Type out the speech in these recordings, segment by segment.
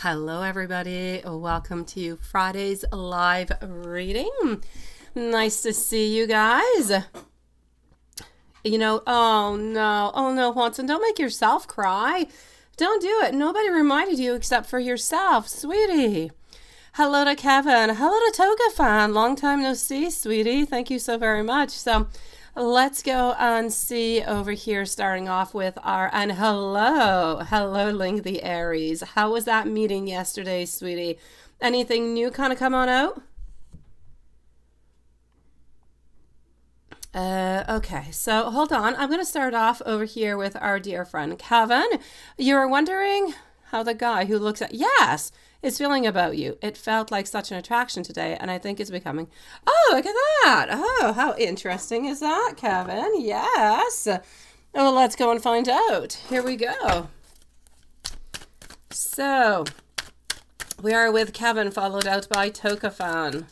Hello everybody, welcome to Friday's live reading. Nice to see you guys. Oh no, Watson, don't make yourself cry. Don't do it. Nobody reminded you except for yourself, sweetie. Hello to Kevin. Hello to Toga fan. Long time no see, sweetie. Thank you so very much. So let's go and see over here, starting off with and hello, Ling the Aries. How was that meeting yesterday, sweetie? Anything new kind of come on out? Okay, so hold on. I'm going to start off over here with our dear friend Kevin. You're wondering how the guy who looks at is feeling about you. It felt like such an attraction today, and I think it's becoming. Oh, look at that. Oh, how interesting is that, Kevin? Yes. Well, let's go and find out. Here we go. So, we are with Kevin, followed out by Tokafan.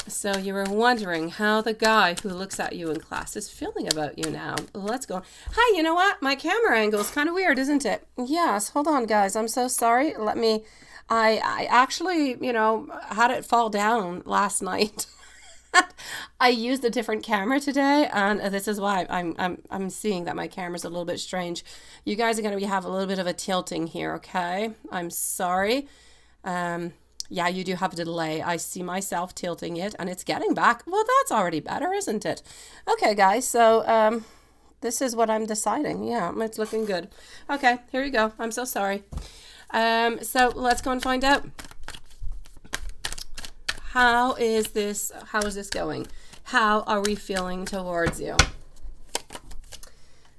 So you were wondering how the guy who looks at you in class is feeling about you now. Let's go. Hi, you know what? My camera angle is kind of weird, isn't it? Yes, hold on, guys. I'm so sorry. I actually, had it fall down last night. I used a different camera today, and this is why I'm seeing that my camera's a little bit strange. You guys are going to have a little bit of a tilting here, okay? I'm sorry. Yeah, you do have a delay. I see myself tilting it, and it's getting back. Well, that's already better, isn't it? Okay, guys, so this is what I'm deciding. Yeah, it's looking good. Okay, here you go. I'm so sorry. So let's go and find out. How is this going? How are we feeling towards you?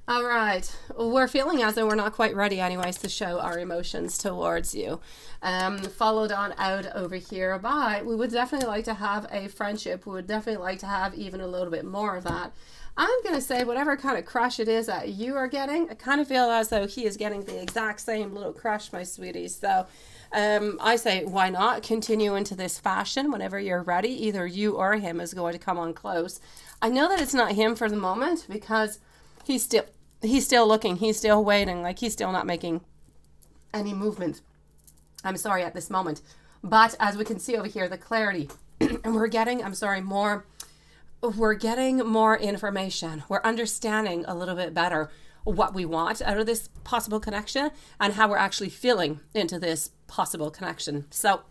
All right. We're feeling as though we're not quite ready anyways to show our emotions towards you. Followed on out over here by, we would definitely like to have a friendship. We would definitely like to have even a little bit more of that. I'm going to say whatever kind of crush it is that you are getting, I kind of feel as though he is getting the exact same little crush, my sweeties. So I say, why not continue into this fashion whenever you're ready? Either you or him is going to come on close. I know that it's not him for the moment because he's still looking, he's still waiting, like he's still not making any movement. I'm sorry at this moment. But as we can see over here, the clarity, and we're getting more information. We're understanding a little bit better what we want out of this possible connection and how we're actually feeling into this possible connection. So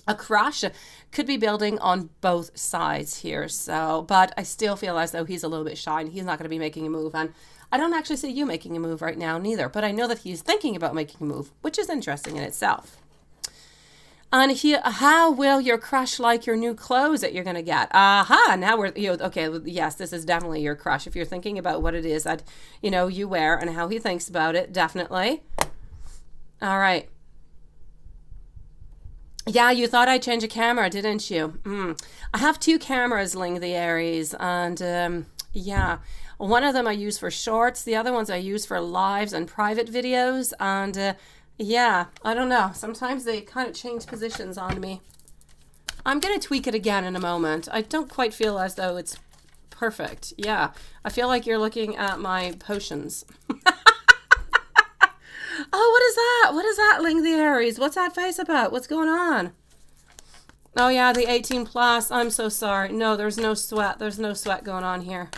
a crush could be building on both sides here. So, but I still feel as though he's a little bit shy and he's not going to be making a move. And I don't actually see you making a move right now neither, but I know that he's thinking about making a move, which is interesting in itself. And how will your crush like your new clothes that you're going to get? Aha, now okay, yes, this is definitely your crush. If you're thinking about what it is that, you wear and how he thinks about it, definitely. All right. Yeah, you thought I'd change a camera, didn't you? I have two cameras, Ling the Aries, and yeah, one of them I use for shorts, the other ones I use for lives and private videos, and yeah, I don't know. Sometimes they kind of change positions on me. I'm going to tweak it again in a moment. I don't quite feel as though it's perfect. Yeah, I feel like you're looking at my potions. Oh, what is that? What is that, Ling the Aries? What's that face about? What's going on? Oh, yeah, the 18 plus. I'm so sorry. No, there's no sweat. There's no sweat going on here.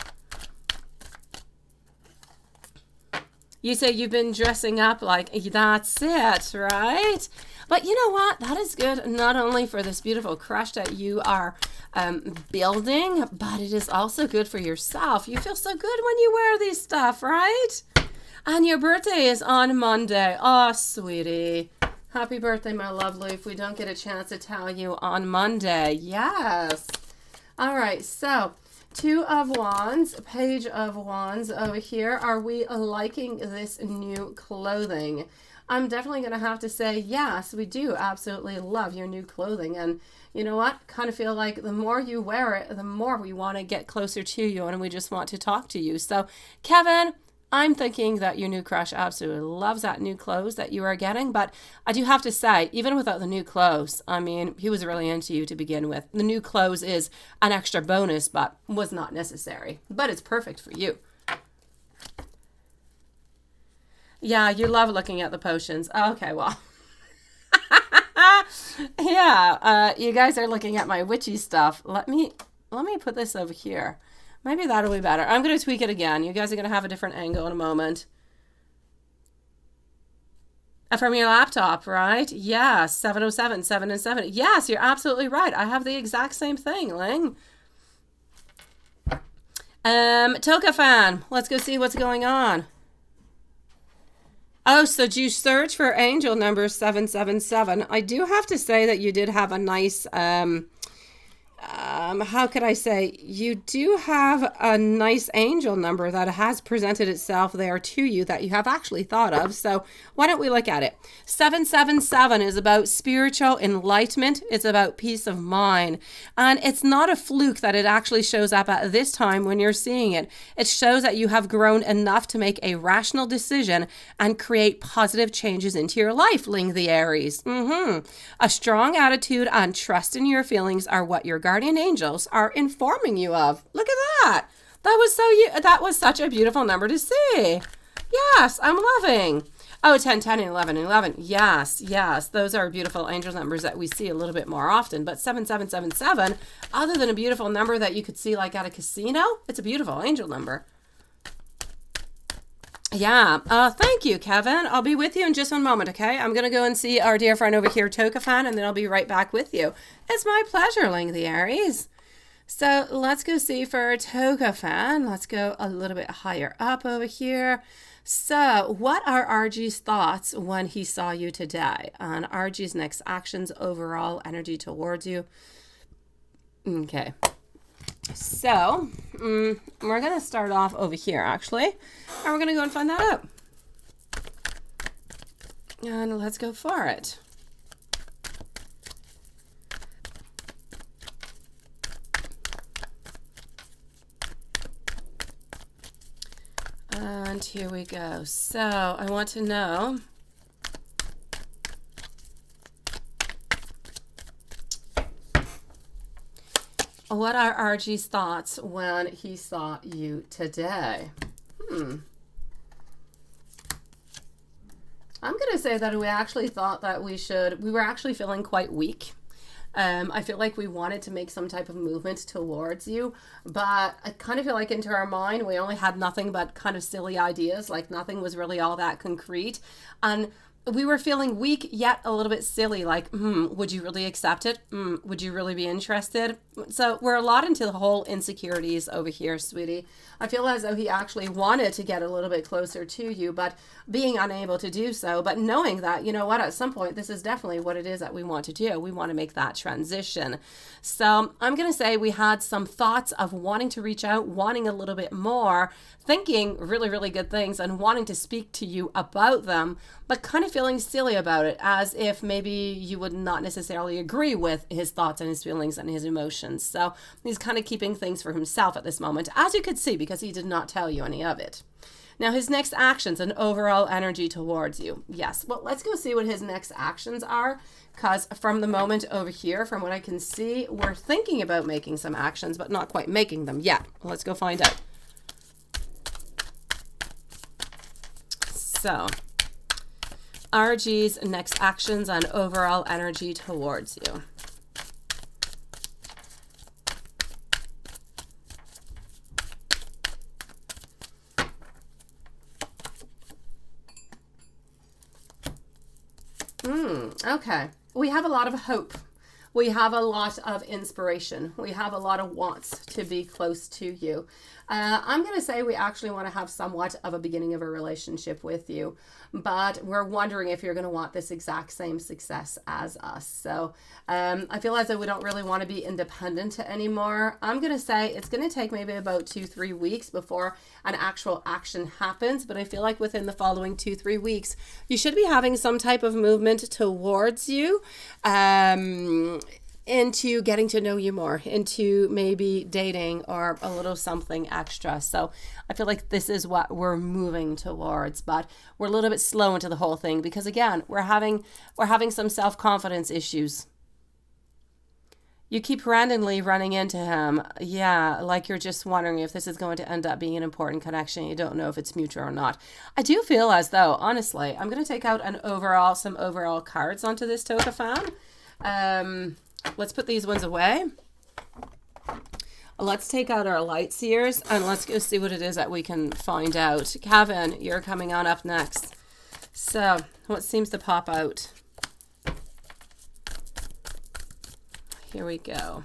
You say you've been dressing up like that's it, right? But you know what? That is good not only for this beautiful crush that you are building, but it is also good for yourself. You feel so good when you wear these stuff, right? And your birthday is on Monday. Oh, sweetie. Happy birthday, my lovely. If we don't get a chance to tell you on Monday. Yes. All right. So, Two of Wands, Page of Wands over here. Are we liking this new clothing? I'm definitely going to have to say, yes, we do absolutely love your new clothing. And you know what? Kind of feel like the more you wear it, the more we want to get closer to you and we just want to talk to you. So, Kevin, I'm thinking that your new crush absolutely loves that new clothes that you are getting. But I do have to say, even without the new clothes, I mean, he was really into you to begin with. The new clothes is an extra bonus, but was not necessary. But it's perfect for you. Yeah, you love looking at the potions. Okay, well. Yeah, you guys are looking at my witchy stuff. Let me put this over here. Maybe that'll be better. I'm going to tweak it again. You guys are going to have a different angle in a moment. From your laptop, right? Yeah, 707, 7 and 7. Yes, you're absolutely right. I have the exact same thing, Ling. Toka fan, let's go see what's going on. Oh, so did you search for angel number 777? I do have to say that you did have a nice, how could I say, you do have a nice angel number that has presented itself there to you that you have actually thought of. So why don't we look at it? 777 is about spiritual enlightenment. It's about peace of mind. And it's not a fluke that it actually shows up at this time when you're seeing it. It shows that you have grown enough to make a rational decision and create positive changes into your life, Ling the Aries. A strong attitude and trust in your feelings are what your guardian angels are informing you of. Look at that. That was such a beautiful number to see. Yes, I'm loving. Oh, 10, 10, and 11, and 11. Yes, yes. Those are beautiful angel numbers that we see a little bit more often. But 7777, other than a beautiful number that you could see like at a casino, it's a beautiful angel number. Yeah. Thank you, Kevin. I'll be with you in just one moment, okay? I'm going to go and see our dear friend over here, Toka fan, and then I'll be right back with you. It's my pleasure, Ling the Aries. So let's go see for Toka fan. Let's go a little bit higher up over here. So what are RG's thoughts when he saw you today? And RG's next actions, overall energy towards you. Okay. So we're going to start off over here, actually. And we're going to go and find that out. And let's go for it. And here we go. So I want to know what are RG's thoughts when he saw you today? I'm going to say that we actually thought that we were actually feeling quite weak. I feel like we wanted to make some type of movement towards you, but I kind of feel like into our mind, we only had nothing but kind of silly ideas, like nothing was really all that concrete. And we were feeling weak, yet a little bit silly, like, would you really accept it? Would you really be interested? So we're a lot into the whole insecurities over here, sweetie. I feel as though he actually wanted to get a little bit closer to you, but being unable to do so, but knowing that, you know what, at some point, this is definitely what it is that we want to do. We want to make that transition. So I'm going to say we had some thoughts of wanting to reach out, wanting a little bit more, thinking really, really good things and wanting to speak to you about them, but kind of feeling silly about it, as if maybe you would not necessarily agree with his thoughts and his feelings and his emotions. So he's kind of keeping things for himself at this moment, as you could see, because he did not tell you any of it. Now, his next actions and overall energy towards you. Yes, well, let's go see what his next actions are, because from the moment over here, from what I can see, we're thinking about making some actions, but not quite making them yet. Let's go find out. So, RG's next actions and overall energy towards you. Okay. We have a lot of hope. We have a lot of inspiration. We have a lot of wants to be close to you. I'm going to say we actually want to have somewhat of a beginning of a relationship with you, but we're wondering if you're going to want this exact same success as us. So I feel as though we don't really want to be independent anymore. I'm going to say it's going to take maybe about 2-3 weeks before an actual action happens, but I feel like within the following 2-3 weeks, you should be having some type of movement towards you. Into getting to know you more, into maybe dating or a little something extra. So I feel like this is what we're moving towards, but we're a little bit slow into the whole thing because again, we're having some self-confidence issues. You keep randomly running into him. Yeah, like you're just wondering if this is going to end up being an important connection. You don't know if it's mutual or not. I do feel as though, honestly, I'm going to take out some overall cards onto this Toka-fan. Let's put these ones away. Let's take out our light seers and let's go see what it is that we can find out. Kevin, you're coming on up next. So, what seems to pop out? Here we go.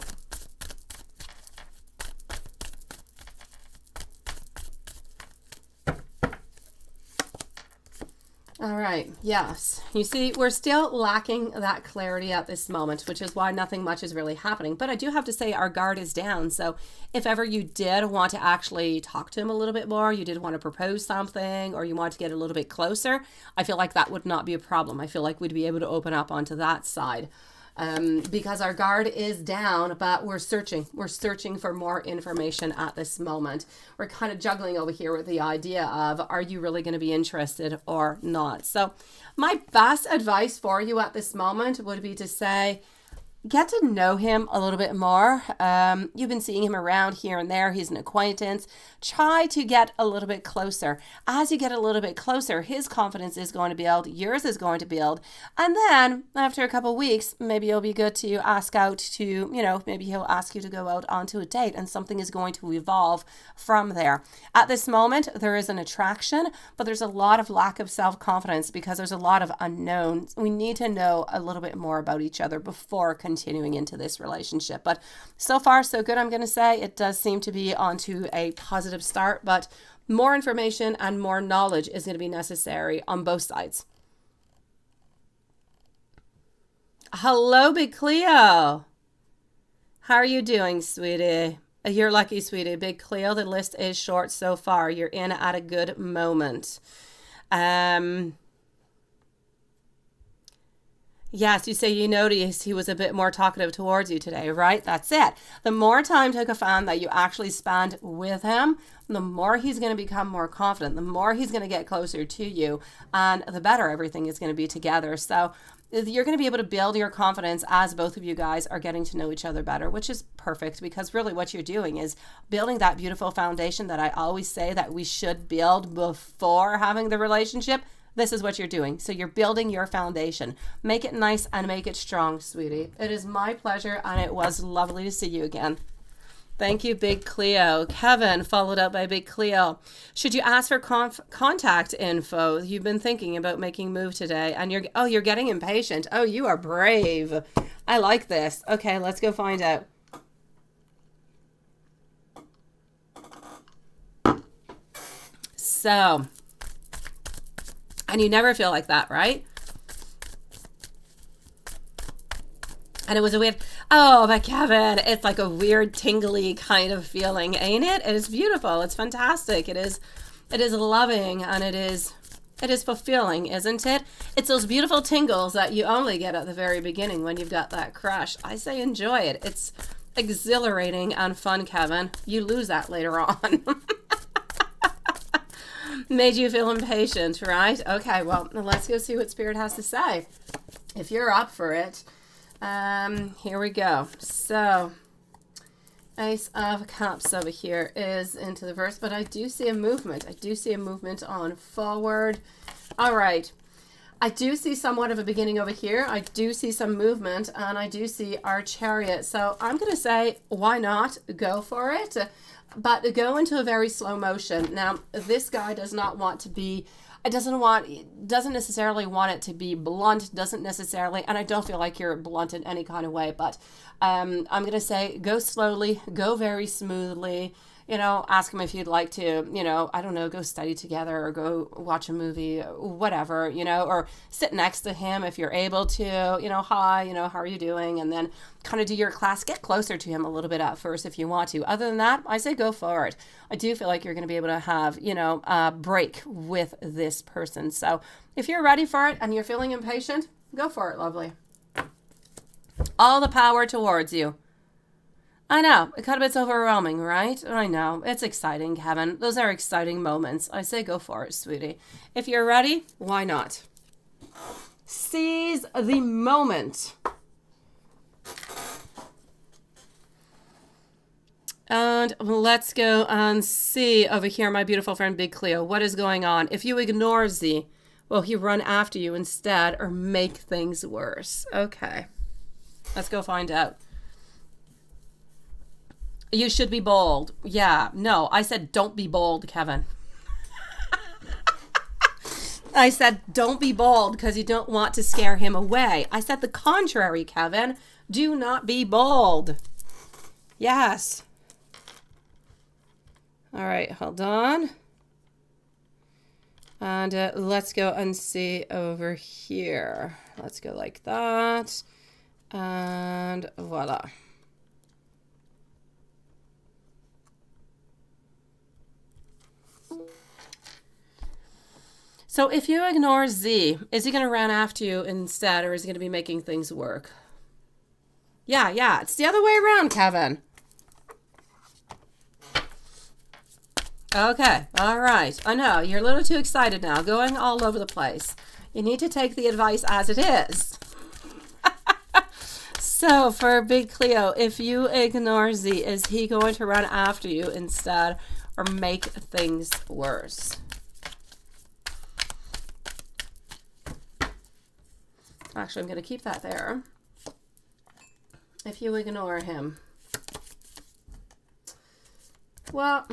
All right, yes. You see, we're still lacking that clarity at this moment, which is why nothing much is really happening. But I do have to say our guard is down. So if ever you did want to actually talk to him a little bit more, you did want to propose something, or you want to get a little bit closer, I feel like that would not be a problem. I feel like we'd be able to open up onto that side. Because our guard is down, but we're searching for more information at this moment. We're kind of juggling over here with the idea of, are you really going to be interested or not? So my best advice for you at this moment would be to say, get to know him a little bit more. You've been seeing him around here and there. He's an acquaintance. Try to get a little bit closer. As you get a little bit closer, his confidence is going to build. Yours is going to build. And then after a couple of weeks, maybe it'll be good to ask out to, maybe he'll ask you to go out onto a date and something is going to evolve from there. At this moment, there is an attraction, but there's a lot of lack of self-confidence because there's a lot of unknowns. We need to know a little bit more about each other before continuing into this relationship. But so far, so good, I'm going to say. It does seem to be onto a positive start, but more information and more knowledge is going to be necessary on both sides. Hello, Big Cleo. How are you doing, sweetie? You're lucky, sweetie. Big Cleo, the list is short so far. You're in at a good moment. Yes, you say you noticed he was a bit more talkative towards you today, right? That's it. The more time, Toka-fan, that you actually spend with him, the more he's going to become more confident, the more he's going to get closer to you, and the better everything is going to be together. So you're going to be able to build your confidence as both of you guys are getting to know each other better, which is perfect because really what you're doing is building that beautiful foundation that I always say that we should build before having the relationship. This is what you're doing. So you're building your foundation. Make it nice and make it strong, sweetie. It is my pleasure, and it was lovely to see you again. Thank you, Big Cleo. Kevin, followed up by Big Cleo. Should you ask for contact info? You've been thinking about making a move today, and you're getting impatient. Oh, you are brave. I like this. Okay, let's go find out. So, and you never feel like that, right? And it was a weird, oh, but Kevin, it's like a weird tingly kind of feeling, ain't it? It is beautiful. It's fantastic. It is loving, and it is fulfilling, isn't it? It's those beautiful tingles that you only get at the very beginning when you've got that crush. I say enjoy it. It's exhilarating and fun, Kevin. You lose that later on. Made you feel impatient, right? Okay, well, let's go see what Spirit has to say. If you're up for it, here we go. So, Ace of Cups over here is into the verse, but I do see a movement. I do see a movement on forward. All right. I do see somewhat of a beginning over here. I do see some movement, and I do see our Chariot. So I'm going to say, why not go for it? But go into a very slow motion. Now, this guy does not want to be, doesn't necessarily want it to be blunt, doesn't necessarily, and I don't feel like you're blunt in any kind of way, but I'm going to say go slowly, go very smoothly. Ask him if you'd like to, I don't know, go study together or go watch a movie, whatever, or sit next to him if you're able to, hi, how are you doing? And then kind of do your class, get closer to him a little bit at first if you want to. Other than that, I say go for it. I do feel like you're going to be able to have, a break with this person. So if you're ready for it and you're feeling impatient, go for it, lovely. All the power towards you. I know, it kind of it's overwhelming, right? I know, it's exciting, Kevin. Those are exciting moments. I say go for it, sweetie. If you're ready, why not? Seize the moment. And let's go and see over here, my beautiful friend Big Cleo. What is going on? If you ignore Z, will he run after you instead or make things worse? Okay. Let's go find out. You should be bold. Yeah. No, I said don't be bold, Kevin. I said don't be bold because you don't want to scare him away. I said the contrary, Kevin. Do not be bold. Yes. All right, hold on. And let's go and see over here. Let's go like that. And voila. So if you ignore Z, is he going to run after you instead, or is he going to be making things work? Yeah, it's the other way around, Kevin. Okay, all right. I know, you're a little too excited now, going all over the place. You need to take the advice as it is. So for Big Cleo, if you ignore Z, is he going to run after you instead or make things worse? Actually, I'm going to keep that there. If you ignore him. Well,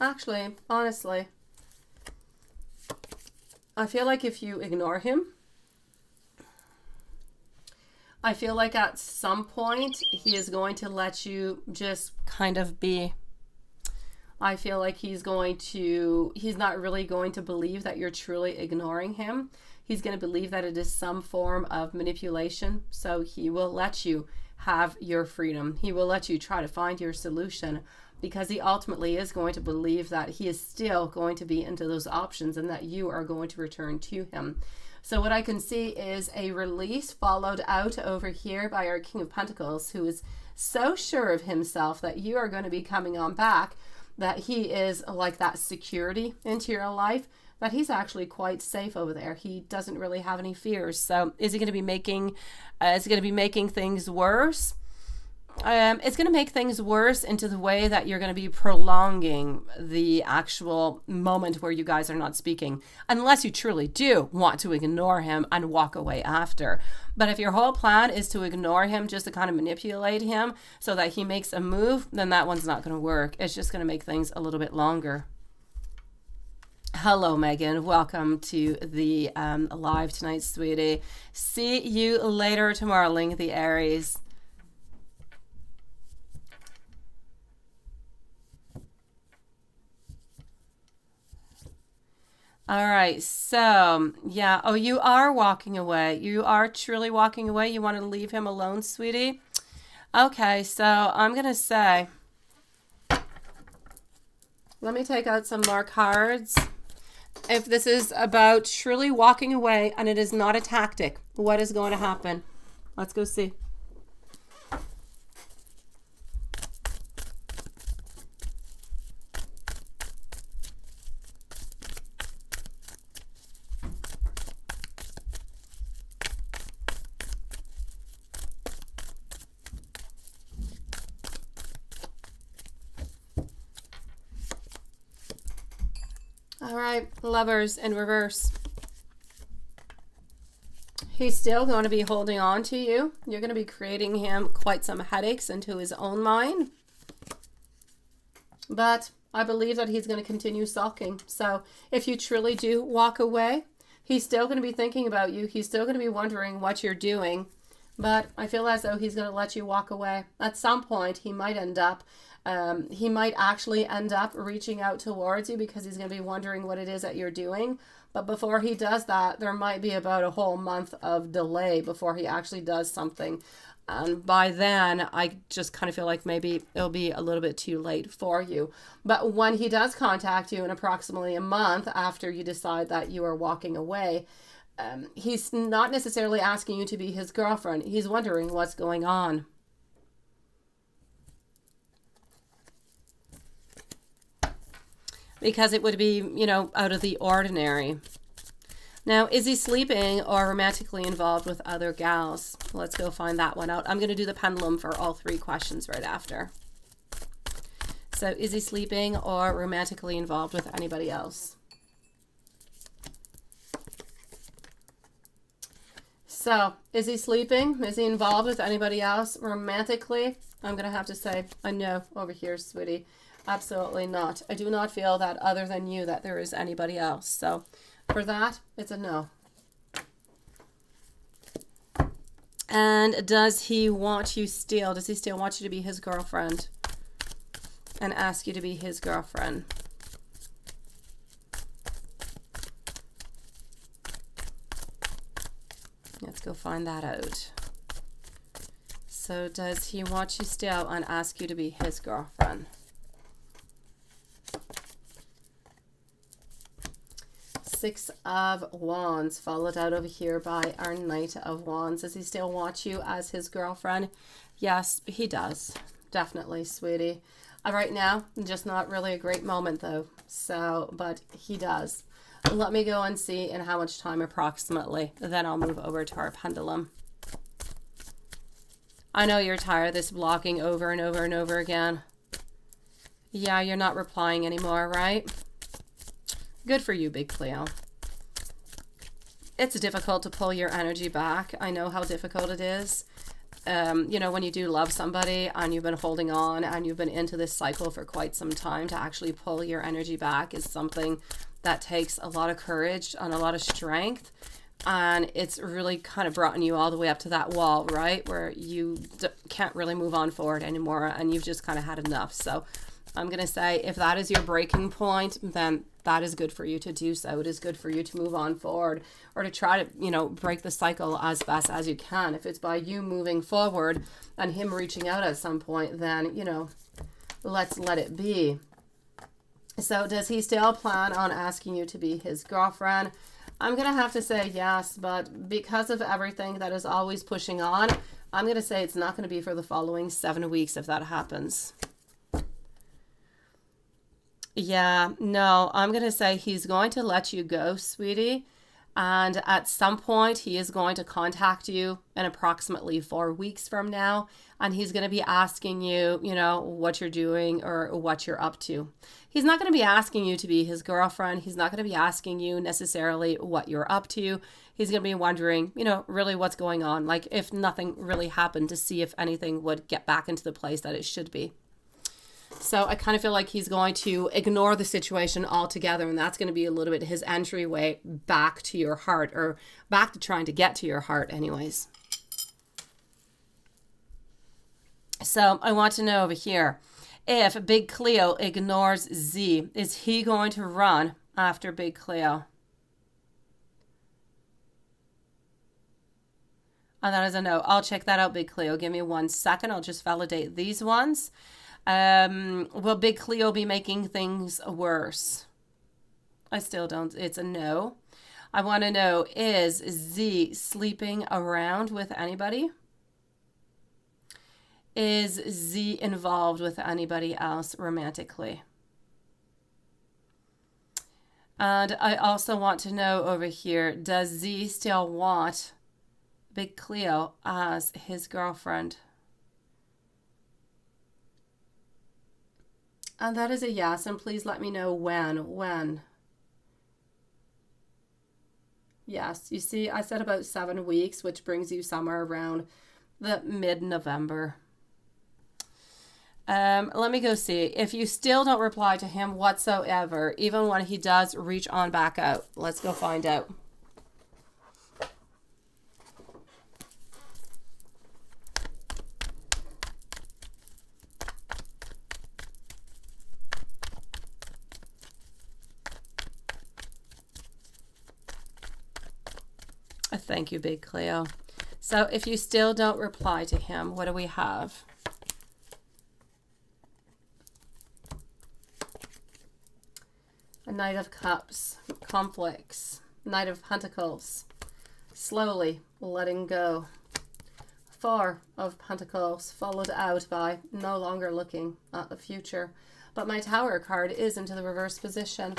actually, honestly, I feel like if you ignore him, I feel like at some point he is going to let you just kind of be. I feel like he's not really going to believe that you're truly ignoring him. He's going to believe that it is some form of manipulation. So he will let you have your freedom. He will let you try to find your solution because he ultimately is going to believe that he is still going to be into those options and that you are going to return to him. So what I can see is a release followed out over here by our King of Pentacles, who is so sure of himself that you are going to be coming on back, that he is like that security into your life, that he's actually quite safe over there. He doesn't really have any fears. So is he going to be making things worse? It's going to make things worse into the way that you're going to be prolonging the actual moment where you guys are not speaking, unless you truly do want to ignore him and walk away after. But if your whole plan is to ignore him just to kind of manipulate him so that he makes a move, then that one's not going to work. It's just going to make things a little bit longer. Hello, Megan. Welcome to the live tonight, sweetie. See you later tomorrow, Ling the Aries. All right, so yeah. Oh, you are walking away. You are truly walking away. You want to leave him alone, sweetie? Okay, so I'm going to say, let me take out some more cards. If this is about truly walking away and it is not a tactic, what is going to happen? Let's go see. All right, Lovers in reverse. He's still going to be holding on to you. You're going to be creating him quite some headaches into his own mind. But I believe that he's going to continue sulking. So if you truly do walk away, he's still going to be thinking about you. He's still going to be wondering what you're doing. But I feel as though he's going to let you walk away. At some point, he might actually end up reaching out towards you because he's going to be wondering what it is that you're doing. But before he does that, there might be about a whole month of delay before he actually does something. And by then, I just kind of feel like maybe it'll be a little bit too late for you. But when he does contact you in approximately a month after you decide that you are walking away, he's not necessarily asking you to be his girlfriend. He's wondering what's going on. Because it would be, out of the ordinary. Now, is he sleeping or romantically involved with other gals? Let's go find that one out. I'm going to do the pendulum for all three questions right after. So is he sleeping or romantically involved with anybody else? So is he sleeping? Is he involved with anybody else romantically? I'm going to have to say a no over here, sweetie. Absolutely not. I do not feel that other than you that there is anybody else. So for that, it's a no. And does he want you still? Does he still want you to be his girlfriend? And ask you to be his girlfriend? Let's go find that out. So does he want you still and ask you to be his girlfriend? Six of Wands, followed out over here by our Knight of Wands. Does he still want you as his girlfriend? Yes, he does. Definitely, sweetie. Right now, just not really a great moment though. So, but he does. Let me go and see in how much time approximately. Then I'll move over to our pendulum. I know you're tired of this blocking over and over and over again. Yeah, you're not replying anymore, right? Good for you, Big Cleo. It's difficult to pull your energy back. I know how difficult it is. You know, when you do love somebody and you've been holding on and you've been into this cycle for quite some time, to actually pull your energy back is something that takes a lot of courage and a lot of strength. And it's really kind of brought you all the way up to that wall, right? Where you can't really move on forward anymore and you've just kind of had enough. So I'm going to say if that is your breaking point, then that is good for you to do so. It is good for you to move on forward or to try to, you know, break the cycle as best as you can. If it's by you moving forward and him reaching out at some point, then, you know, let's let it be. So does he still plan on asking you to be his girlfriend? I'm going to have to say yes, but because of everything that is always pushing on, I'm going to say it's not going to be for the following 7 weeks if that happens. Yeah, no, I'm going to say he's going to let you go, sweetie. And at some point, he is going to contact you in approximately 4 weeks from now. And he's going to be asking you, you know, what you're doing or what you're up to. He's not going to be asking you to be his girlfriend. He's not going to be asking you necessarily what you're up to. He's going to be wondering, you know, really what's going on. Like if nothing really happened, to see if anything would get back into the place that it should be. So I kind of feel like he's going to ignore the situation altogether, and that's going to be a little bit his entryway back to your heart, or back to trying to get to your heart anyways. So I want to know over here, if Big Cleo ignores Z, is he going to run after Big Cleo? And that is a no. I'll check that out, Big Cleo. Give me 1 second. I'll just validate these ones. Will Big Cleo be making things worse? I still don't. It's a no. I want to know, is Z sleeping around with anybody? Is Z involved with anybody else romantically? And I also want to know over here, does Z still want Big Cleo as his girlfriend? And that is a yes, and please let me know when. Yes, you see, I said about 7 weeks, which brings you somewhere around the mid-November. Let me go see. If you still don't reply to him whatsoever, even when he does reach on back out, let's go find out. Thank you, Big Cleo. So if you still don't reply to him, what do we have? A Knight of Cups, conflicts, Knight of Pentacles, slowly letting go. 4 of Pentacles, followed out by no longer looking at the future. But my Tower card is into the reverse position.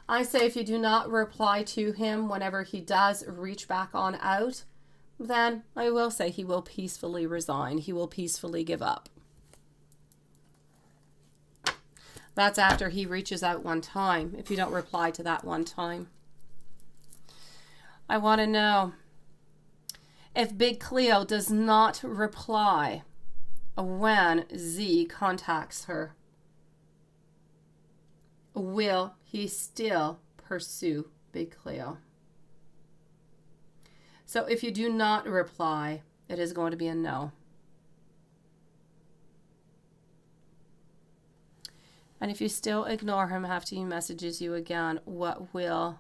I say if you do not reply to him whenever he does reach back on out, then I will say he will peacefully resign. He will peacefully give up. That's after he reaches out one time, if you don't reply to that one time. I want to know if Big Cleo does not reply when Z contacts her, will he still pursue Big Cleo? So if you do not reply, it is going to be a no. And if you still ignore him after he messages you again, what will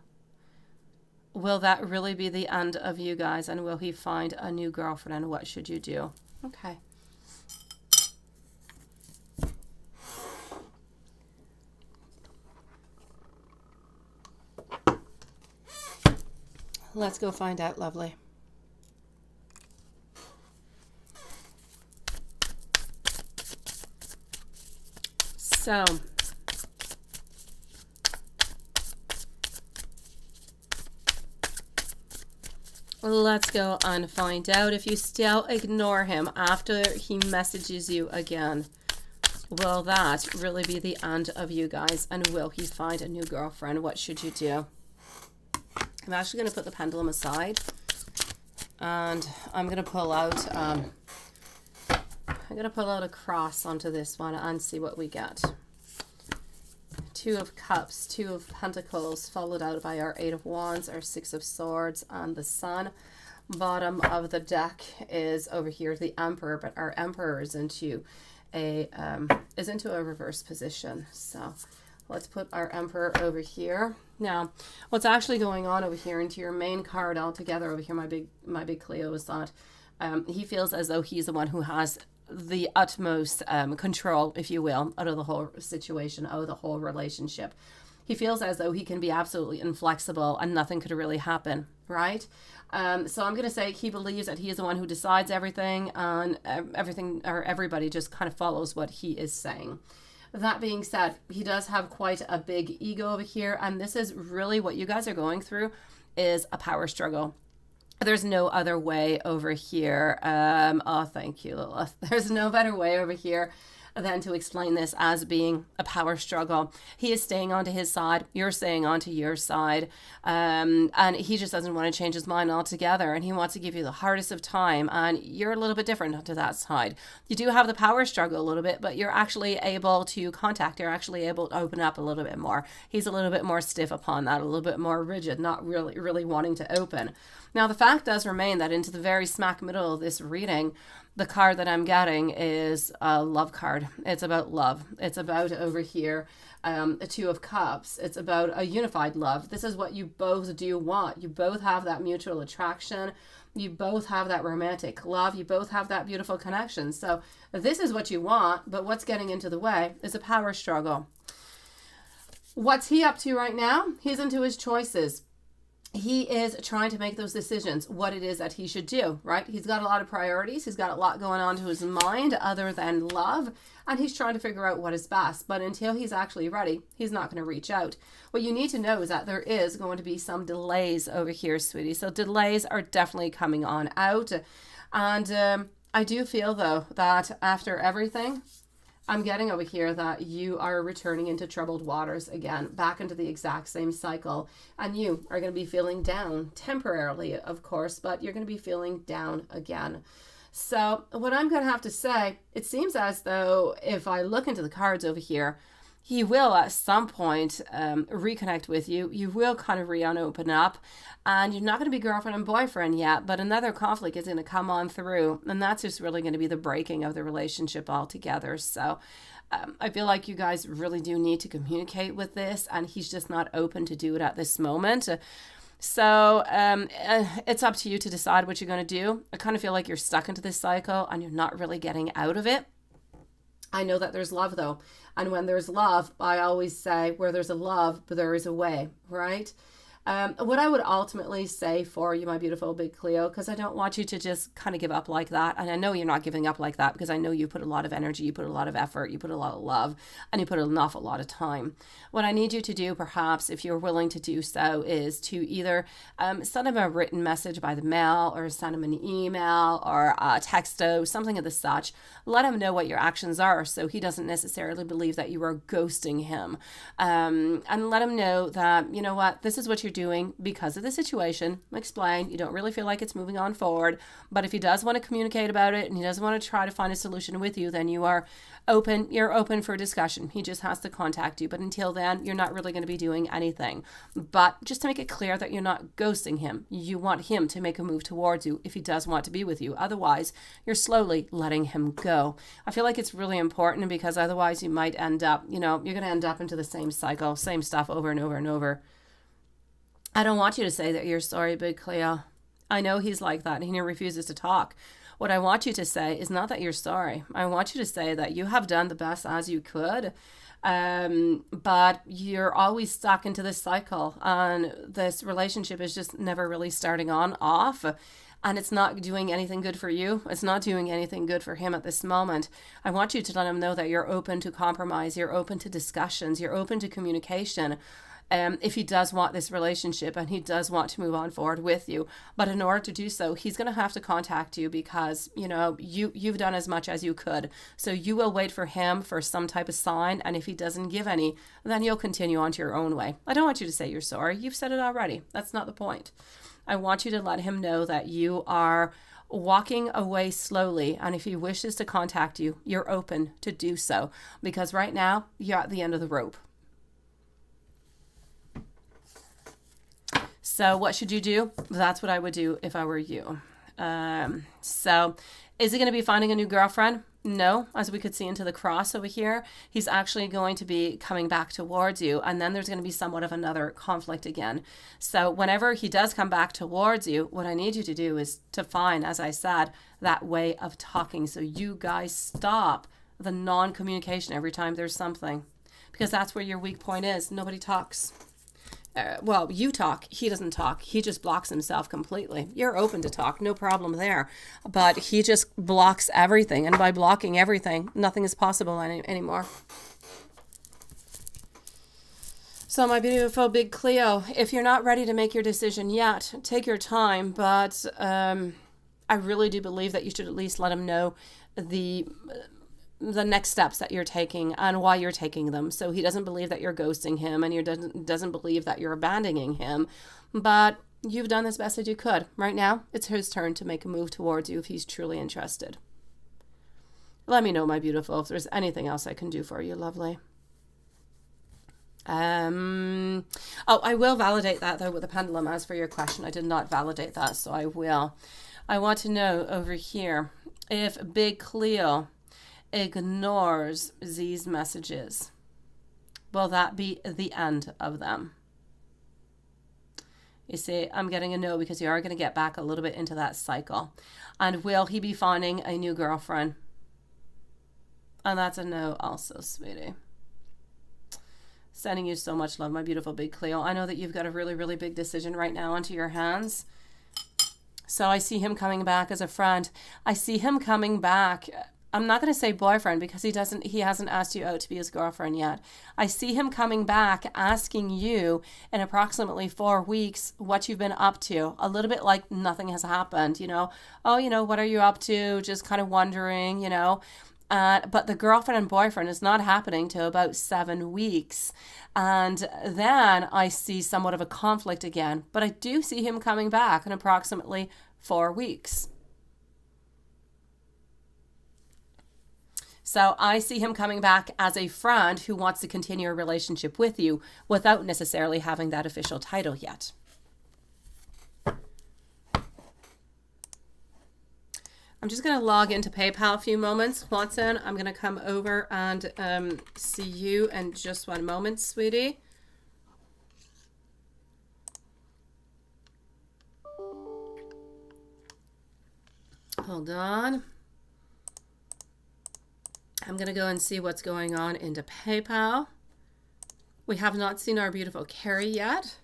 that really be the end of you guys? And will he find a new girlfriend? And what should you do? Okay. Let's go find out, lovely. So, let's go and find out if you still ignore him after he messages you again. Will that really be the end of you guys? And will he find a new girlfriend? What should you do? I'm actually going to put the pendulum aside. And I'm going to pull out... I'm going to pull out a cross onto this one and see what we get. Two of Cups, Two of Pentacles, followed out by our Eight of Wands, our Six of Swords, and the Sun. Bottom of the deck is over here the Emperor, but our Emperor is into a reverse position. So let's put our Emperor over here. Now, what's actually going on over here into your main card altogether over here, my big Cleo, is that he feels as though he's the one who has the utmost control, if you will, out of the whole situation, out of the whole relationship. He feels as though he can be absolutely inflexible and nothing could really happen, right? So I'm going to say he believes that he is the one who decides everything, and everything or everybody just kind of follows what he is saying. That being said, he does have quite a big ego over here, and this is really what you guys are going through, is a power struggle. There's no other way over here. Oh, thank you, Lilith. There's no better way over here than to explain this as being a power struggle. He is staying onto his side. You're staying onto your side. And he just doesn't want to change his mind altogether. And he wants to give you the hardest of time. And you're a little bit different to that side. You do have the power struggle a little bit, but you're actually able to contact. You're actually able to open up a little bit more. He's a little bit more stiff upon that, a little bit more rigid, not really wanting to open. Now, the fact does remain that into the very smack middle of this reading, the card that I'm getting is a love card. It's about love. It's about over here, a Two of Cups. It's about a unified love. This is what you both do want. You both have that mutual attraction. You both have that romantic love. You both have that beautiful connection. So this is what you want, but what's getting into the way is a power struggle. What's he up to right now? He's into his choices. He is trying to make those decisions, what it is that he should do, right? He's got a lot of priorities. He's got a lot going on to his mind other than love, and he's trying to figure out what is best. But until he's actually ready, he's not going to reach out. What you need to know is that there is going to be some delays over here, sweetie. So delays are definitely coming on out. And I do feel, though, that after everything, I'm getting over here that you are returning into troubled waters again, back into the exact same cycle. And you are going to be feeling down temporarily, of course, but you're going to be feeling down again. So what I'm going to have to say, it seems as though if I look into the cards over here, he will at some point reconnect with you. You will kind of open up, and you're not going to be girlfriend and boyfriend yet, but another conflict is going to come on through, and that's just really going to be the breaking of the relationship altogether. So I feel like you guys really do need to communicate with this, and he's just not open to do it at this moment. So it's up to you to decide what you're going to do. I kind of feel like you're stuck into this cycle, and you're not really getting out of it. I know that there's love, though. And when there's love, I always say, where there's a love, there is a way, right? What I would ultimately say for you, my beautiful big Cleo, because I don't want you to just kind of give up like that. And I know you're not giving up like that because I know you put a lot of energy, you put a lot of effort, you put a lot of love, and you put an awful lot of time. What I need you to do, perhaps, if you're willing to do so, is to either send him a written message by the mail or send him an email or a texto, something of the such. Let him know what your actions are so he doesn't necessarily believe that you are ghosting him. And let him know that, you know what, this is what you're doing because of the situation. Explain. You don't really feel like it's moving on forward. But if he does want to communicate about it and he doesn't want to try to find a solution with you, then you're open for discussion. He just has to contact you. But until then, you're not really going to be doing anything. But just to make it clear that you're not ghosting him, you want him to make a move towards you if he does want to be with you. Otherwise, you're slowly letting him go. I feel like it's really important because otherwise you might end up, you're going to end up into the same cycle, same stuff over and over and over. I don't want you to say that you're sorry, big Cleo. I know he's like that and he refuses to talk. What I want you to say is not that you're sorry. I want you to say that you have done the best as you could, but you're always stuck into this cycle and this relationship is just never really starting off. And it's not doing anything good for you. It's not doing anything good for him at this moment. I want you to let him know that you're open to compromise. You're open to discussions. You're open to communication. If he does want this relationship and he does want to move on forward with you. But in order to do so, he's going to have to contact you because, you've done as much as you could. So you will wait for him for some type of sign. And if he doesn't give any, then you'll continue on to your own way. I don't want you to say you're sorry. You've said it already. That's not the point. I want you to let him know that you are walking away slowly. And if he wishes to contact you, you're open to do so. Because right now, you're at the end of the rope. So what should you do? That's what I would do if I were you. So is he going to be finding a new girlfriend? No, as we could see into the cross over here, he's actually going to be coming back towards you. And then there's going to be somewhat of another conflict again. So whenever he does come back towards you, what I need you to do is to find, as I said, that way of talking. So you guys stop the non-communication every time there's something, because that's where your weak point is. Nobody talks. Well, you talk, he doesn't talk. He just blocks himself completely. You're open to talk, no problem there. But he just blocks everything. And by blocking everything, nothing is possible anymore. So my beautiful big Cleo, if you're not ready to make your decision yet, take your time. But I really do believe that you should at least let him know the next steps that you're taking and why you're taking them. So he doesn't believe that you're ghosting him and you doesn't believe that you're abandoning him. But you've done as best as you could. Right now, it's his turn to make a move towards you if he's truly interested. Let me know, my beautiful, if there's anything else I can do for you, lovely. I will validate that though with the pendulum. As for your question, I did not validate that, so I will. I want to know over here if big Cleo ignores these messages, will that be the end of them? You see, I'm getting a no because you are going to get back a little bit into that cycle. And will he be finding a new girlfriend? And that's a no also, sweetie. Sending you so much love, my beautiful big Cleo. I know that you've got a really, really big decision right now onto your hands. So I see him coming back as a friend. I see him coming back. I'm not going to say boyfriend because he hasn't asked you out to be his girlfriend yet. I see him coming back asking you in approximately 4 weeks what you've been up to. A little bit like nothing has happened, Oh, what are you up to? Just kind of wondering, But the girlfriend and boyfriend is not happening till about 7 weeks. And then I see somewhat of a conflict again. But I do see him coming back in approximately 4 weeks. So I see him coming back as a friend who wants to continue a relationship with you without necessarily having that official title yet. I'm just going to log into PayPal a few moments. Watson, I'm going to come over and see you in just 1 moment, sweetie. Hold on. I'm going to go and see what's going on into PayPal. We have not seen our beautiful Carrie yet.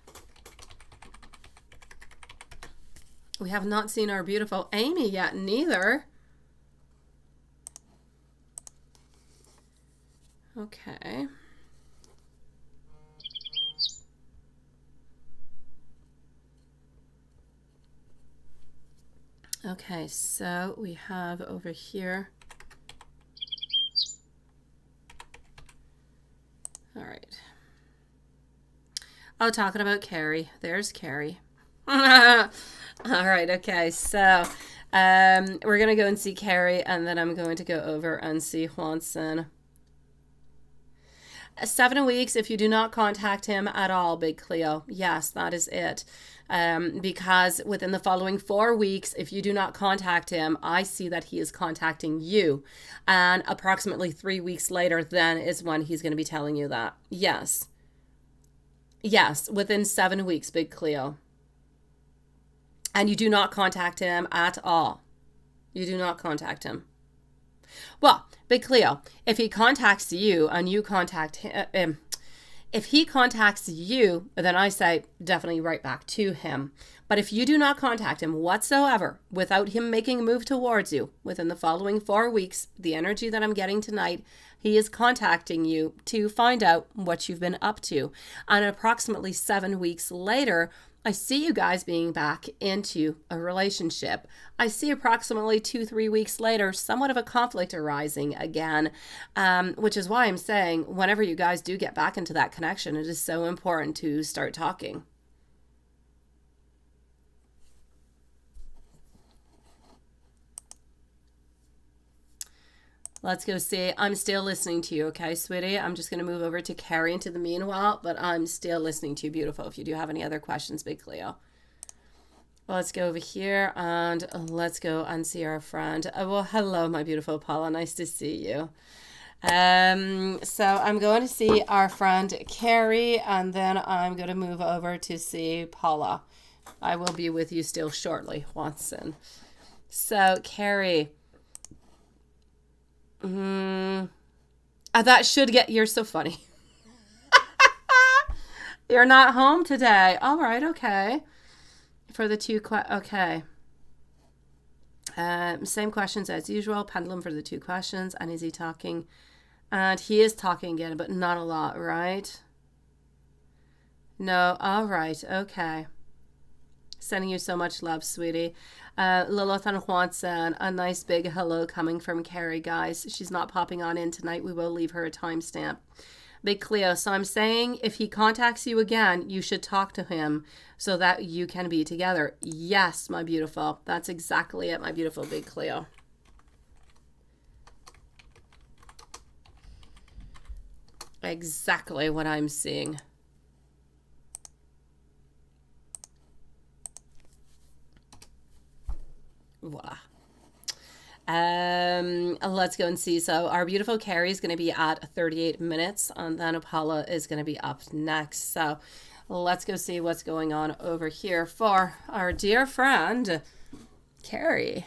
We have not seen our beautiful Amy yet, neither. Okay. Okay, so we have over here. All right. Oh, talking about Carrie. There's Carrie. All right, okay, so we're going to go and see Carrie, and then I'm going to go over and see Juanson. 7 weeks if you do not contact him at all, Big Cleo. Yes, that is it. Because within the following 4 weeks, if you do not contact him, I see that he is contacting you. And approximately 3 weeks later, then is when he's going to be telling you that. Yes. Yes, within 7 weeks, Big Cleo. And you do not contact him at all. You do not contact him. Well, Big Cleo, if he contacts you and you contact him, if he contacts you, then I say definitely write back to him. But if you do not contact him whatsoever without him making a move towards you within the following 4 weeks, the energy that I'm getting tonight, he is contacting you to find out what you've been up to. And approximately 7 weeks later, I see you guys being back into a relationship. I see approximately 2-3 weeks later, somewhat of a conflict arising again, which is why I'm saying whenever you guys do get back into that connection, it is so important to start talking. Let's go see. I'm still listening to you, okay, sweetie? I'm just going to move over to Carrie into the meanwhile, but I'm still listening to you, beautiful. If you do have any other questions, Big Cleo. Well, let's go over here and let's go and see our friend. Oh, well, hello, my beautiful Paula. Nice to see you. So I'm going to see our friend Carrie, and then I'm going to move over to see Paula. I will be with you still shortly, Watson. So, Carrie. That should get, you're so funny. You're not home today. All right, okay. For the two, okay. Same questions as usual. Pendulum for the 2 questions. And is he talking? And he is talking again, but not a lot, right? No, all right, okay. Sending you so much love, sweetie. Lilith and Juanson, a nice big hello coming from Carrie, guys. She's not popping on in tonight. We will leave her a timestamp. Big Cleo, so I'm saying if he contacts you again, you should talk to him so that you can be together. Yes, my beautiful. That's exactly it, my beautiful Big Cleo. Exactly what I'm seeing. Voila. Let's go and see. So our beautiful Carrie is going to be at 38 minutes, and then Paula is going to be up next. So let's go see what's going on over here for our dear friend Carrie.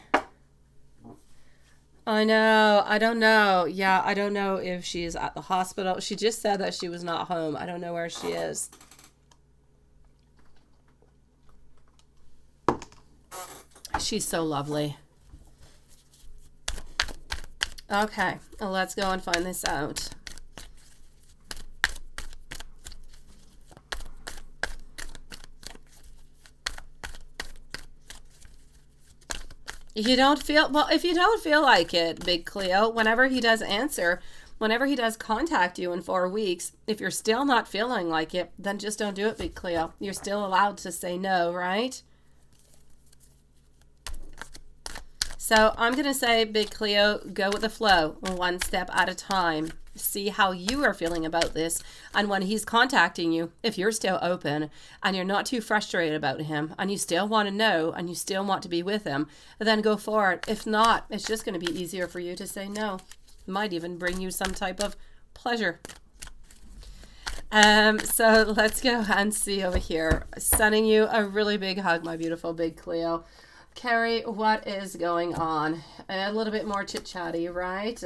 I know. I don't know. Yeah, I don't know if she's at the hospital. She just said that she was not home. I don't know where she is. She's so lovely. Okay, let's go and find this out. You don't feel, well, if you don't feel like it, Big Cleo, whenever he does answer, whenever he does contact you in 4 weeks, if you're still not feeling like it, then just don't do it, Big Cleo. You're still allowed to say no, right? So I'm going to say, Big Cleo, go with the flow, 1 step at a time. See how you are feeling about this. And when he's contacting you, if you're still open and you're not too frustrated about him and you still want to know and you still want to be with him, then go for it. If not, it's just going to be easier for you to say no. It might even bring you some type of pleasure. So let's go and see over here. Sending you a really big hug, my beautiful Big Cleo. Carrie, what is going on? A little bit more chit-chatty, right?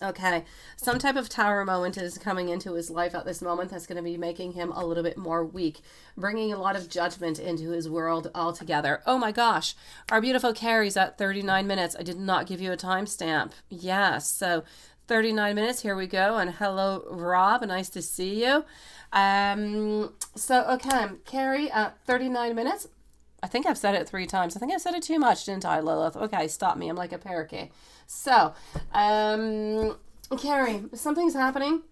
Okay, some type of tower moment is coming into his life at this moment that's going to be making him a little bit more weak, bringing a lot of judgment into his world altogether. Oh my gosh, our beautiful Carrie's at 39 minutes. I did not give you a timestamp. Yes, so 39 minutes, here we go. And hello, Rob, nice to see you. Okay, Carrie at 39 minutes. I think I've said it 3 times. I think I said it too much, didn't I, Lilith? Okay, stop me. I'm like a parakeet. So, Carrie, something's happening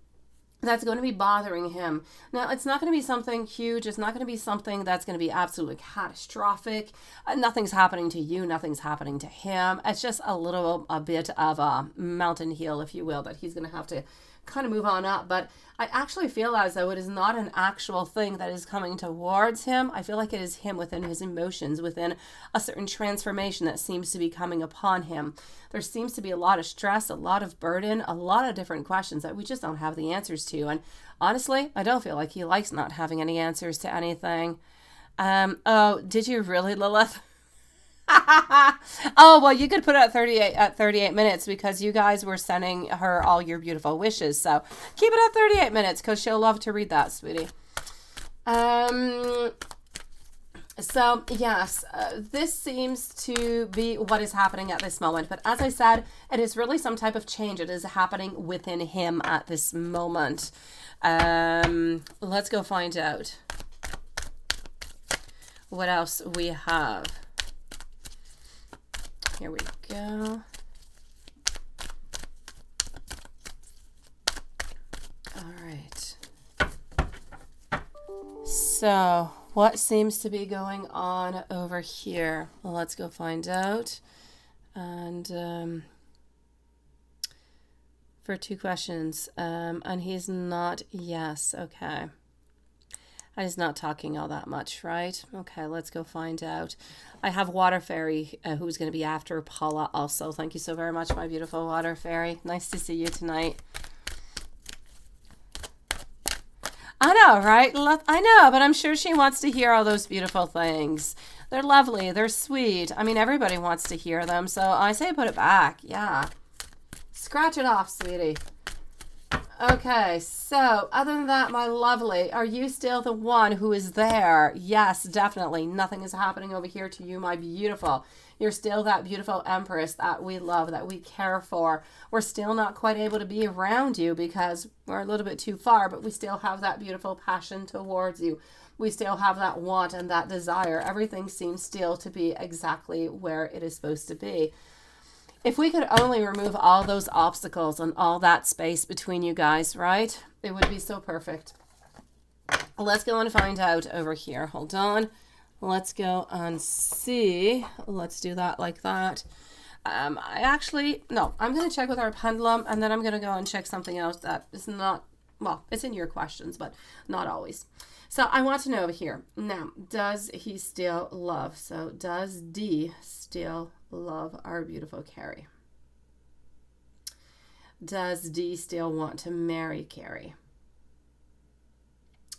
that's going to be bothering him. Now, it's not going to be something huge. It's not going to be something that's going to be absolutely catastrophic. Nothing's happening to you. Nothing's happening to him. It's just a bit of a mountain hill, if you will, that he's going to have to kind of move on up. But I actually feel as though it is not an actual thing that is coming towards him. I feel like it is him within his emotions, within a certain transformation that seems to be coming upon him. There seems to be a lot of stress, a lot of burden, a lot of different questions that we just don't have the answers to. And honestly, I don't feel like he likes not having any answers to anything. Oh, did you really, Lilith? Oh, well, you could put it at 38 minutes because you guys were sending her all your beautiful wishes. So keep it at 38 minutes because she'll love to read that, sweetie. So yes, this seems to be what is happening at this moment. But as I said, it is really some type of change. It is happening within him at this moment. Let's go find out what else we have. Here we go. All right. So, what seems to be going on over here? Well, let's go find out. And for 2 questions. And he's not, yes, okay. And he's not talking all that much, right? Okay, let's go find out. I have Water Fairy, who's going to be after Paula also. Thank you so very much, my beautiful Water Fairy. Nice to see you tonight. I know, right? I know, but I'm sure she wants to hear all those beautiful things. They're lovely. They're sweet. I mean, everybody wants to hear them, so I say put it back. Yeah. Scratch it off, sweetie. Okay, so other than that, my lovely, are you still the one who is there? Yes, definitely. Nothing is happening over here to you, my beautiful. You're still that beautiful Empress that we love, that we care for. We're still not quite able to be around you because we're a little bit too far, but we still have that beautiful passion towards you. We still have that want and that desire. Everything seems still to be exactly where it is supposed to be. If we could only remove all those obstacles and all that space between you guys, right? It would be so perfect. Let's go and find out over here. Hold on. Let's go and see. Let's do that like that. I'm going to check with our pendulum, and then I'm going to go and check something else that is not, well, it's in your questions, but not always. So I want to know over here. Now, does he still love? So does D still love our beautiful Carrie? Does D still want to marry Carrie?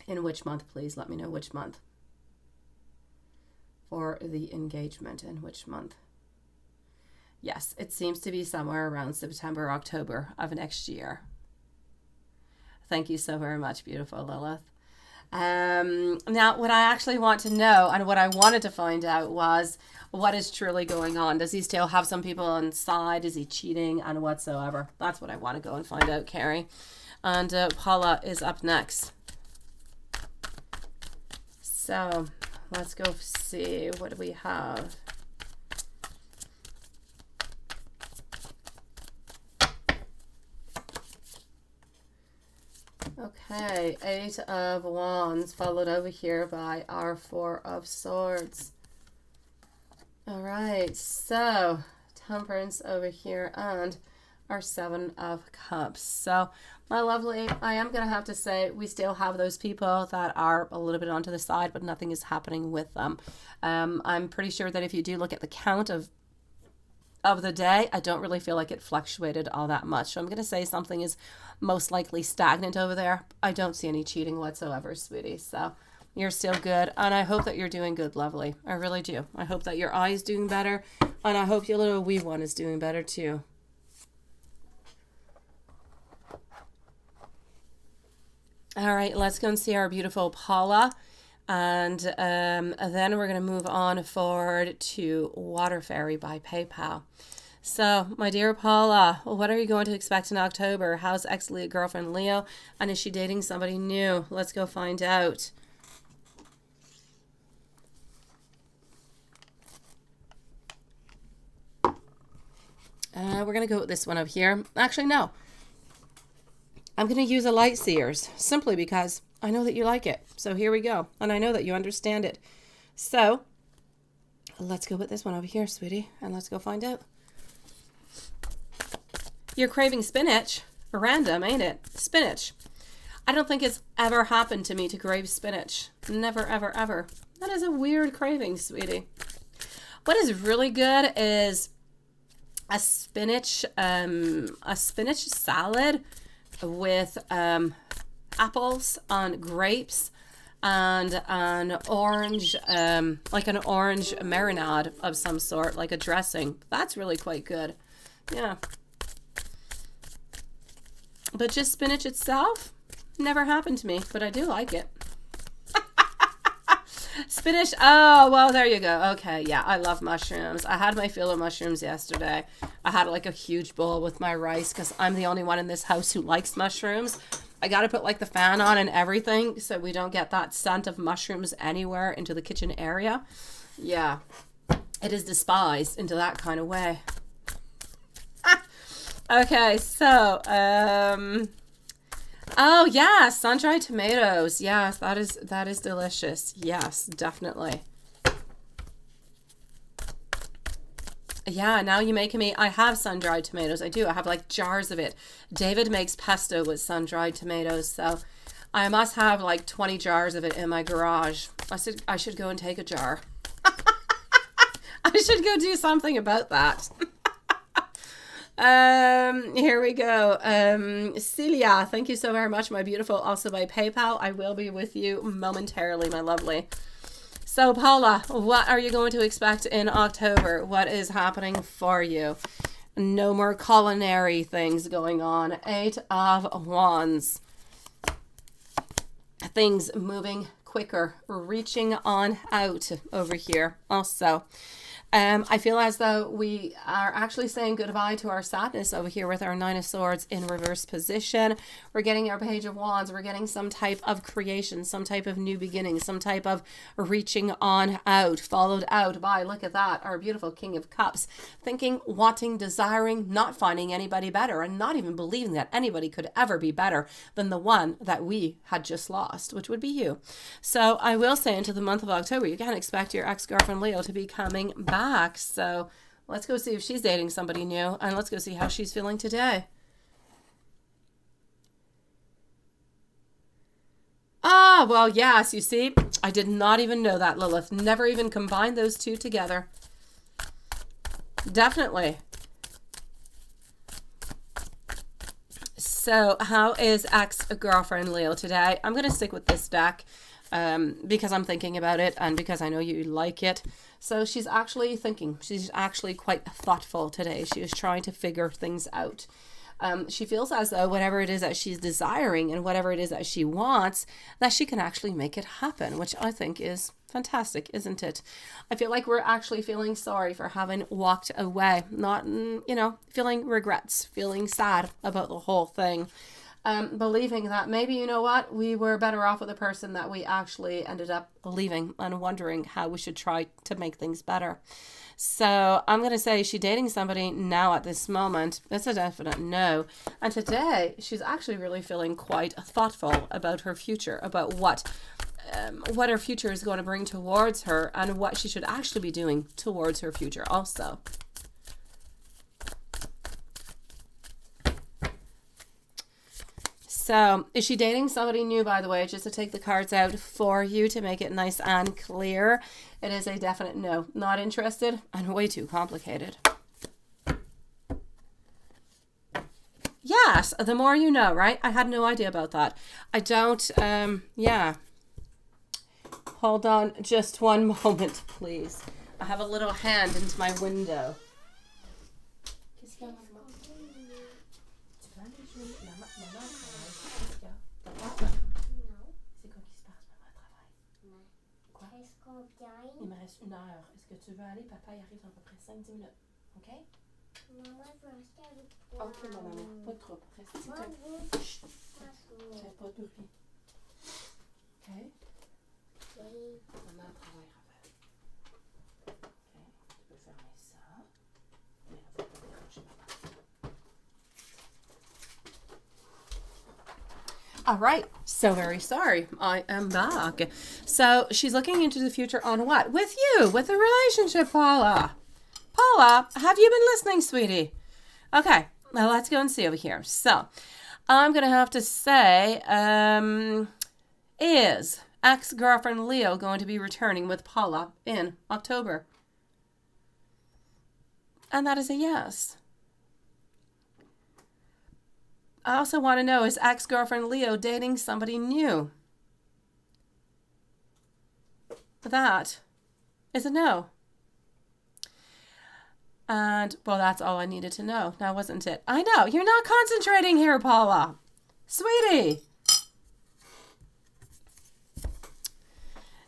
In which month, please? Let me know which month. For the engagement, in which month? Yes, it seems to be somewhere around September, October of next year. Thank you so very much, beautiful Lilith. Now, what I actually want to know and what I wanted to find out was what is truly going on. Does he still have some people inside? Is he cheating and whatsoever? That's what I want to go and find out, Carrie. And Paula is up next. So let's go see what do we have. Okay, 8 of Wands, followed over here by our 4 of Swords. All right, so Temperance over here and our 7 of Cups. So, my lovely, I am going to have to say we still have those people that are a little bit onto the side, but nothing is happening with them. I'm pretty sure that if you do look at the count of the day, I don't really feel like it fluctuated all that much. So I'm going to say something is most likely stagnant over there. I don't see any cheating whatsoever, sweetie. So you're still good. And I hope that you're doing good, lovely. I really do. I hope that your eye is doing better. And I hope your little wee one is doing better too. All right, let's go and see our beautiful Paula. And then we're going to move on forward to Water Fairy by PayPal. So, my dear Paula, what are you going to expect in October? How's ex-girlfriend Leo? And is she dating somebody new? Let's go find out. We're going to go with this one up here. Actually, no. I'm going to use a Light Seers simply because I know that you like it. So here we go. And I know that you understand it. So let's go with this one over here, sweetie. And let's go find out. You're craving spinach. Random, ain't it? Spinach. I don't think it's ever happened to me to crave spinach. Never, ever, ever. That is a weird craving, sweetie. What is really good is a spinach salad with apples and grapes and an orange, like an orange marinade of some sort, like a dressing. That's really quite good. Yeah. But just spinach itself, never happened to me, but I do like it. Spinach, oh, well, there you go. Okay, yeah, I love mushrooms. I had my fill of mushrooms yesterday. I had like a huge bowl with my rice because I'm the only one in this house who likes mushrooms. I got to put like the fan on and everything so we don't get that scent of mushrooms anywhere into the kitchen area. Yeah, it is despised into that kind of way. Okay, so, oh yeah, sun-dried tomatoes. Yes, that is delicious. Yes, definitely. Yeah, now you're making me. I have sun-dried tomatoes. I do. I have like jars of it. David makes pesto with sun-dried tomatoes, so I must have like 20 jars of it in my garage. I should go and take a jar. I should go do something about that. Here we go. Celia, thank you so very much, my beautiful, also by PayPal. I will be with you momentarily, my lovely. So Paula, what are you going to expect in October? What is happening for you? No more culinary things going on. 8 of Wands. Things moving quicker, reaching on out over here also. I feel as though we are actually saying goodbye to our sadness over here with our 9 of Swords in reverse position. We're getting our Page of Wands. We're getting some type of creation, some type of new beginning, some type of reaching on out, followed out by, look at that, our beautiful King of Cups. Thinking, wanting, desiring, not finding anybody better, and not even believing that anybody could ever be better than the one that we had just lost, which would be you. So I will say into the month of October, you can expect your ex-girlfriend Leo to be coming back. So let's go see if she's dating somebody new, and let's go see how she's feeling today. Ah, well, yes, you see, I did not even know that, Lilith. Never even combined those two together. Definitely. So how is ex-girlfriend Leo today? I'm going to stick with this deck. Because I'm thinking about it and because I know you like it. So she's actually thinking. She's actually quite thoughtful today. She is trying to figure things out. She feels as though whatever it is that she's desiring and whatever it is that she wants, that she can actually make it happen, which I think is fantastic, isn't it? I feel like we're actually feeling sorry for having walked away, not, feeling regrets, feeling sad about the whole thing. Believing that maybe, you know what, we were better off with a person that we actually ended up leaving and wondering how we should try to make things better. So I'm going to say, is she dating somebody now at this moment? It's a definite no. And today she's actually really feeling quite thoughtful about her future, about what her future is going to bring towards her and what she should actually be doing towards her future also. So, is she dating somebody new, by the way, just to take the cards out for you to make it nice and clear? It is a definite no. Not interested and way too complicated. Yes, the more you know, right? I had no idea about that. I don't, yeah. Hold on just one moment, please. I have a little hand into my window. reste 1 heure. Est-ce que tu veux aller? Papa, il arrive dans à peu près 5-10 minutes. OK? Maman, je vais rester avec toi. OK, mon amour. Pas de trouble. Reste ici. Chut. Fais pas de bruit. OK? Oui. Maman travaillera avec. OK? Tu peux fermer ça. Mais on va pas déranger maman. All right. So very sorry. I am back. So she's looking into the future on what? With you, with the relationship, Paula. Paula, have you been listening, sweetie? Okay. Now let's go and see over here. So I'm going to have to say, is ex-girlfriend Leo going to be returning with Paula in October? And that is a yes. I also want to know, is ex-girlfriend Leo dating somebody new? That is a no. And, well, that's all I needed to know. Now, wasn't it? I know. You're not concentrating here, Paula. Sweetie.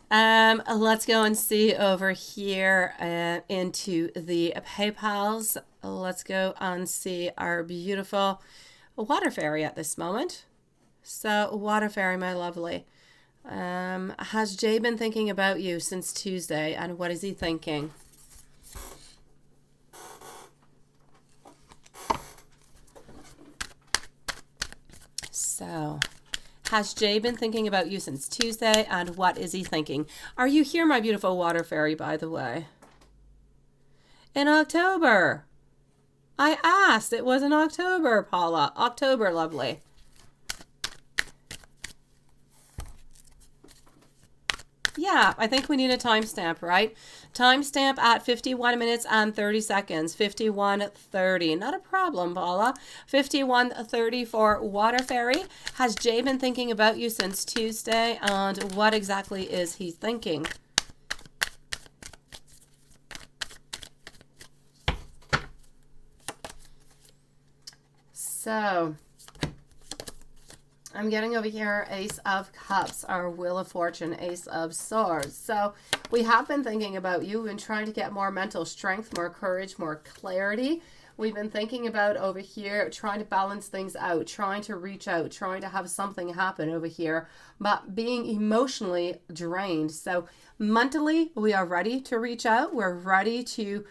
Let's go and see over here into the PayPals. Let's go and see our beautiful water fairy at this moment. So, water fairy, my lovely. Has Jay been thinking about you since Tuesday, and what is he thinking? So, has Jay been thinking about you since Tuesday, and what is he thinking? Are you here, my beautiful water fairy, by the way? In October. I asked. It was in October, Paula. October, lovely. Yeah, I think we need a timestamp, right? Timestamp at 51 minutes and 30 seconds. 51:30. Not a problem, Paula. 51:30 for Water Fairy. Has Jay been thinking about you since Tuesday? And what exactly is he thinking? So, I'm getting over here Ace of Cups, our Wheel of Fortune, Ace of Swords. So we have been thinking about you and trying to get more mental strength, more courage, more clarity. We've been thinking about over here, trying to balance things out, trying to reach out, trying to have something happen over here, but being emotionally drained. So mentally, we are ready to reach out. We're ready to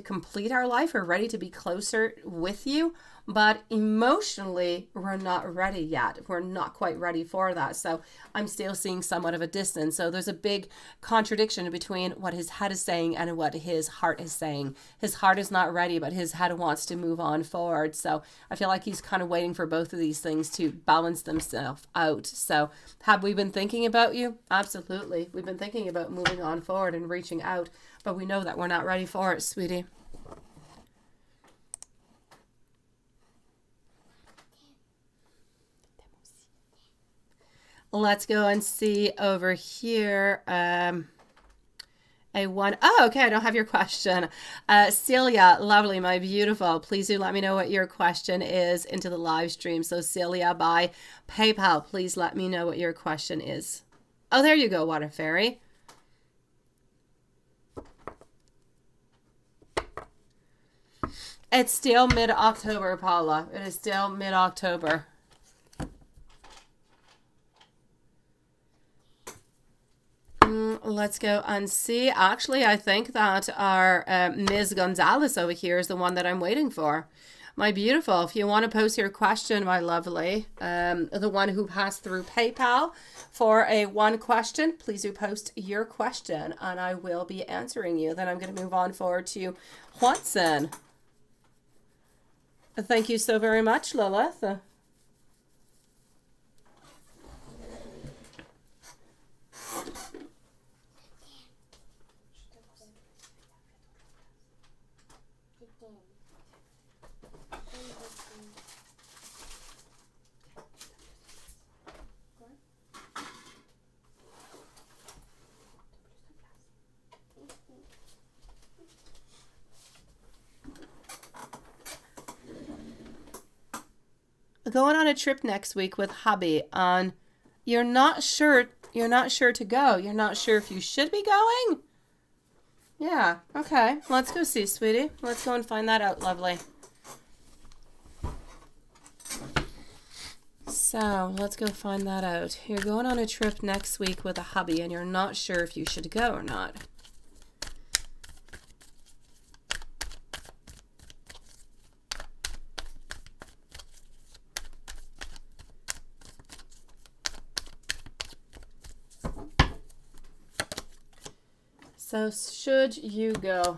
complete our life. We're ready to be closer with you. But emotionally, we're not ready yet. We're not quite ready for that. So I'm still seeing somewhat of a distance. So there's a big contradiction between what his head is saying and what his heart is saying. His heart is not ready, but his head wants to move on forward. So I feel like he's kind of waiting for both of these things to balance themselves out. So have we been thinking about you? Absolutely. We've been thinking about moving on forward and reaching out, but we know that we're not ready for it, sweetie. Let's go and see over here. Oh, okay, I don't have your question. Celia, lovely, my beautiful. Please do let me know what your question is into the live stream. So Celia by PayPal, please let me know what your question is. Oh, there you go, Water Fairy. It's still mid-October, Paula. It is still mid-October. Let's go and see. Actually, I think that our Ms. Gonzalez over here is the one that I'm waiting for. My beautiful, if you want to post your question, my lovely, the one who passed through PayPal for a one question, please do post your question and I will be answering you. Then I'm going to move on forward to Watson. Thank you so very much, Lilith. Going on a trip next week with hubby on you're not sure to go. You're not sure if you should be going? Yeah. Okay. Let's go see, sweetie. Let's go and find that out, lovely. So let's go find that out. You're going on a trip next week with a hubby and you're not sure if you should go or not. So should you go?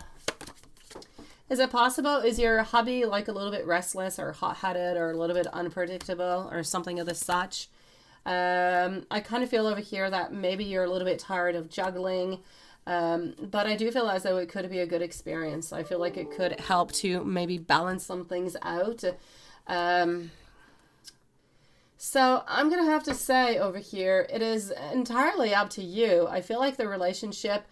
Is it possible? Is your hubby like a little bit restless or hot-headed or a little bit unpredictable or something of the such? I kind of feel over here that maybe you're a little bit tired of juggling, but I do feel as though it could be a good experience. I feel like it could help to maybe balance some things out. So I'm going to have to say over here, it is entirely up to you. I feel like the relationship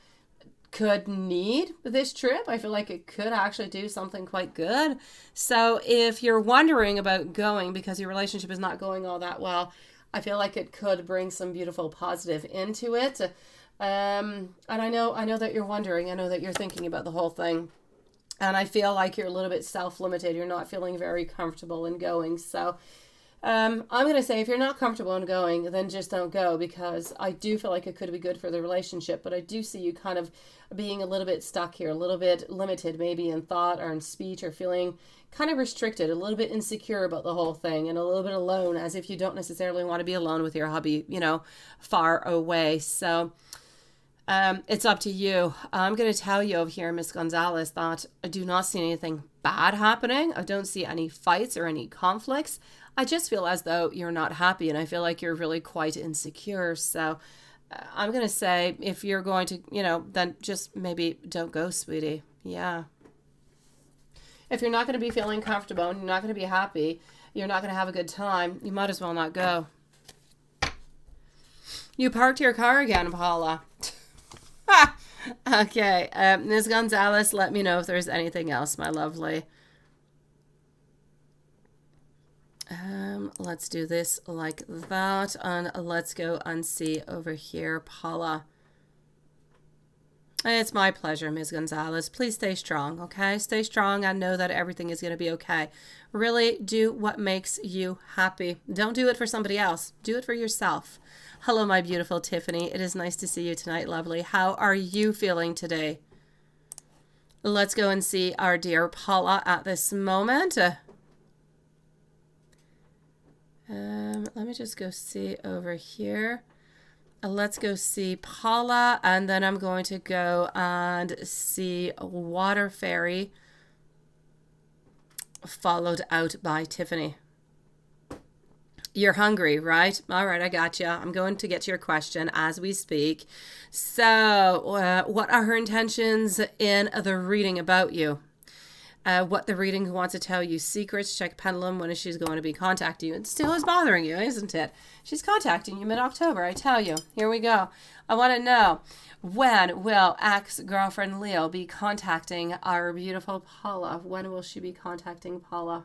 could need this trip. I feel like it could actually do something quite good. So if you're wondering about going because your relationship is not going all that well, I feel like it could bring some beautiful positive into it. And I know that you're wondering. I know that you're thinking about the whole thing. And I feel like you're a little bit self-limited. You're not feeling very comfortable in going. So I'm going to say if you're not comfortable in going, then just don't go, because I do feel like it could be good for the relationship, but I do see you kind of being a little bit stuck here, a little bit limited maybe in thought or in speech, or feeling kind of restricted, a little bit insecure about the whole thing, and a little bit alone, as if you don't necessarily want to be alone with your hubby, you know, far away. So it's up to you. I'm going to tell you over here, Miss Gonzalez, that I do not see anything bad happening. I don't see any fights or any conflicts. I just feel as though you're not happy, and I feel like you're really quite insecure. So I'm going to say if you're going to, you know, then just maybe don't go, sweetie. Yeah. If you're not going to be feeling comfortable and you're not going to be happy, you're not going to have a good time, you might as well not go. You parked your car again, Paula. Okay. Ms. Gonzalez, let me know if there's anything else, my lovely. Let's do this like that, and let's go and see over here, Paula. It's my pleasure, Ms. Gonzalez. Please stay strong, okay? Stay strong and know that everything is going to be okay. Really do what makes you happy. Don't do it for somebody else. Do it for yourself. Hello, my beautiful Tiffany. It is nice to see you tonight, lovely. How are you feeling today? Let's go and see our dear Paula at this moment. Let me just go see over here. Let's go see Paula, and then I'm going to go and see Water Fairy, followed out by Tiffany. You're hungry, right? All right, I got you. I'm going to get to your question as we speak. So, what are her intentions in the reading about you? What the reading wants to tell you. Secrets, check pendulum, when is she going to be contacting you? It still is bothering you, isn't it? She's contacting you mid-October, I tell you. Here we go. I want to know, when will ex-girlfriend Leo be contacting our beautiful Paula? When will she be contacting Paula?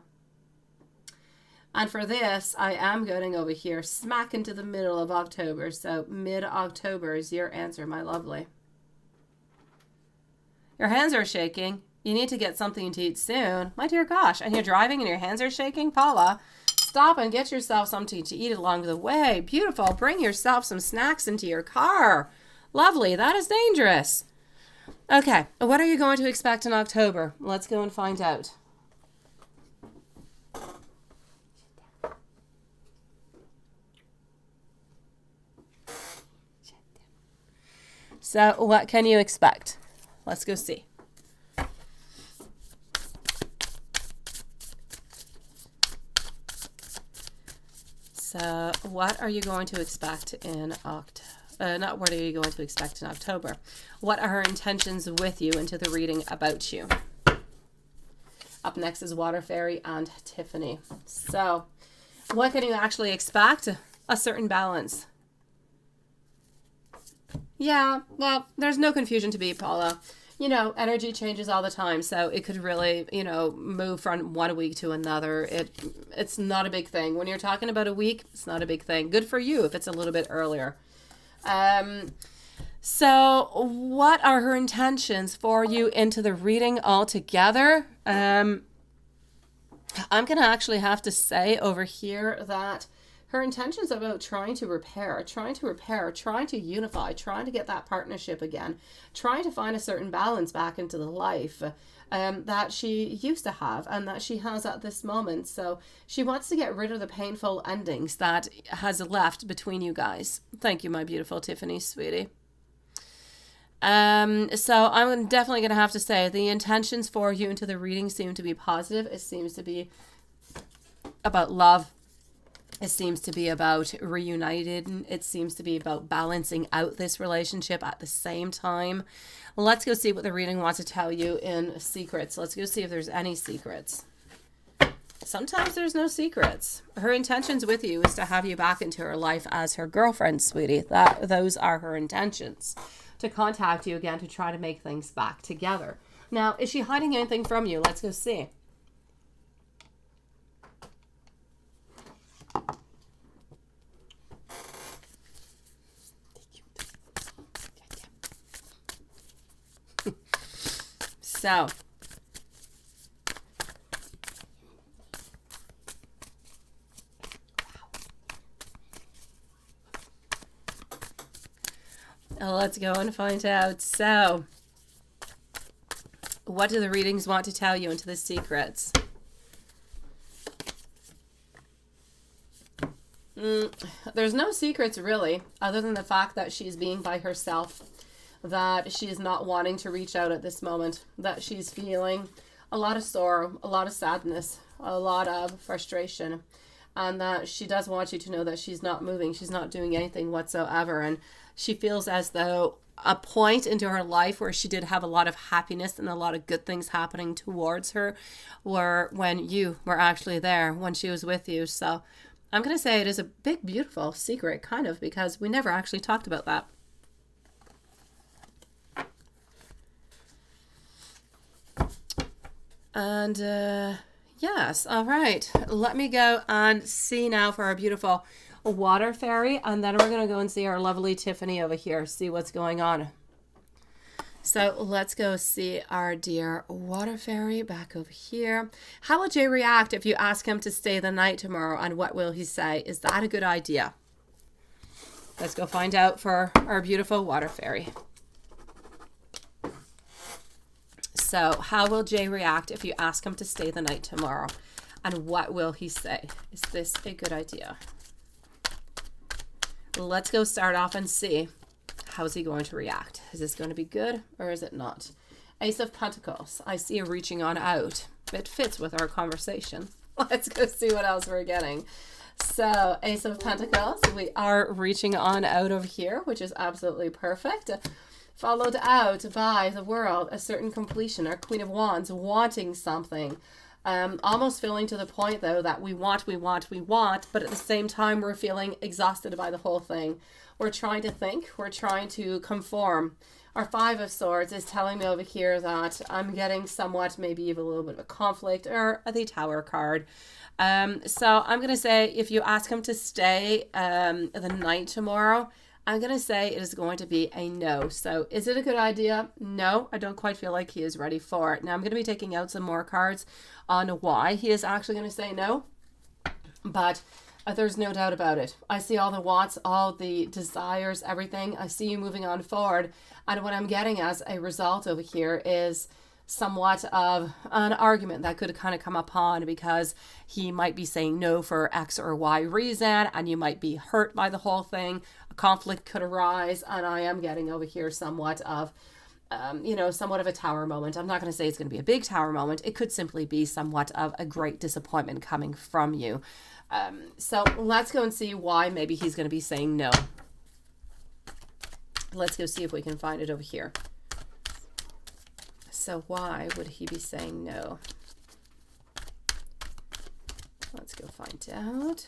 And for this, I am going over here smack into the middle of October. So mid-October is your answer, my lovely. Your hands are shaking. You need to get something to eat soon. My dear gosh, and you're driving and your hands are shaking? Paula, stop and get yourself something to eat along the way. Beautiful. Bring yourself some snacks into your car. Lovely. That is dangerous. Okay, what are you going to expect in October? Let's go and find out. So what can you expect? Let's go see. So what are you going to expect in October? Not what are you going to expect in October. What are her intentions with you into the reading about you? Up next is Water Fairy and Tiffany. So what can you actually expect? A certain balance. Yeah, well, there's no confusion to be, Paula. You know, energy changes all the time, so it could really, you know, move from one week to another. It's not a big thing. When you're talking about a week, it's not a big thing. Good for you if it's a little bit earlier. So what are her intentions for you into the reading altogether? I'm going to actually have to say over here that her intentions about trying to repair, trying to unify, trying to get that partnership again, trying to find a certain balance back into the life that she used to have and that she has at this moment. So she wants to get rid of the painful endings that has left between you guys. Thank you, my beautiful Tiffany, sweetie. So I'm definitely going to have to say the intentions for you into the reading seem to be positive. It seems to be about love. It seems to be about reunited. It seems to be about balancing out this relationship at the same time. Let's go see what the reading wants to tell you in secrets. Let's go see if there's any secrets. Sometimes there's no secrets. Her intentions with you is to have you back into her life as her girlfriend, sweetie. Those are her intentions. To contact you again to try to make things back together. Now, is she hiding anything from you? Let's go see. So, let's go and find out. So, what do the readings want to tell you into the secrets? There's no secrets really, other than the fact that she's being by herself, that she's not wanting to reach out at this moment, that she's feeling a lot of sorrow, a lot of sadness, a lot of frustration, and that she does want you to know that she's not moving, she's not doing anything whatsoever, and she feels as though a point into her life where she did have a lot of happiness and a lot of good things happening towards her were when you were actually there, when she was with you. So I'm going to say it is a big, beautiful secret, kind of, because we never actually talked about that. And yes, all right. Let me go and see now for our beautiful water fairy, and then we're going to go and see our lovely Tiffany over here, see what's going on. So let's go see our dear water fairy back over here. How will Jay react if you ask him to stay the night tomorrow, and what will he say? Is that a good idea? Let's go find out for our beautiful water fairy. So how will Jay react if you ask him to stay the night tomorrow, and what will he say? Is this a good idea? Let's go start off and see. How's he going to react? Is this going to be good or is it not? Ace of Pentacles. I see him reaching on out. It fits with our conversation. Let's go see what else we're getting. So, Ace of Pentacles. We are reaching on out of here, which is absolutely perfect. Followed out by the World, a certain completion. Our Queen of Wands, wanting something. Almost feeling to the point, though, that we want, but at the same time, we're feeling exhausted by the whole thing. We're trying to think. We're trying to conform. Our Five of Swords is telling me over here that I'm getting somewhat, maybe even a little bit of a conflict, or the Tower card. So I'm going to say if you ask him to stay the night tomorrow, I'm going to say it is going to be a no. So is it a good idea? No, I don't quite feel like he is ready for it. Now I'm going to be taking out some more cards on why he is actually going to say no. But there's no doubt about it. I see all the wants, all the desires, everything. I see you moving on forward. And what I'm getting as a result over here is somewhat of an argument that could kind of come upon because he might be saying no for X or Y reason, and you might be hurt by the whole thing. A conflict could arise, and I am getting over here somewhat of somewhat of a tower moment. I'm not going to say it's going to be a big tower moment. It could simply be somewhat of a great disappointment coming from you. So let's go and see why maybe he's going to be saying no. Let's go see if we can find it over here. So why would he be saying no? Let's go find out.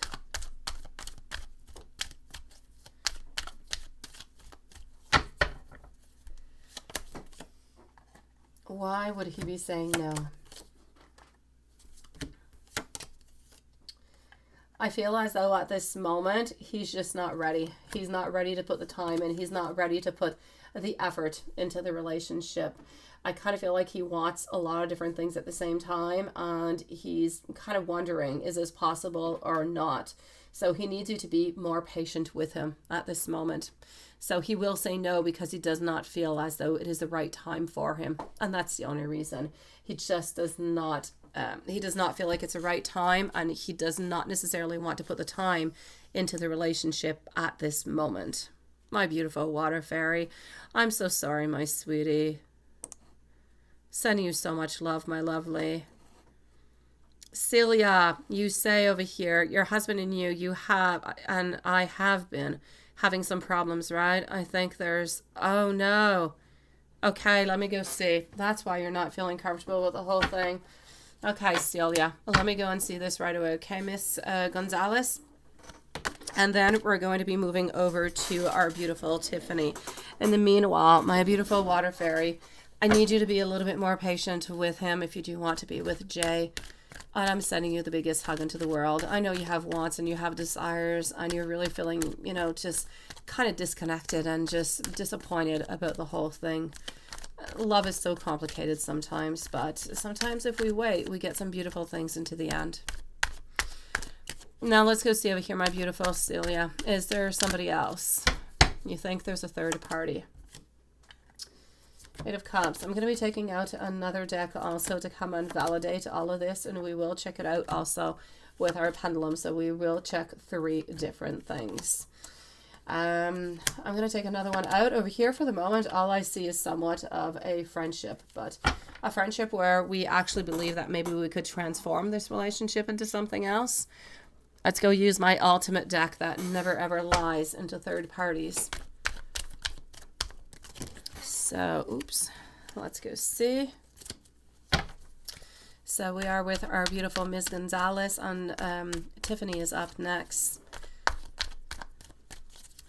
Why would he be saying no? I feel as though at this moment, he's just not ready. He's not ready to put the time in. He's not ready to put the effort into the relationship. I kind of feel like he wants a lot of different things at the same time, and he's kind of wondering, is this possible or not? So he needs you to be more patient with him at this moment. So he will say no because he does not feel as though it is the right time for him. And that's the only reason. He just does not feel like it's the right time, and he does not necessarily want to put the time into the relationship at this moment. My beautiful water fairy, I'm so sorry, my sweetie. Sending you so much love, my lovely. Celia, you say over here, your husband and you have, and I have been having some problems, right? I think there's, oh no. Okay, let me go see. That's why you're not feeling comfortable with the whole thing. Okay, Celia, let me go and see this right away. Okay, Miss Gonzalez? And then we're going to be moving over to our beautiful Tiffany. In the meanwhile, my beautiful water fairy, I need you to be a little bit more patient with him if you do want to be with Jay. And I'm sending you the biggest hug into the world. I know you have wants and you have desires, and you're really feeling, you know, just kind of disconnected and just disappointed about the whole thing. Love is so complicated sometimes, but sometimes if we wait, we get some beautiful things into the end. Now let's go see over here, my beautiful Celia. Is there somebody else? You think there's a third party? Eight of Cups. I'm going to be taking out another deck also to come and validate all of this, and we will check it out also with our pendulum. So we will check 3 different things. I'm going to take another one out over here. For the moment, all I see is somewhat of a friendship, but a friendship where we actually believe that maybe we could transform this relationship into something else. Let's go use my ultimate deck that never ever lies into third parties. So, oops, let's go see. So we are with our beautiful Miss Gonzalez, and Tiffany is up next.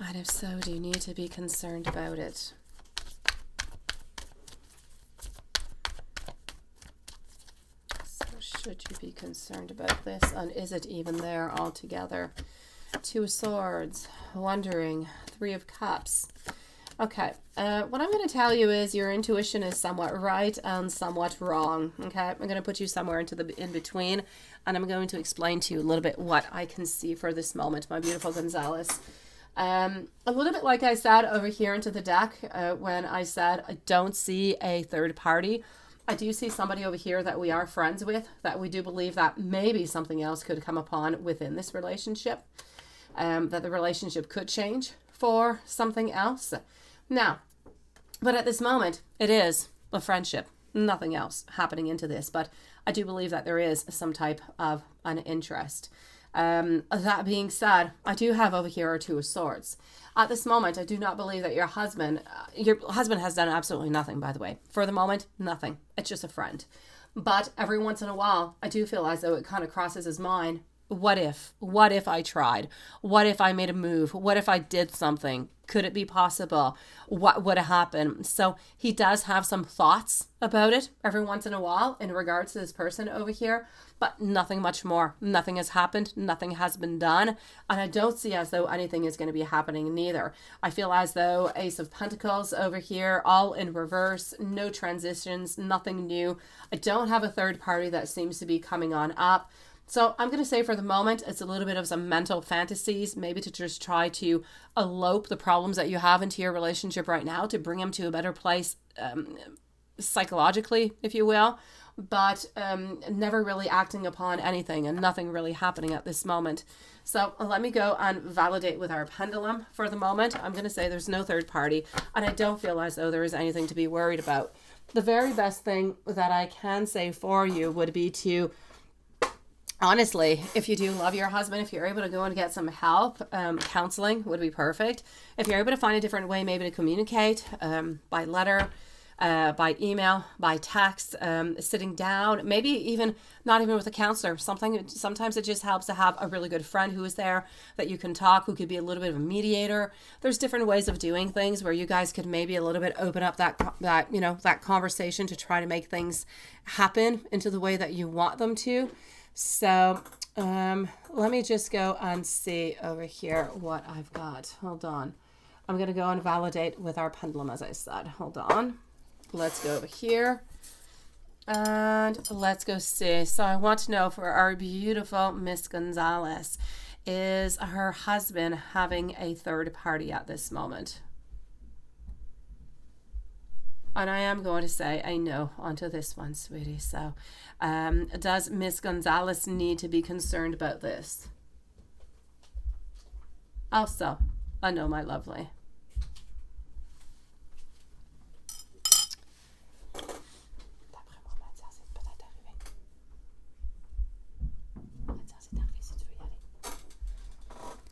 And if so, do you need to be concerned about it? So should you be concerned about this? And is it even there altogether? 2 of Swords, wondering, 3 of Cups. Okay, what I'm going to tell you is your intuition is somewhat right and somewhat wrong. Okay, I'm going to put you somewhere into the in-between, and I'm going to explain to you a little bit what I can see for this moment, my beautiful Gonzalez. A little bit like I said over here into the deck when I said I don't see a third party. I do see somebody over here that we are friends with, that we do believe that maybe something else could come upon within this relationship, that the relationship could change for something else. Now, but at this moment, it is a friendship, nothing else happening into this, but I do believe that there is some type of an interest. That being said, I do have over here a 2 of Swords. At this moment, I do not believe that your husband has done absolutely nothing, by the way. For the moment, nothing. It's just a friend. But every once in a while, I do feel as though it kind of crosses his mind. What if? What if I tried? What if I made a move? What if I did something? Could it be possible? What would have happened? So he does have some thoughts about it every once in a while in regards to this person over here, but nothing much more. Nothing has happened. Nothing has been done. And I don't see as though anything is going to be happening neither. I feel as though Ace of Pentacles over here, all in reverse, no transitions, nothing new. I don't have a third party that seems to be coming on up. So I'm going to say for the moment, it's a little bit of some mental fantasies, maybe to just try to elope the problems that you have into your relationship right now, to bring them to a better place psychologically, if you will, but never really acting upon anything and nothing really happening at this moment. So let me go and validate with our pendulum for the moment. I'm going to say there's no third party, and I don't feel as though there is anything to be worried about. The very best thing that I can say for you would be to, honestly, if you do love your husband, if you're able to go and get some help, counseling would be perfect. If you're able to find a different way maybe to communicate, by letter, by email, by text, sitting down, maybe even not even with a counselor. Sometimes it just helps to have a really good friend who is there that you can talk, who could be a little bit of a mediator. There's different ways of doing things where you guys could maybe a little bit open up that conversation to try to make things happen into the way that you want them to. So Let me just go and see over here what I've got. Hold on. I'm going to go and validate with our pendulum, as I said. Hold on. Let's go over here. And let's go see. So I want to know for our beautiful Miss Gonzalez, is her husband having a third party at this moment? And I am going to say a no onto this one, sweetie. So does Miss Gonzalez need to be concerned about this? Also, a no, my lovely.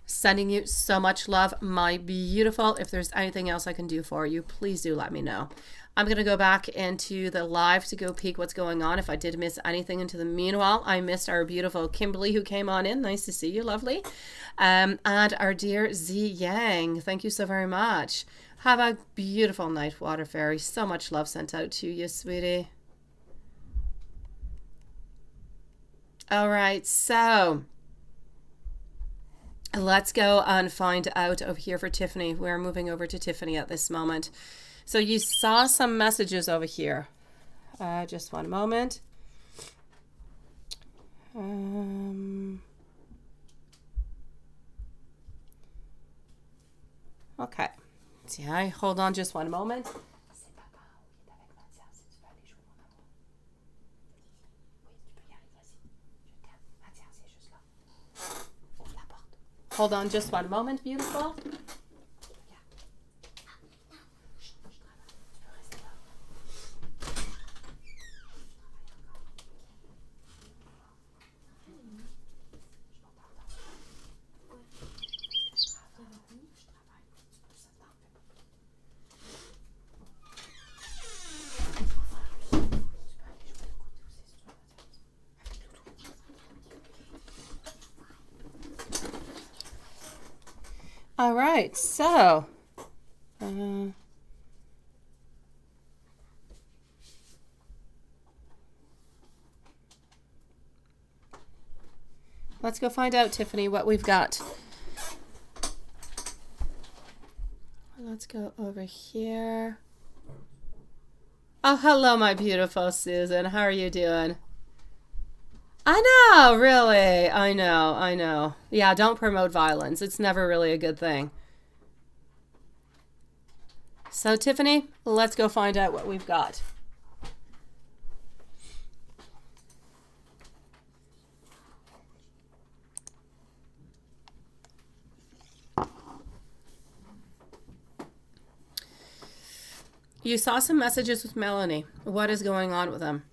Sending you so much love, my beautiful. If there's anything else I can do for you, please do let me know. I'm going to go back into the live to go peek what's going on. If I did miss anything into the meanwhile, I missed our beautiful Kimberly who came on in. Nice to see you, lovely. And our dear Z Yang, thank you so very much. Have a beautiful night, Water Fairy. So much love sent out to you, sweetie. All right, so let's go and find out over here for Tiffany. We're moving over to Tiffany at this moment. So you saw some messages over here. Just one moment. Okay. Yeah, hold on just one moment. Hold on just one moment, beautiful. All right, so let's go find out, Tiffany, what we've got. Let's go over here. Oh, hello, my beautiful Susan. How are you doing? I know, really. I know. Yeah, don't promote violence. It's never really a good thing. So, Tiffany, let's go find out what we've got. You saw some messages with Melanie. What is going on with him?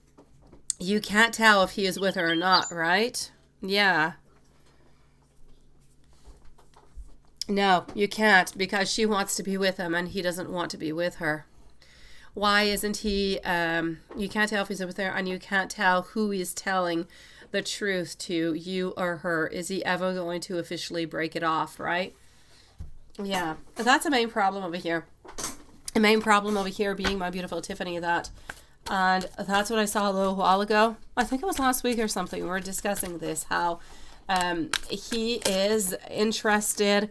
You can't tell if he is with her or not, right? Yeah. No, you can't, because she wants to be with him and he doesn't want to be with her. Why isn't he, you can't tell if he's with her, and you can't tell who he's telling the truth to, you or her. Is he ever going to officially break it off, right? Yeah, that's a main problem over here. The main problem over here being, my beautiful Tiffany, and that's what I saw a little while ago. I think it was last week or something. We were discussing this, how he is interested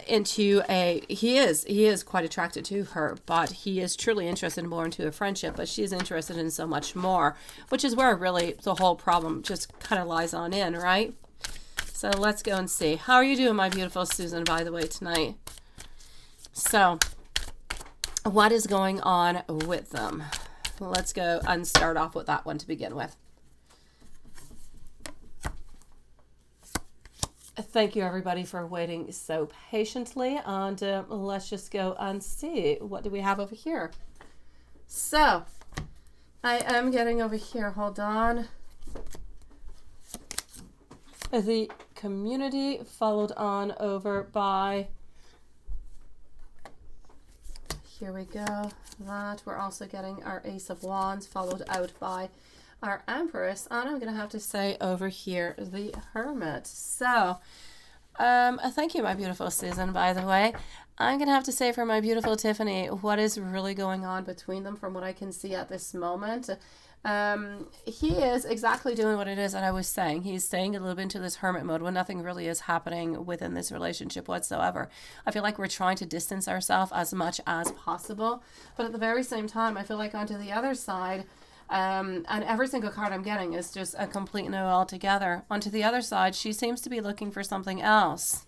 into he is quite attracted to her, but he is truly interested more into a friendship, but she's interested in so much more, which is where really the whole problem just kind of lies on in, right? So let's go and see. How are you doing, my beautiful Susan, by the way, tonight? So what is going on with them? Let's go and start off with that one to begin with. Thank you, everybody, for waiting so patiently. And let's just go and see. What do we have over here? So, I am getting over here. Hold on. The community, followed on over by... Here we go. That we're also getting our Ace of Wands, followed out by our Empress, and I'm gonna have to say over here the Hermit. So thank you, my beautiful Susan, by the way. I'm gonna have to say for my beautiful Tiffany, what is really going on between them from what I can see at this moment. He is exactly doing what it is that I was saying. He's staying a little bit into this hermit mode when nothing really is happening within this relationship whatsoever. I feel like we're trying to distance ourselves as much as possible, but at the very same time, I feel like onto the other side, and every single card I'm getting is just a complete no altogether. Onto the other side, she seems to be looking for something else.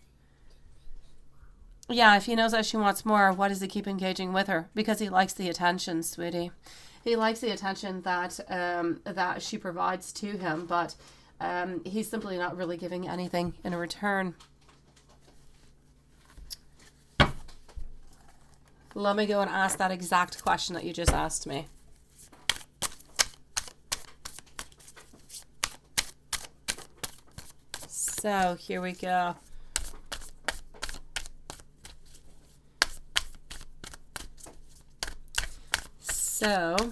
Yeah, if he knows that she wants more, why does he keep engaging with her? Because he likes the attention, sweetie. He likes the attention that that she provides to him, but he's simply not really giving anything in return. Let me go and ask that exact question that you just asked me. So here we go. So,